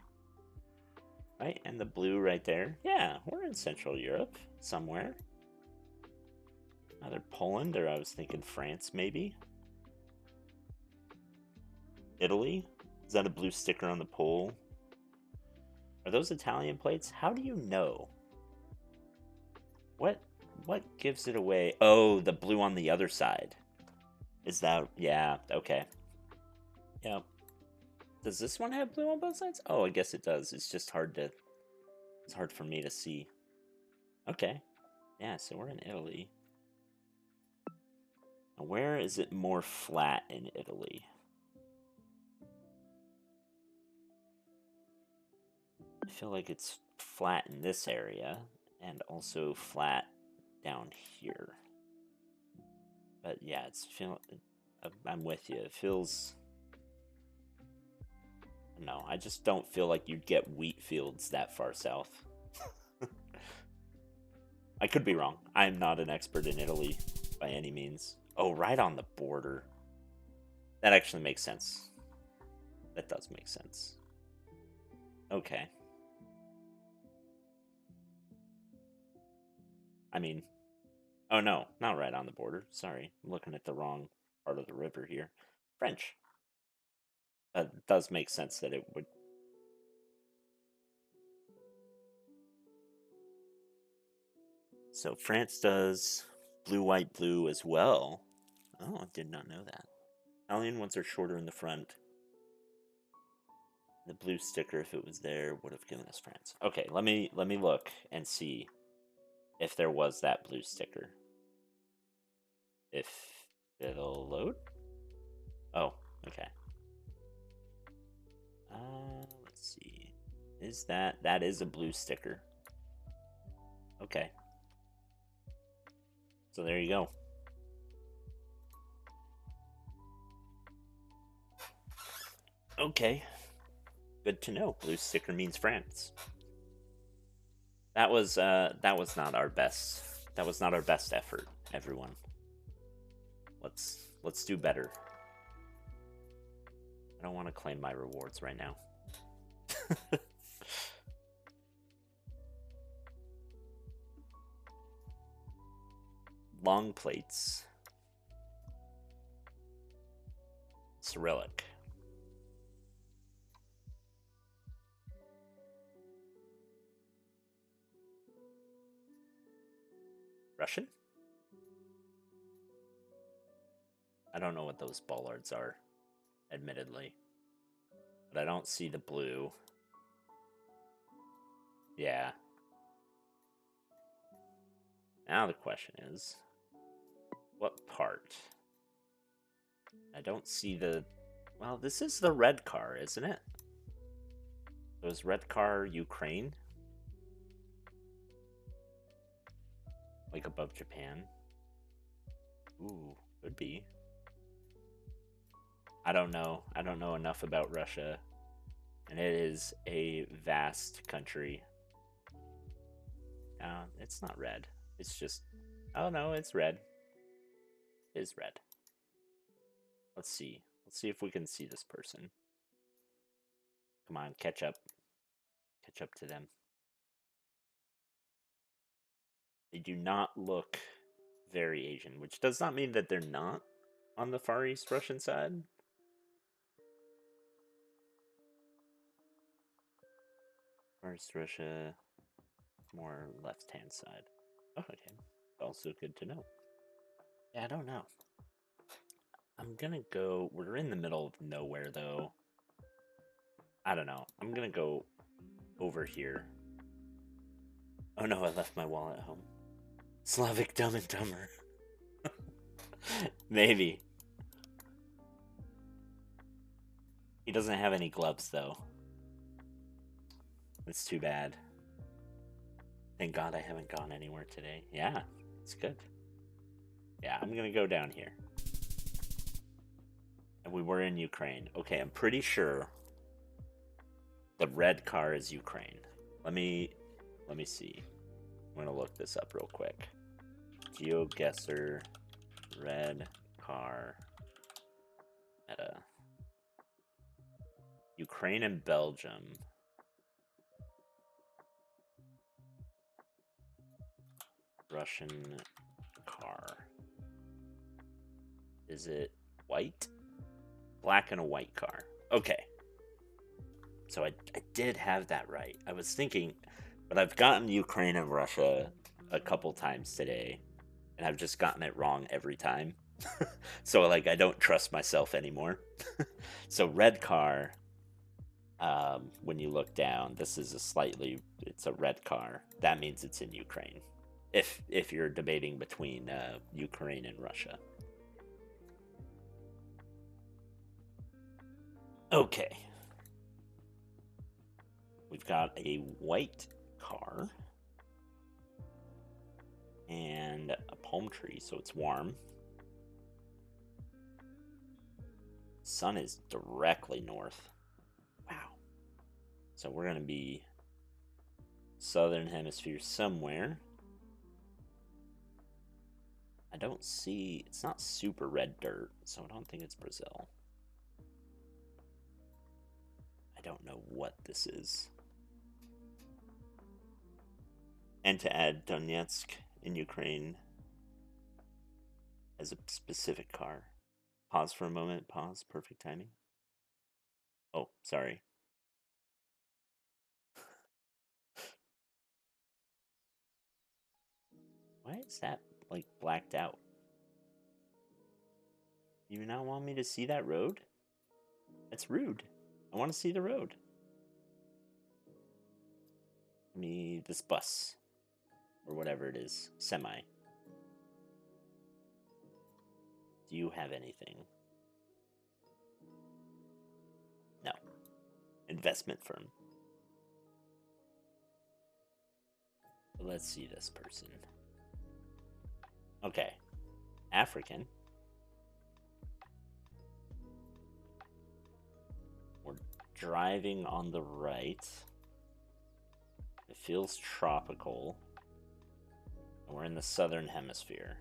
[SPEAKER 1] Right, and the blue right there. Yeah, we're in Central Europe somewhere. Either Poland, or I was thinking France, maybe. Italy? Is that a blue sticker on the pole? Are those Italian plates? How do you know? What gives it away? Oh, the blue on the other side. Is that, yeah, okay. Yep. Does this one have blue on both sides? Oh, I guess it does. It's just it's hard for me to see. Okay. Yeah, so we're in Italy. Now, where is it more flat in Italy? I feel like it's flat in this area and also flat down here. But yeah, I'm with you. It feels, no, I just don't feel like you'd get wheat fields that far south. I could be wrong. I'm not an expert in Italy by any means. Oh, right on the border. That actually makes sense. That does make sense. Okay. I mean, oh no, not right on the border. Sorry, I'm looking at the wrong part of the river here. French. That does make sense that it would. So France does blue, white, blue as well. Oh, I did not know that. Italian ones are shorter in the front. The blue sticker, if it was there, would have given us France. Okay, let me look and see if there was that blue sticker. If it'll load. Oh, okay. Let's see. Is that is a blue sticker. Okay. So there you go. Okay. Good to know. Blue sticker means France. That was not our best. That was not our best effort, everyone. Let's do better. I don't want to claim my rewards right now. Long plates. Cyrillic. Russian? I don't know what those bollards are, admittedly. But I don't see the blue. Yeah. Now the question is, what part? I don't see the... Well, this is the red car, isn't it? So is red car Ukraine? Like above Japan? Ooh, could be. I don't know. I don't know enough about Russia. And it is a vast country. It's not red. It's just... Oh no, it's red. It is red. Let's see. Let's see if we can see this person. Come on, catch up. Catch up to them. They do not look very Asian, which does not mean that they're not on the Far East Russian side. Far East Russia, more left-hand side. Oh, okay. Also good to know. Yeah, I don't know. I'm gonna go... We're in the middle of nowhere, though. I don't know. I'm gonna go over here. Oh no, I left my wallet at home. Slavic Dumb and Dumber. Maybe. He doesn't have any gloves, though. That's too bad. Thank God I haven't gone anywhere today. Yeah, it's good. Yeah, I'm gonna go down here. And we were in Ukraine. Okay, I'm pretty sure the red car is Ukraine. Let me see. I'm gonna look this up real quick. GeoGuessr red car meta. Ukraine and Belgium. Russian car. Is it white? Black and a white car. Okay. So I did have that right. I was thinking, but I've gotten Ukraine and Russia a couple times today, and I've just gotten it wrong every time. So, like, I don't trust myself anymore. So red car, when you look down, this is it's a red car. That means it's in Ukraine. If you're debating between Ukraine and Russia. Okay. We've got a white car and a palm tree, so it's warm. Sun is directly north. Wow. So we're going to be southern hemisphere somewhere. I don't see... It's not super red dirt, so I don't think it's Brazil. I don't know what this is. And to add, Donetsk in Ukraine as a specific car. Pause for a moment. Pause. Perfect timing. Oh, sorry. Why is that, like, blacked out? You not want me to see that road? That's rude. I want to see the road. Give me this bus. Or whatever it is. Semi. Do you have anything? No. Investment firm. Let's see this person. Okay. African. We're driving on the right. It feels tropical. And we're in the southern hemisphere.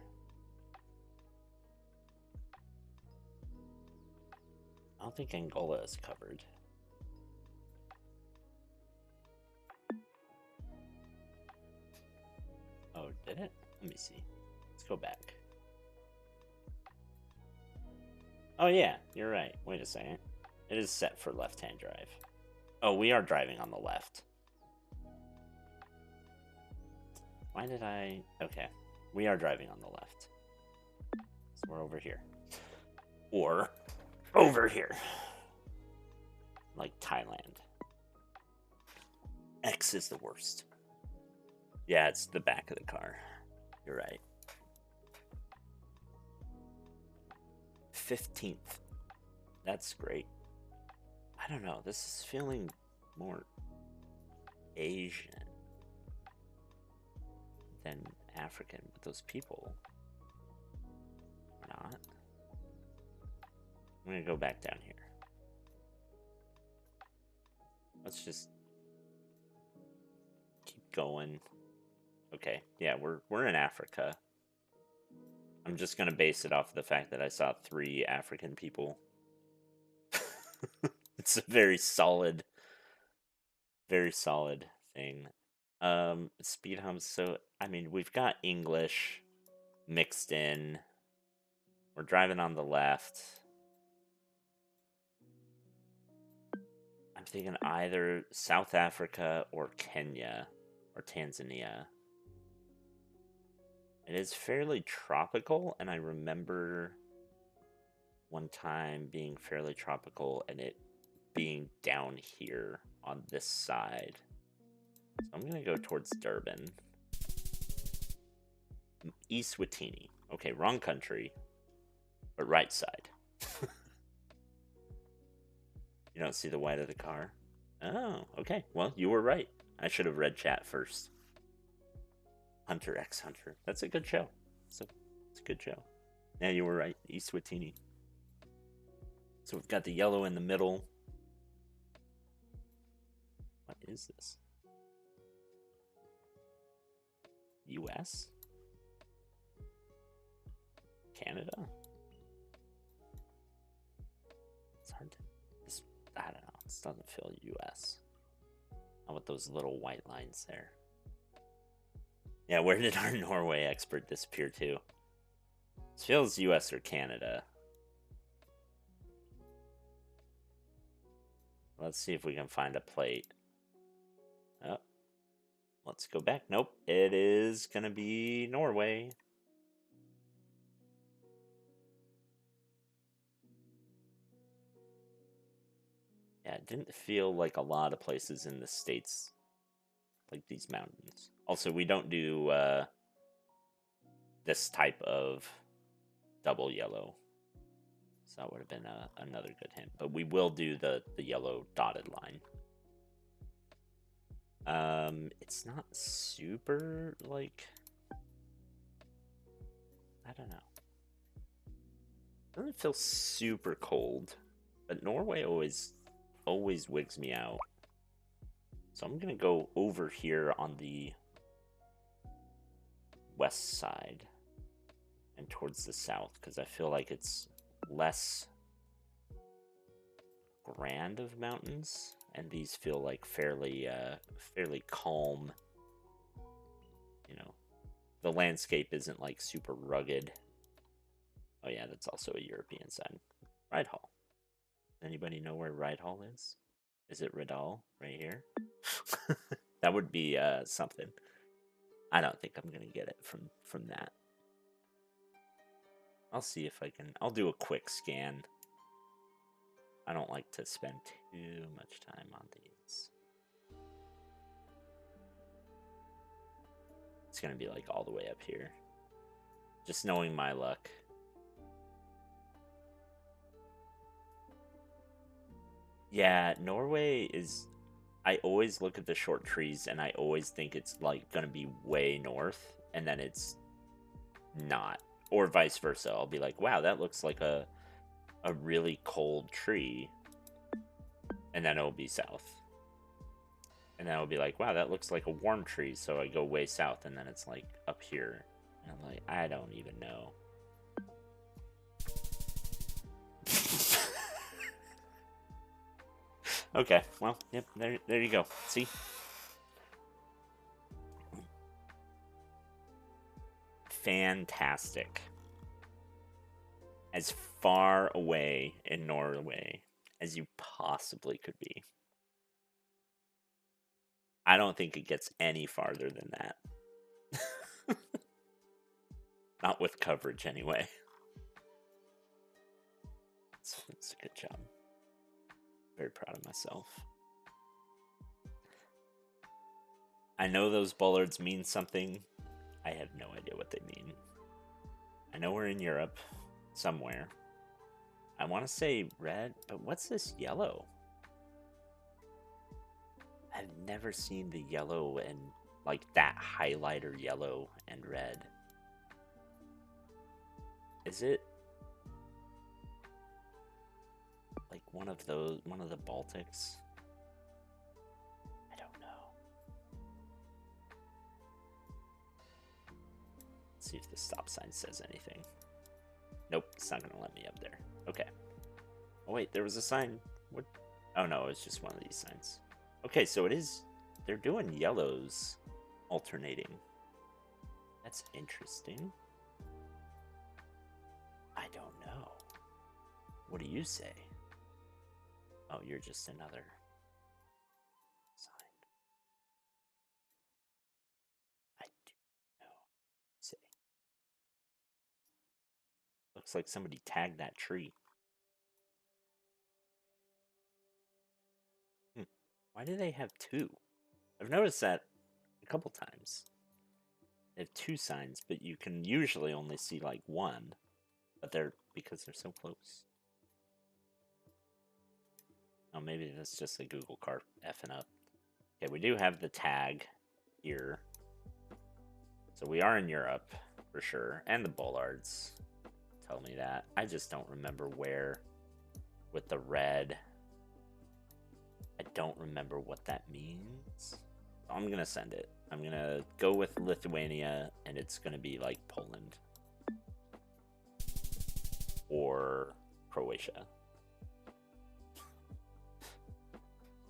[SPEAKER 1] I don't think Angola is covered. Oh, did it? Let me see. Let's go back. Oh yeah, you're right. Wait a second. It is set for left-hand drive. Oh, we are driving on the left. Why did I... Okay. We are driving on the left. So we're over here. Or over here. Like Thailand. X is the worst. Yeah, it's the back of the car. You're right. 15th. That's great. I don't know. This is feeling more Asian than African, but those people are not. I'm gonna go back down here. Let's just keep going. Okay, yeah, we're in Africa. I'm just gonna base it off of the fact that I saw 3 African people. It's a very solid thing. Speed humps. So I mean, we've got English mixed in. We're driving on the left. I'm thinking either South Africa or Kenya or Tanzania. It is fairly tropical, and I remember one time being fairly tropical and it being down here on this side. So I'm going to go towards Durban. Eswatini. Okay, wrong country, but right side. You don't see the white of the car? Oh, okay. Well, you were right. I should have read chat first. Hunter x Hunter. That's a good show. It's a good show. Yeah, you were right. Eswatini. So we've got the yellow in the middle. What is this? US? Canada? It's hard to... I don't know. This doesn't feel US. How about those little white lines there? Yeah, where did our Norway expert disappear to? This feels US or Canada. Let's see if we can find a plate. Oh, let's go back. Nope, it is gonna be Norway. Yeah, it didn't feel like a lot of places in the States like these mountains. Also, we don't do this type of double yellow. So that would have been another good hint. But we will do the yellow dotted line. It's not super, like... I don't know. It doesn't feel super cold. But Norway always wigs me out. So I'm going to go over here on the west side and towards the south, because I feel like it's less grand of mountains, and these feel like fairly calm. You know, the landscape isn't like super rugged. Oh yeah, that's also a European sign. Ride Hall. Anybody know where Ride Hall is? Is it Ridal right here? That would be something. I don't think I'm gonna get it from that. I'll see if I can. I'll do a quick scan. I don't like to spend too much time on these. It's gonna be like all the way up here. Just knowing my luck. Yeah, Norway is... I always look at the short trees and I always think it's like gonna be way north, and then it's not. Or vice versa. I'll be like, wow, that looks like a really cold tree, and then it'll be south. And then I'll be like, wow, that looks like a warm tree, so I go way south, and then it's like up here. And I'm like, I don't even know. Okay, well, yep, there you go. See? Fantastic. As far away in Norway as you possibly could be. I don't think it gets any farther than that. Not with coverage, anyway. It's a good job. Very proud of myself. I know those bollards mean something. I have no idea what they mean. I know we're in Europe, somewhere. I want to say red, but what's this yellow? I've never seen the yellow and like that highlighter yellow and red. Is it like one of the Baltics? I don't know. Let's see if the stop sign says anything. Nope, it's not gonna let me up there. Okay. Oh wait, there was a sign. What? Oh no, it's just one of these signs. Okay, so it is. They're doing yellows alternating. That's interesting. I don't know. What do you say? Oh, you're just another sign. I do know. Say. Looks like somebody tagged that tree. Why do they have two? I've noticed that a couple times. They have two signs, but you can usually only see like one. But because they're so close. Oh, maybe that's just a Google cart effing up. Okay, we do have the tag here. So we are in Europe, for sure. And the bollards tell me that. I just don't remember where with the red. I don't remember what that means. I'm going to send it. I'm going to go with Lithuania, and it's going to be like Poland. Or Croatia.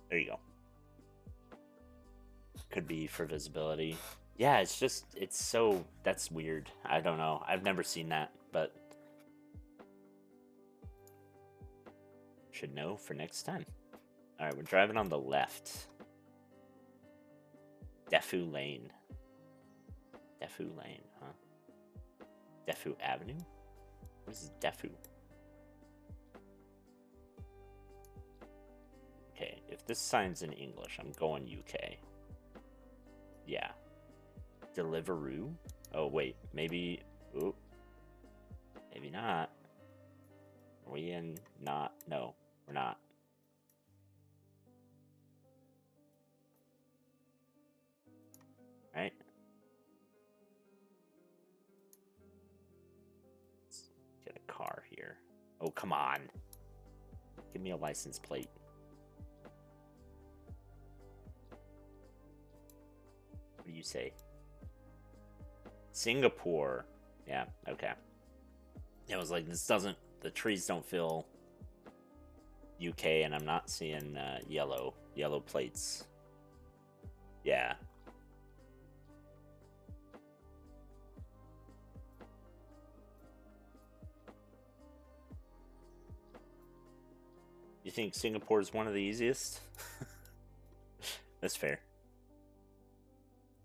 [SPEAKER 1] There you go. Could be for visibility. Yeah, it's so, that's weird. I don't know. I've never seen that, but should know for next time. All right, we're driving on the left. Defu Lane. Defu Lane, huh? Defu Avenue? What is Defu? Okay, if this sign's in English, I'm going UK. Yeah. Deliveroo? Oh, wait. Maybe... Ooh. Maybe not. Are we in... Not... No, we're not. Right? Let's get a car here. Oh, come on. Give me a license plate. What do you say? Singapore. Yeah, okay. It was like, this doesn't... The trees don't feel UK, and I'm not seeing yellow plates. Yeah. You think Singapore is one of the easiest? That's fair.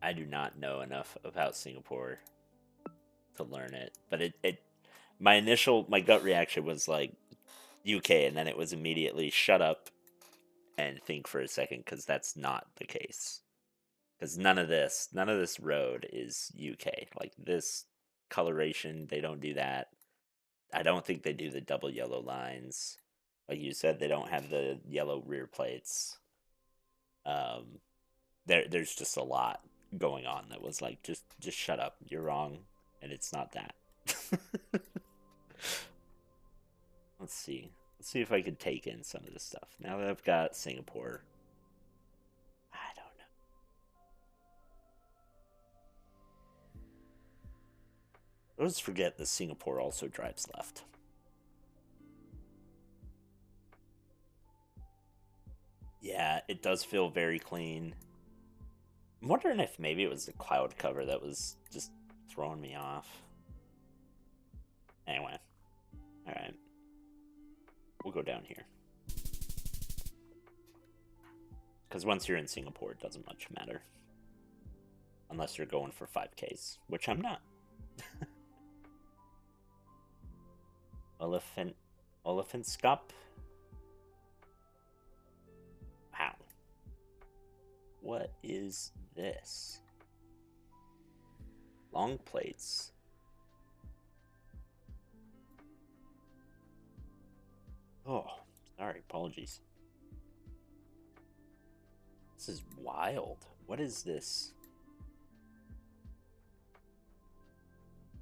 [SPEAKER 1] I do not know enough about Singapore to learn it, but my gut reaction was like UK, and then it was immediately shut up and think for a second, because that's not the case. Because none of this road is UK. Like this coloration, they don't do that. I don't think they do the double yellow lines. Like you said, they don't have the yellow rear plates. Um, there's just a lot going on that was like, just shut up, you're wrong, and it's not that. Let's see. Let's see if I can take in some of this stuff. Now that I've got Singapore, I don't know. I always forget that Singapore also drives left. Yeah, it does feel very clean. I'm wondering if maybe it was the cloud cover that was just throwing me off. Anyway, alright. We'll go down here. Because once you're in Singapore, it doesn't much matter. Unless you're going for 5Ks, which I'm not. Elephant Scop? Wow. What is this? Long plates. Oh, sorry, apologies. This is wild. What is this?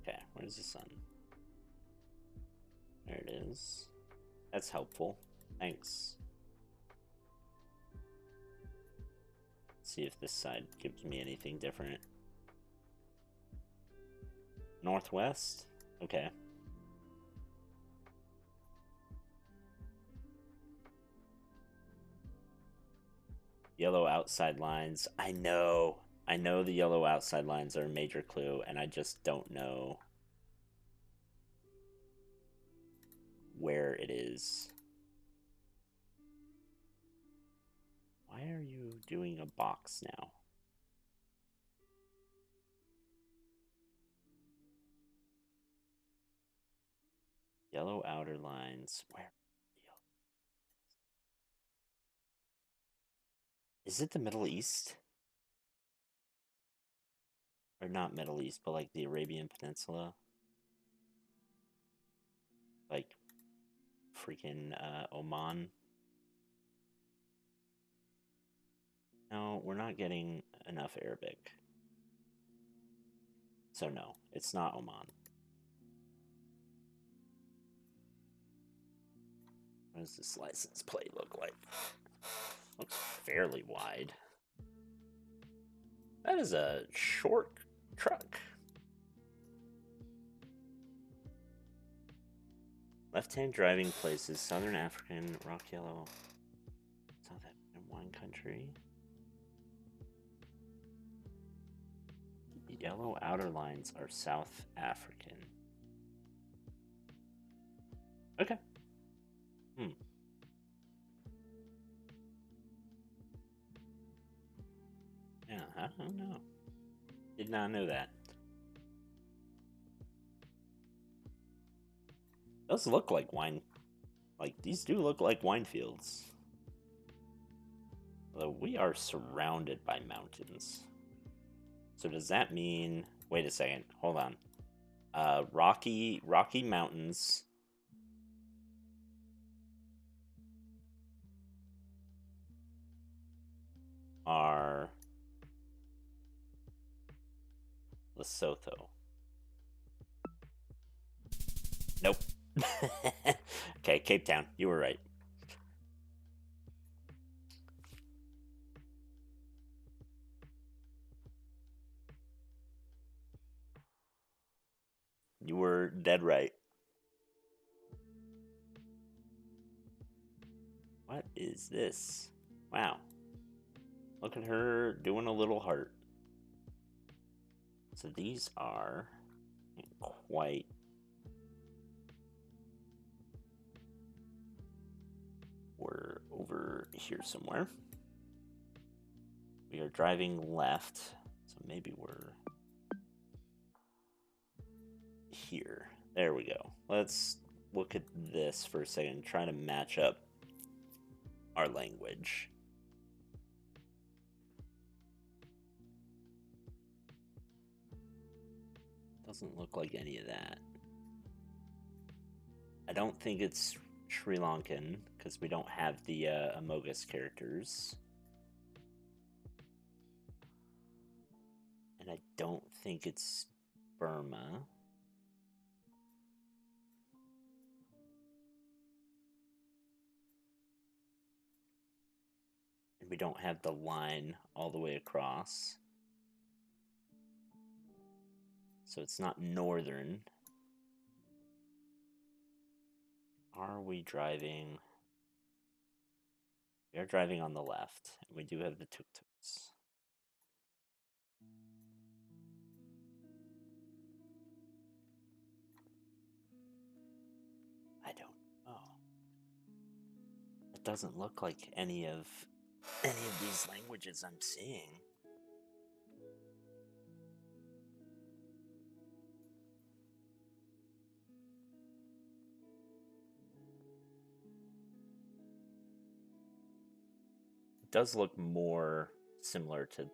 [SPEAKER 1] Okay, where's the sun? There it is. That's helpful. Thanks. Let's see if this side gives me anything different. Northwest? Okay. Yellow outside lines. I know the yellow outside lines are a major clue, and I just don't know where it is. Why are you doing a box now? Yellow outer lines. Where? Is it the Middle East? Or not Middle East, but like the Arabian Peninsula? Like freaking Oman? No, we're not getting enough Arabic. So no, it's not Oman. What does this license plate look like? Looks fairly wide. That is a short truck. Left-hand driving places, Southern African, rock yellow, South African wine country. The yellow outer lines are South African. Okay. Yeah, I don't know. Did not know that. Does look like wine. Like, these do look like wine fields. Although we are surrounded by mountains. So does that mean... Wait a second. Hold on. Rocky Mountains. Are Lesotho. Nope. Okay, Cape Town. You were right. You were dead right. What is this? Wow. Look at her doing a little heart. So these are quite... We're over here somewhere. We are driving left, so maybe we're here. There we go. Let's look at this for a second, try to match up our language. Doesn't look like any of that. I don't think it's Sri Lankan, because we don't have the Amogus characters. I don't think it's Burma. And we don't have the line all the way across. So it's not northern. Are we driving? We are driving on the left, and we do have the tuk-tuks. I don't know. It doesn't look like any of these languages I'm seeing. It does look more similar to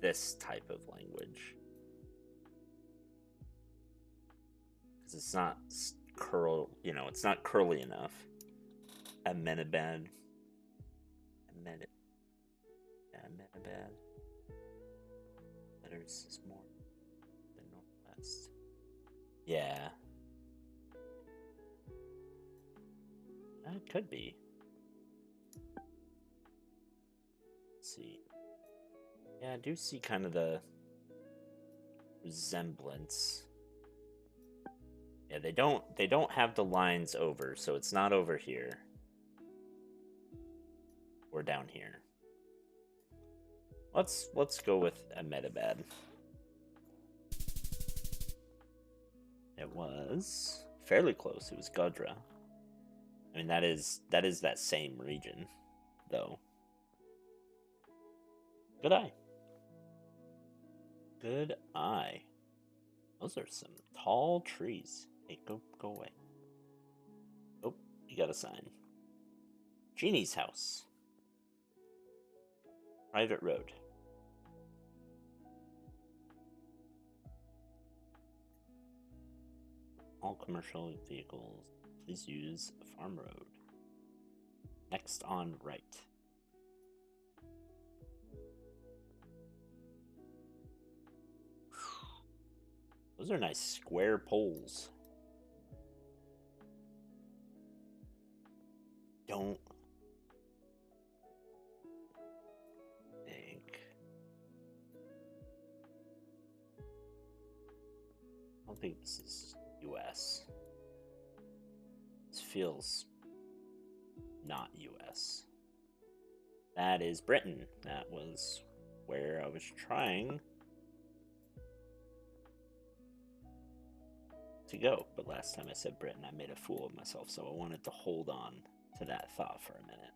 [SPEAKER 1] this type of language. Because it's not it's not curly enough. Amenabad. Amenabad. Letters is more than northwest. Yeah. It could be. Let's see. Yeah, I do see kind of the resemblance. Yeah, they don't have the lines over, so it's not over here. Or down here. Let's go with Ahmedabad. It was fairly close. It was Godhra. I mean, that is that same region, though. Good eye. Good eye. Those are some tall trees. Hey, go away. Oh, you got a sign. Genie's house. Private road. All commercial vehicles, please use farm road. Next on right. Those are nice square poles. Don't think. I don't think this is US. This feels not US. That is Britain. That was where I was trying to go. But last time I said Britain, I made a fool of myself. So I wanted to hold on to that thought for a minute.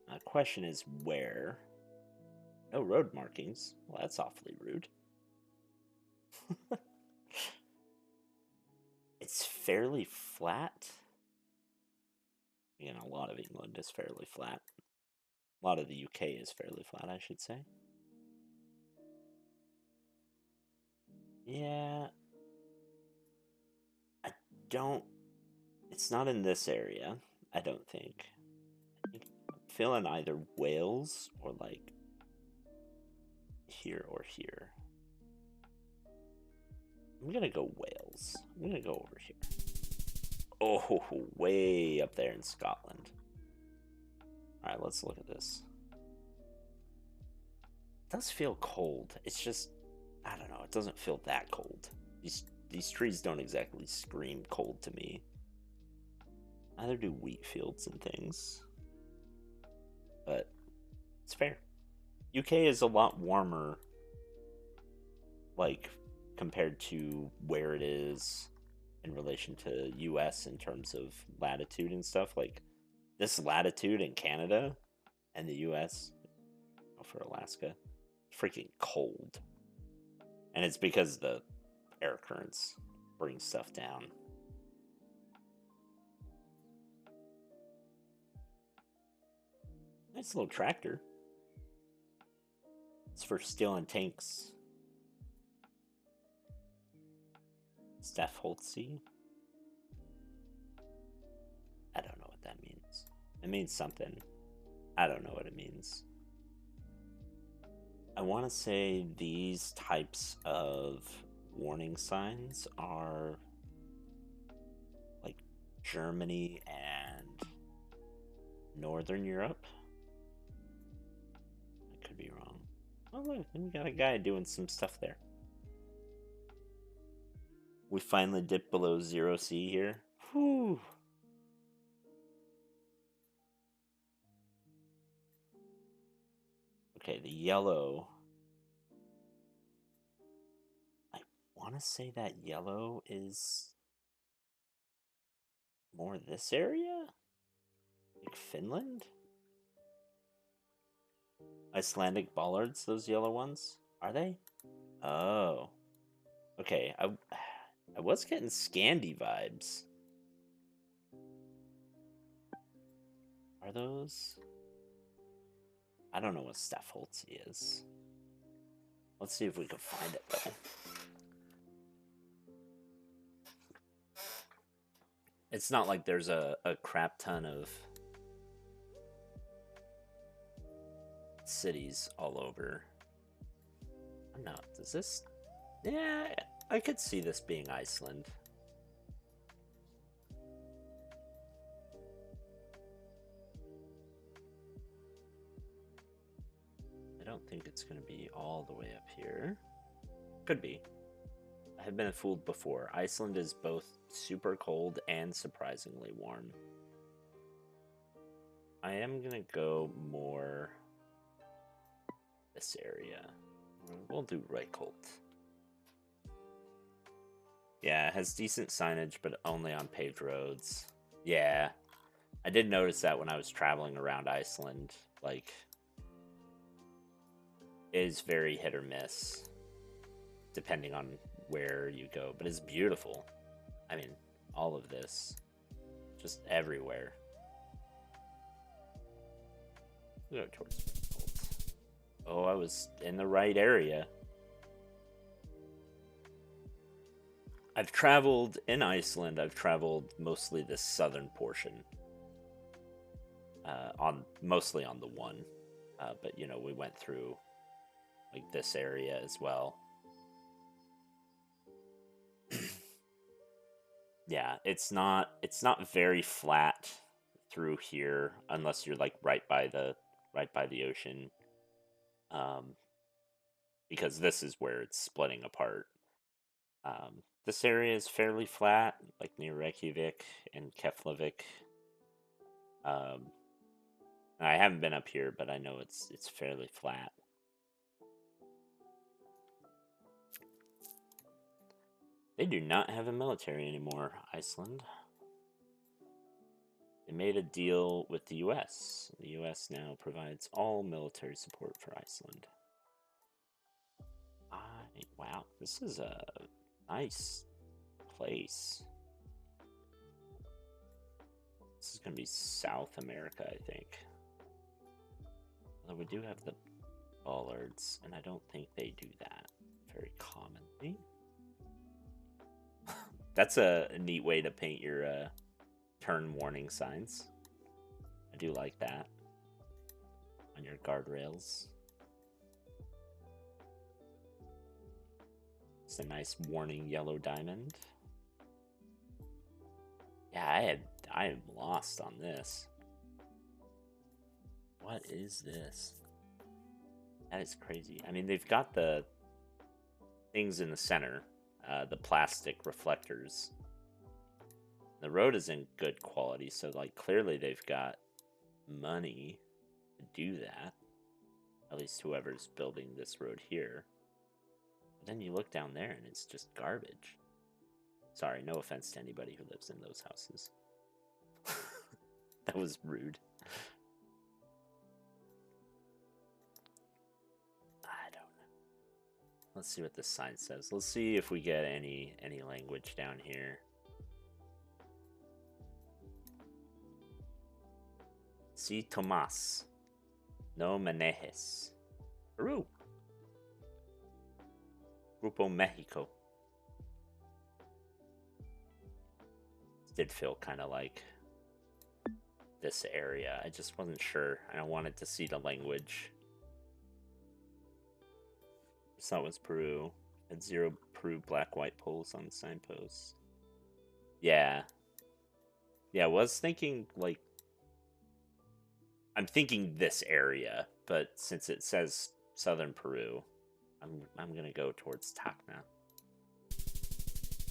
[SPEAKER 1] The question is where? No road markings. Well, that's awfully rude. It's fairly flat. Again, a lot of England is fairly flat. A lot of the UK is fairly flat, I should say. Yeah. I don't... It's not in this area, I don't think. I'm feeling either Wales or like here or here. I'm gonna go Wales. I'm gonna go over here. Oh, way up there in Scotland. Alright, let's look at this. It does feel cold. It's just, I don't know, it doesn't feel that cold. These trees don't exactly scream cold to me. Neither do wheat fields and things. But it's fair. UK is a lot warmer, like, compared to where it is in relation to US in terms of latitude and stuff. Like, this latitude in Canada and the US, for Alaska, freaking cold. And it's because the air currents bring stuff down. Nice little tractor. It's for stealing tanks. Staff Holtzy. I don't know what that means. It means something. I don't know what it means. I want to say these types of warning signs are like Germany and Northern Europe. I could be wrong. Oh, look, we got a guy doing some stuff there. We finally dipped below 0°C here. Whew. Okay, the yellow. I want to say that yellow is more this area? Like Finland? Icelandic bollards, those yellow ones? Are they? Oh. Okay, I was getting Scandi vibes. Are those? I don't know what Staffholzi is. Let's see if we can find it though. It's not like there's a crap ton of cities all over. No, does this? Yeah, I could see this being Iceland. I don't think it's going to be all the way up here. Could be. I have been fooled before. Iceland is both super cold and surprisingly warm. I am going to go more this area. We'll do Reykholt. Yeah, it has decent signage, but only on paved roads. Yeah, I did notice that when I was traveling around Iceland. Like, it is very hit or miss, depending on where you go. But it's beautiful. I mean, all of this. Just everywhere. We'll go towards Reykholt. Oh, I was in the right area. I've traveled in Iceland. I've traveled mostly the southern portion, mostly on the one, but you know we went through like this area as well. Yeah, it's not very flat through here unless you're like right by the ocean, because this is where it's splitting apart. This area is fairly flat, like near Reykjavik and Keflavik. I haven't been up here, but I know it's fairly flat. They do not have a military anymore, Iceland. They made a deal with the US. The US now provides all military support for Iceland. Wow, this is a nice place. This is going to be South America, I think. Although we do have the bollards, and I don't think they do that very commonly. That's a neat way to paint your turn warning signs. I do like that. On your guardrails. It's a nice warning yellow diamond. Yeah, I am lost on this. What is this? That is crazy. I mean, they've got the things in the center, the plastic reflectors. The road is in good quality, so like clearly they've got money to do that. At least whoever's building this road here. But then you look down there and it's just garbage. Sorry, no offense to anybody who lives in those houses. That was rude. I don't know. Let's see what this sign says. Let's see if we get any language down here. Si Tomas. No manejes. Peru. Grupo Mexico. Did feel kind of like this area. I just wasn't sure. I wanted to see the language. So was Peru. Had 0 Peru black-white poles on the signposts. Yeah. Yeah, I was thinking, like... I'm thinking this area, but since it says southern Peru, I'm gonna go towards Tacna.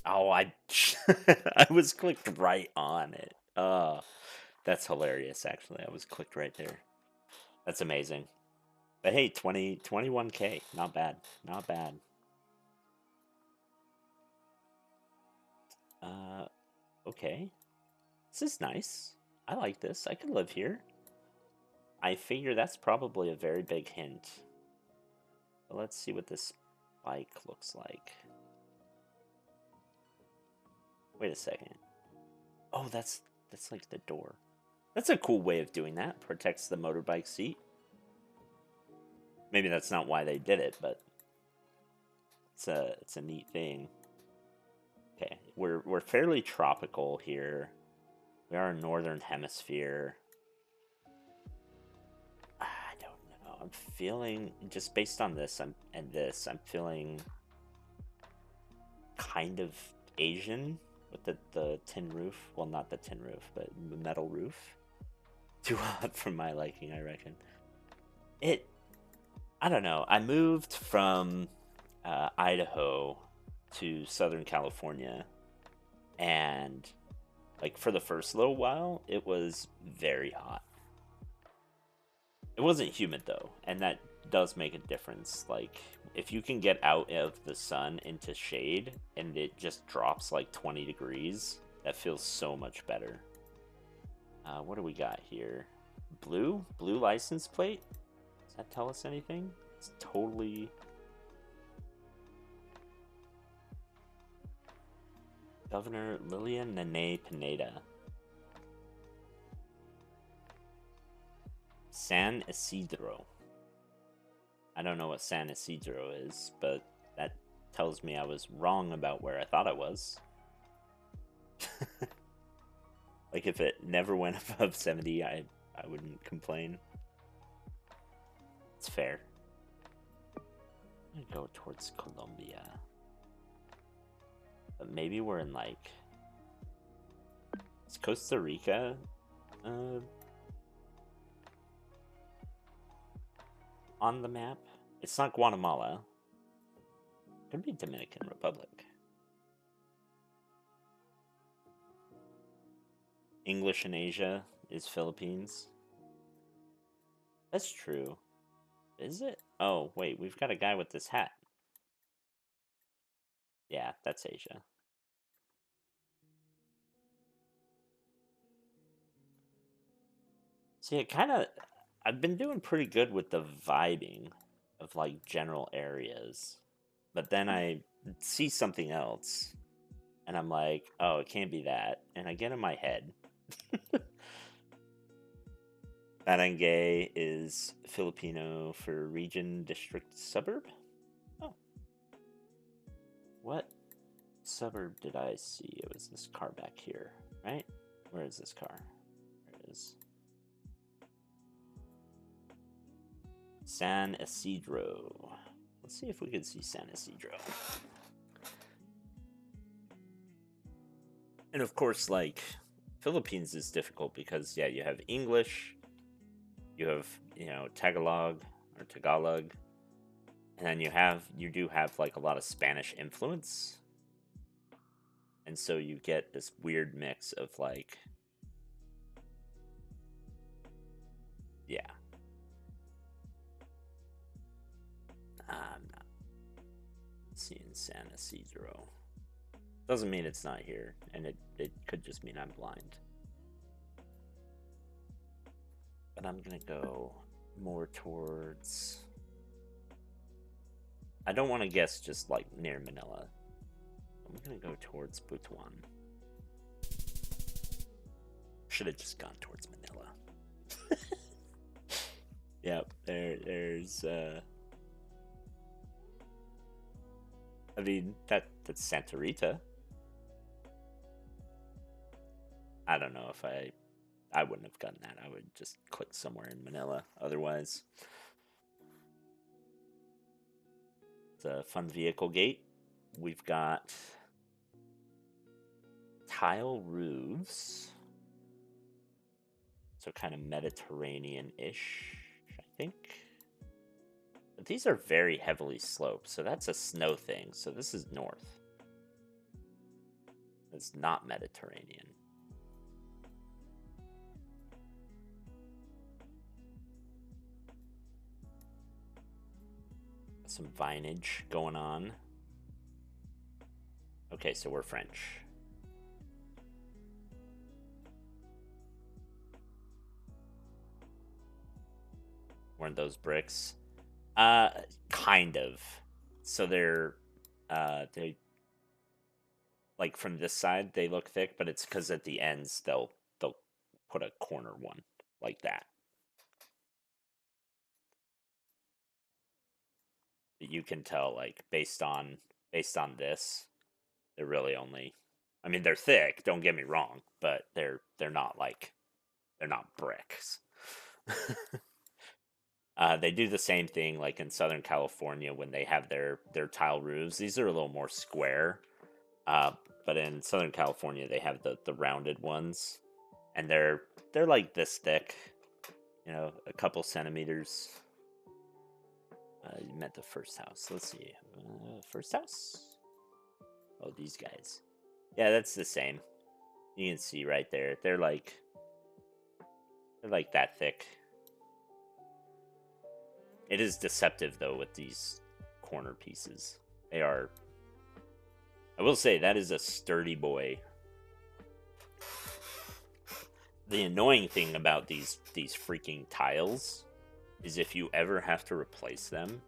[SPEAKER 1] Oh, I I was clicked right on it. That's hilarious, actually. I was clicked right there. That's amazing. But hey, 21K. Not bad. Not bad. Okay. This is nice. I like this. I could live here. I figure that's probably a very big hint. But let's see what this bike looks like. Wait a second. Oh, that's like the door. That's a cool way of doing that. Protects the motorbike seat. Maybe that's not why they did it, but it's a neat thing. Okay, we're fairly tropical here. We are in northern hemisphere. I don't know. I'm feeling just based on this I'm feeling kind of Asian with the tin roof. Well, not the tin roof, but the metal roof. Too hot for my liking, I reckon. I don't know. I moved from Idaho to Southern California, and like for the first little while, it was very hot. It wasn't humid though, and that does make a difference. Like if you can get out of the sun into shade and it just drops like 20 degrees, that feels so much better. What do we got here? Blue license plate. Does that tell us anything? It's totally... Governor Lilian Nene Pineda. San Isidro. I don't know what San Isidro is, but that tells me I was wrong about where I thought I was. Like if it never went above 70, I wouldn't complain. It's fair. I'm gonna go towards Colombia. But maybe we're in like... Is Costa Rica on the map? It's not Guatemala. Could be Dominican Republic. English in Asia is Philippines. That's true. Is it? Oh, wait, we've got a guy with this hat. Yeah, that's Asia. See, it kind of... I've been doing pretty good with the vibing of, like, general areas. But then I see something else, and I'm like, oh, it can't be that. And I get in my head. Barangay is Filipino for region, district, suburb? Oh. What suburb did I see? It was this car back here, right? Where is this car? There it is. San Isidro. Let's see if we can see San Isidro. And of course, like, Philippines is difficult because, yeah, you have English, you have, you know, Tagalog, and then you do have, like, a lot of Spanish influence. And so you get this weird mix of, like, yeah. I'm not seeing San Isidro. Doesn't mean it's not here, and it could just mean I'm blind. But I'm gonna go more towards... I don't want to guess just like near Manila. I'm gonna go towards Butuan. Should have just gone towards Manila. Yep, there's I mean that's Santa Rita. I don't know if I wouldn't have gotten that. I would just click somewhere in Manila otherwise. the fun vehicle gate. We've got tile roofs. So kind of Mediterranean-ish, I think. But these are very heavily sloped, so that's a snow thing. So this is north. It's not Mediterranean. Some vinage going on. Okay, so we're French. Weren't those bricks? Kind of. So they're they like from this side they look thick, but it's because at the ends they'll put a corner one like that. You can tell like based on this, they're really only. I mean, they're thick. Don't get me wrong, but they're not bricks. They do the same thing like in Southern California when they have their tile roofs. These are a little more square, but in Southern California they have the rounded ones, and they're like this thick, a couple centimeters. You meant the first house. Let's see, first house. Oh, these guys. Yeah, that's the same. You can see right there. They're like that thick. It is deceptive, though, with these corner pieces. They are... I will say, that is a sturdy boy. The annoying thing about these freaking tiles is if you ever have to replace them,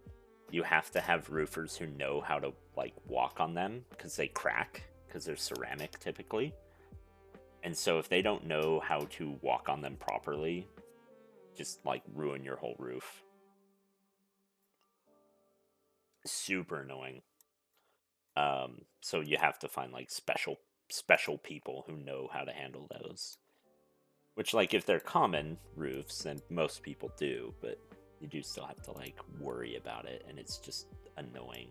[SPEAKER 1] you have to have roofers who know how to, like, walk on them, because they crack, because they're ceramic, typically. And so if they don't know how to walk on them properly, just, like, ruin your whole roof. Super annoying. So you have to find like special people who know how to handle those. Which, like, if they're common roofs, then most people do, but you do still have to like worry about it, and it's just annoying.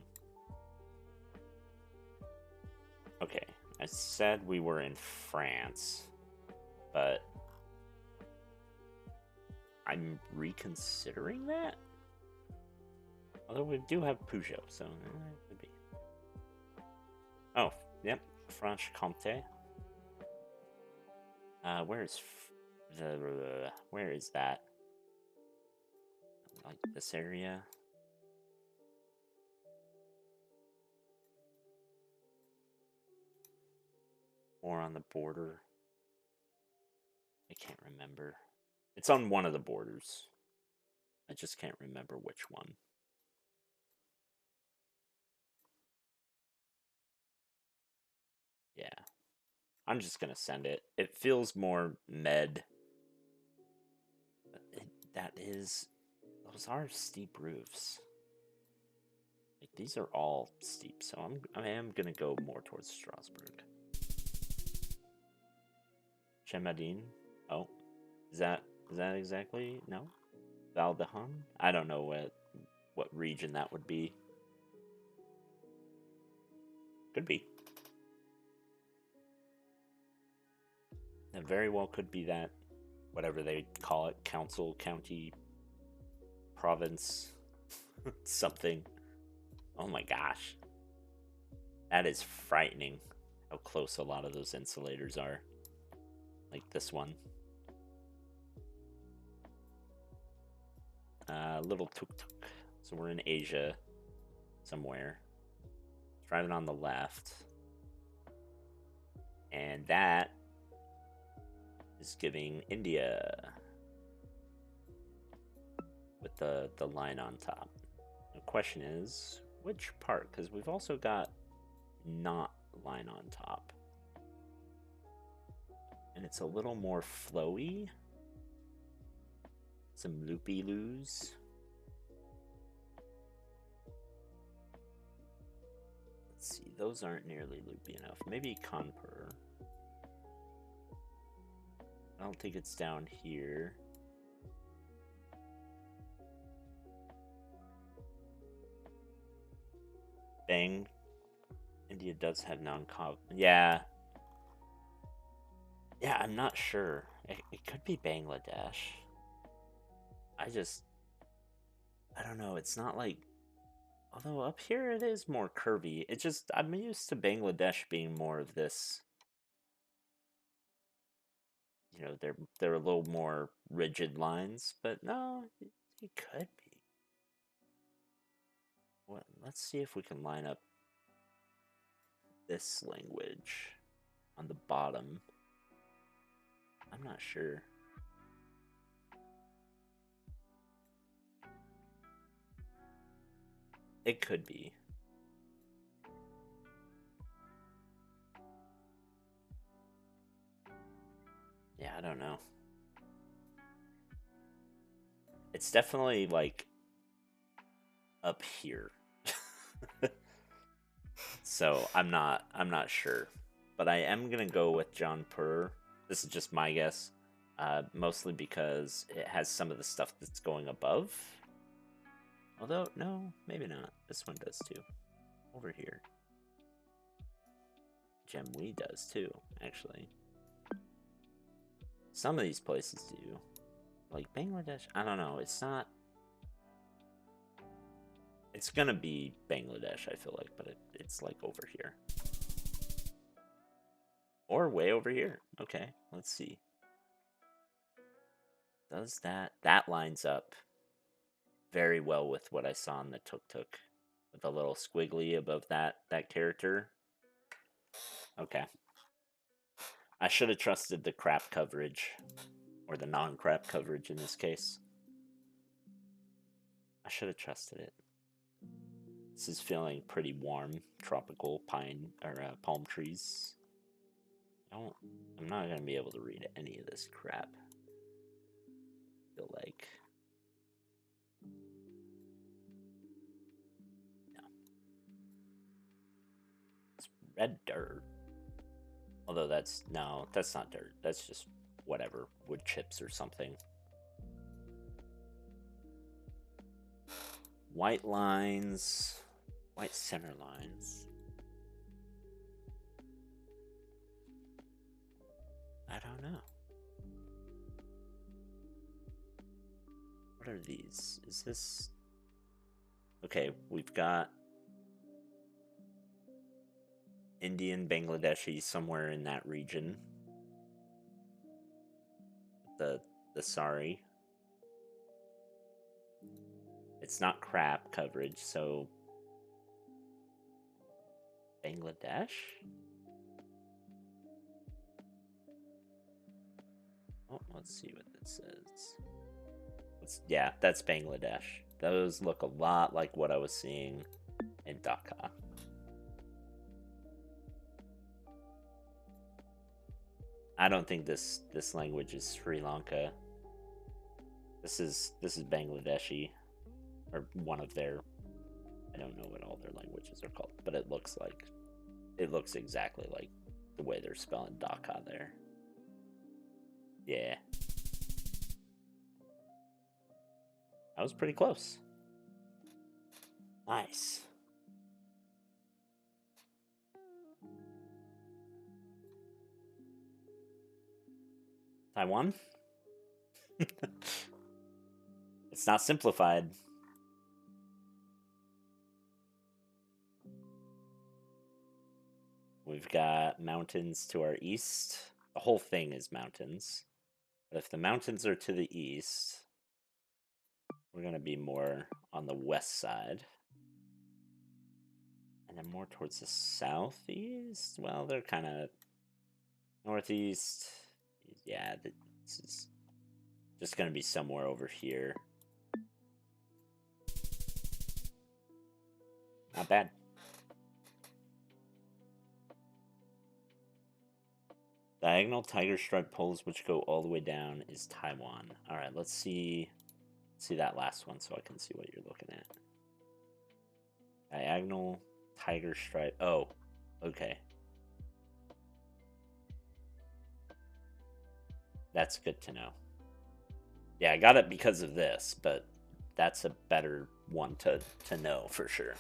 [SPEAKER 1] Okay, I said we were in France, but I'm reconsidering that. Although we do have Peugeot, so it could be. Oh, yep, Franche-Comté. Where is that? Like this area? Or on the border? I can't remember. It's on one of the borders. I just can't remember which one. Yeah. I'm just gonna send it. It feels more med. Those are steep roofs. Like, these are all steep, so I am gonna go more towards Strasbourg. Chemadine? Oh, is that exactly? No, Val de Hun? I don't know what region that would be. Could be. It very well could be that, whatever they call it, council, county, province, something. Oh my gosh. That is frightening how close a lot of those insulators are. Like this one. Little tuk-tuk. So we're in Asia somewhere. Driving on the left. And that is giving India with the line on top. The question is, which part? Because we've also got not line on top. And it's a little more flowy. Some loopy-loos. Let's see, those aren't nearly loopy enough. Maybe Kanpur. I don't think it's down here. Bang. India does have non-cog. Yeah. Yeah, I'm not sure. It could be Bangladesh. I don't know. It's not like, although up here it is more curvy. It's just, I'm used to Bangladesh being more of this, they're a little more rigid lines, but no, it could be. What? Let's see if we can line up this language on the bottom. I'm not sure. It could be. Yeah, I don't know. It's definitely like up here. So I'm not sure. But I am gonna go with John Purr. This is just my guess. Mostly because it has some of the stuff that's going above. Although, no, maybe not. This one does too. Over here. Gemwe does too, actually. Some of these places do. Like Bangladesh, I don't know. It's not. It's gonna be Bangladesh, I feel like, but it's like over here. Or way over here. Okay, let's see. Does that lines up very well with what I saw in the tuk-tuk. With a little squiggly above that character. Okay. I should have trusted the crap coverage. Or the non-crap coverage in this case. I should have trusted it. This is feeling pretty warm. Tropical pine or palm trees. I'm not gonna be able to read any of this crap. I feel like. No. It's red dirt. Although that's not dirt. That's just whatever, wood chips or something. White lines, white center lines. I don't know. What are these? Is this... Okay, we've got Indian, Bangladeshi, somewhere in that region. The sari. It's not crap coverage, so Bangladesh? Oh, let's see what it says. Yeah, that's Bangladesh. Those look a lot like what I was seeing in Dhaka. I don't think this language is Sri Lanka. This is Bangladeshi, or one of their. I don't know what all their languages are called, but it looks exactly like the way they're spelling Dhaka there. Yeah, that was pretty close. Nice. Taiwan? It's not simplified. We've got mountains to our east. The whole thing is mountains. But if the mountains are to the east, we're going to be more on the west side. And then more towards the southeast? Well, they're kind of northeast. Yeah, this is just going to be somewhere over here. Not bad. Diagonal tiger stripe poles which go all the way down is Taiwan. All right, let's see that last one so I can see what you're looking at. Diagonal tiger stripe. Oh, okay. That's good to know. Yeah, I got it because of this, but that's a better one to know for sure.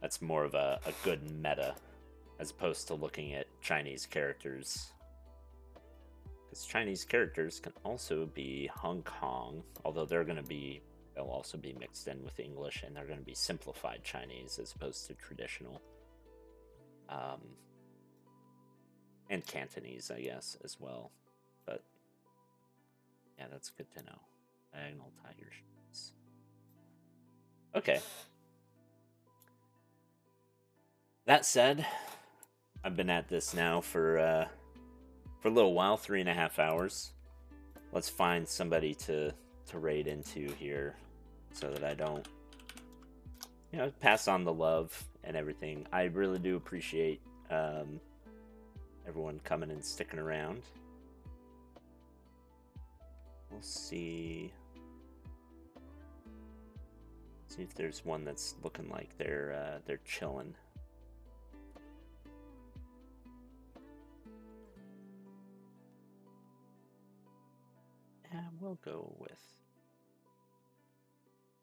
[SPEAKER 1] That's more of a good meta, as opposed to looking at Chinese characters. Because Chinese characters can also be Hong Kong, although they'll also be mixed in with English, and they're going to be simplified Chinese as opposed to traditional. And Cantonese, I guess, as well. But yeah, that's good to know. Diagonal tiger shapes. Okay. That said, I've been at this now for a little while, 3.5 hours. Let's find somebody to raid into here, so that I don't, pass on the love and everything. I really do appreciate everyone coming and sticking around. We'll see if there's one that's looking like they're chilling. Yeah, we'll go with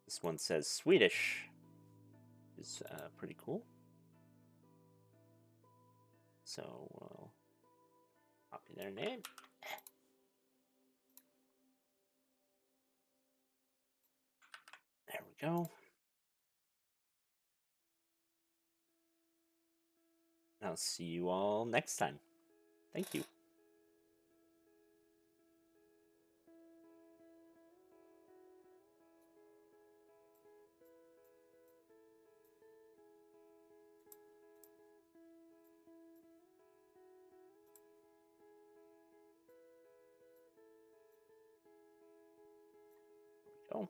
[SPEAKER 1] this one. Says Swedish, is pretty cool. So we'll copy their name. There we go. I'll see you all next time. Thank you. Go.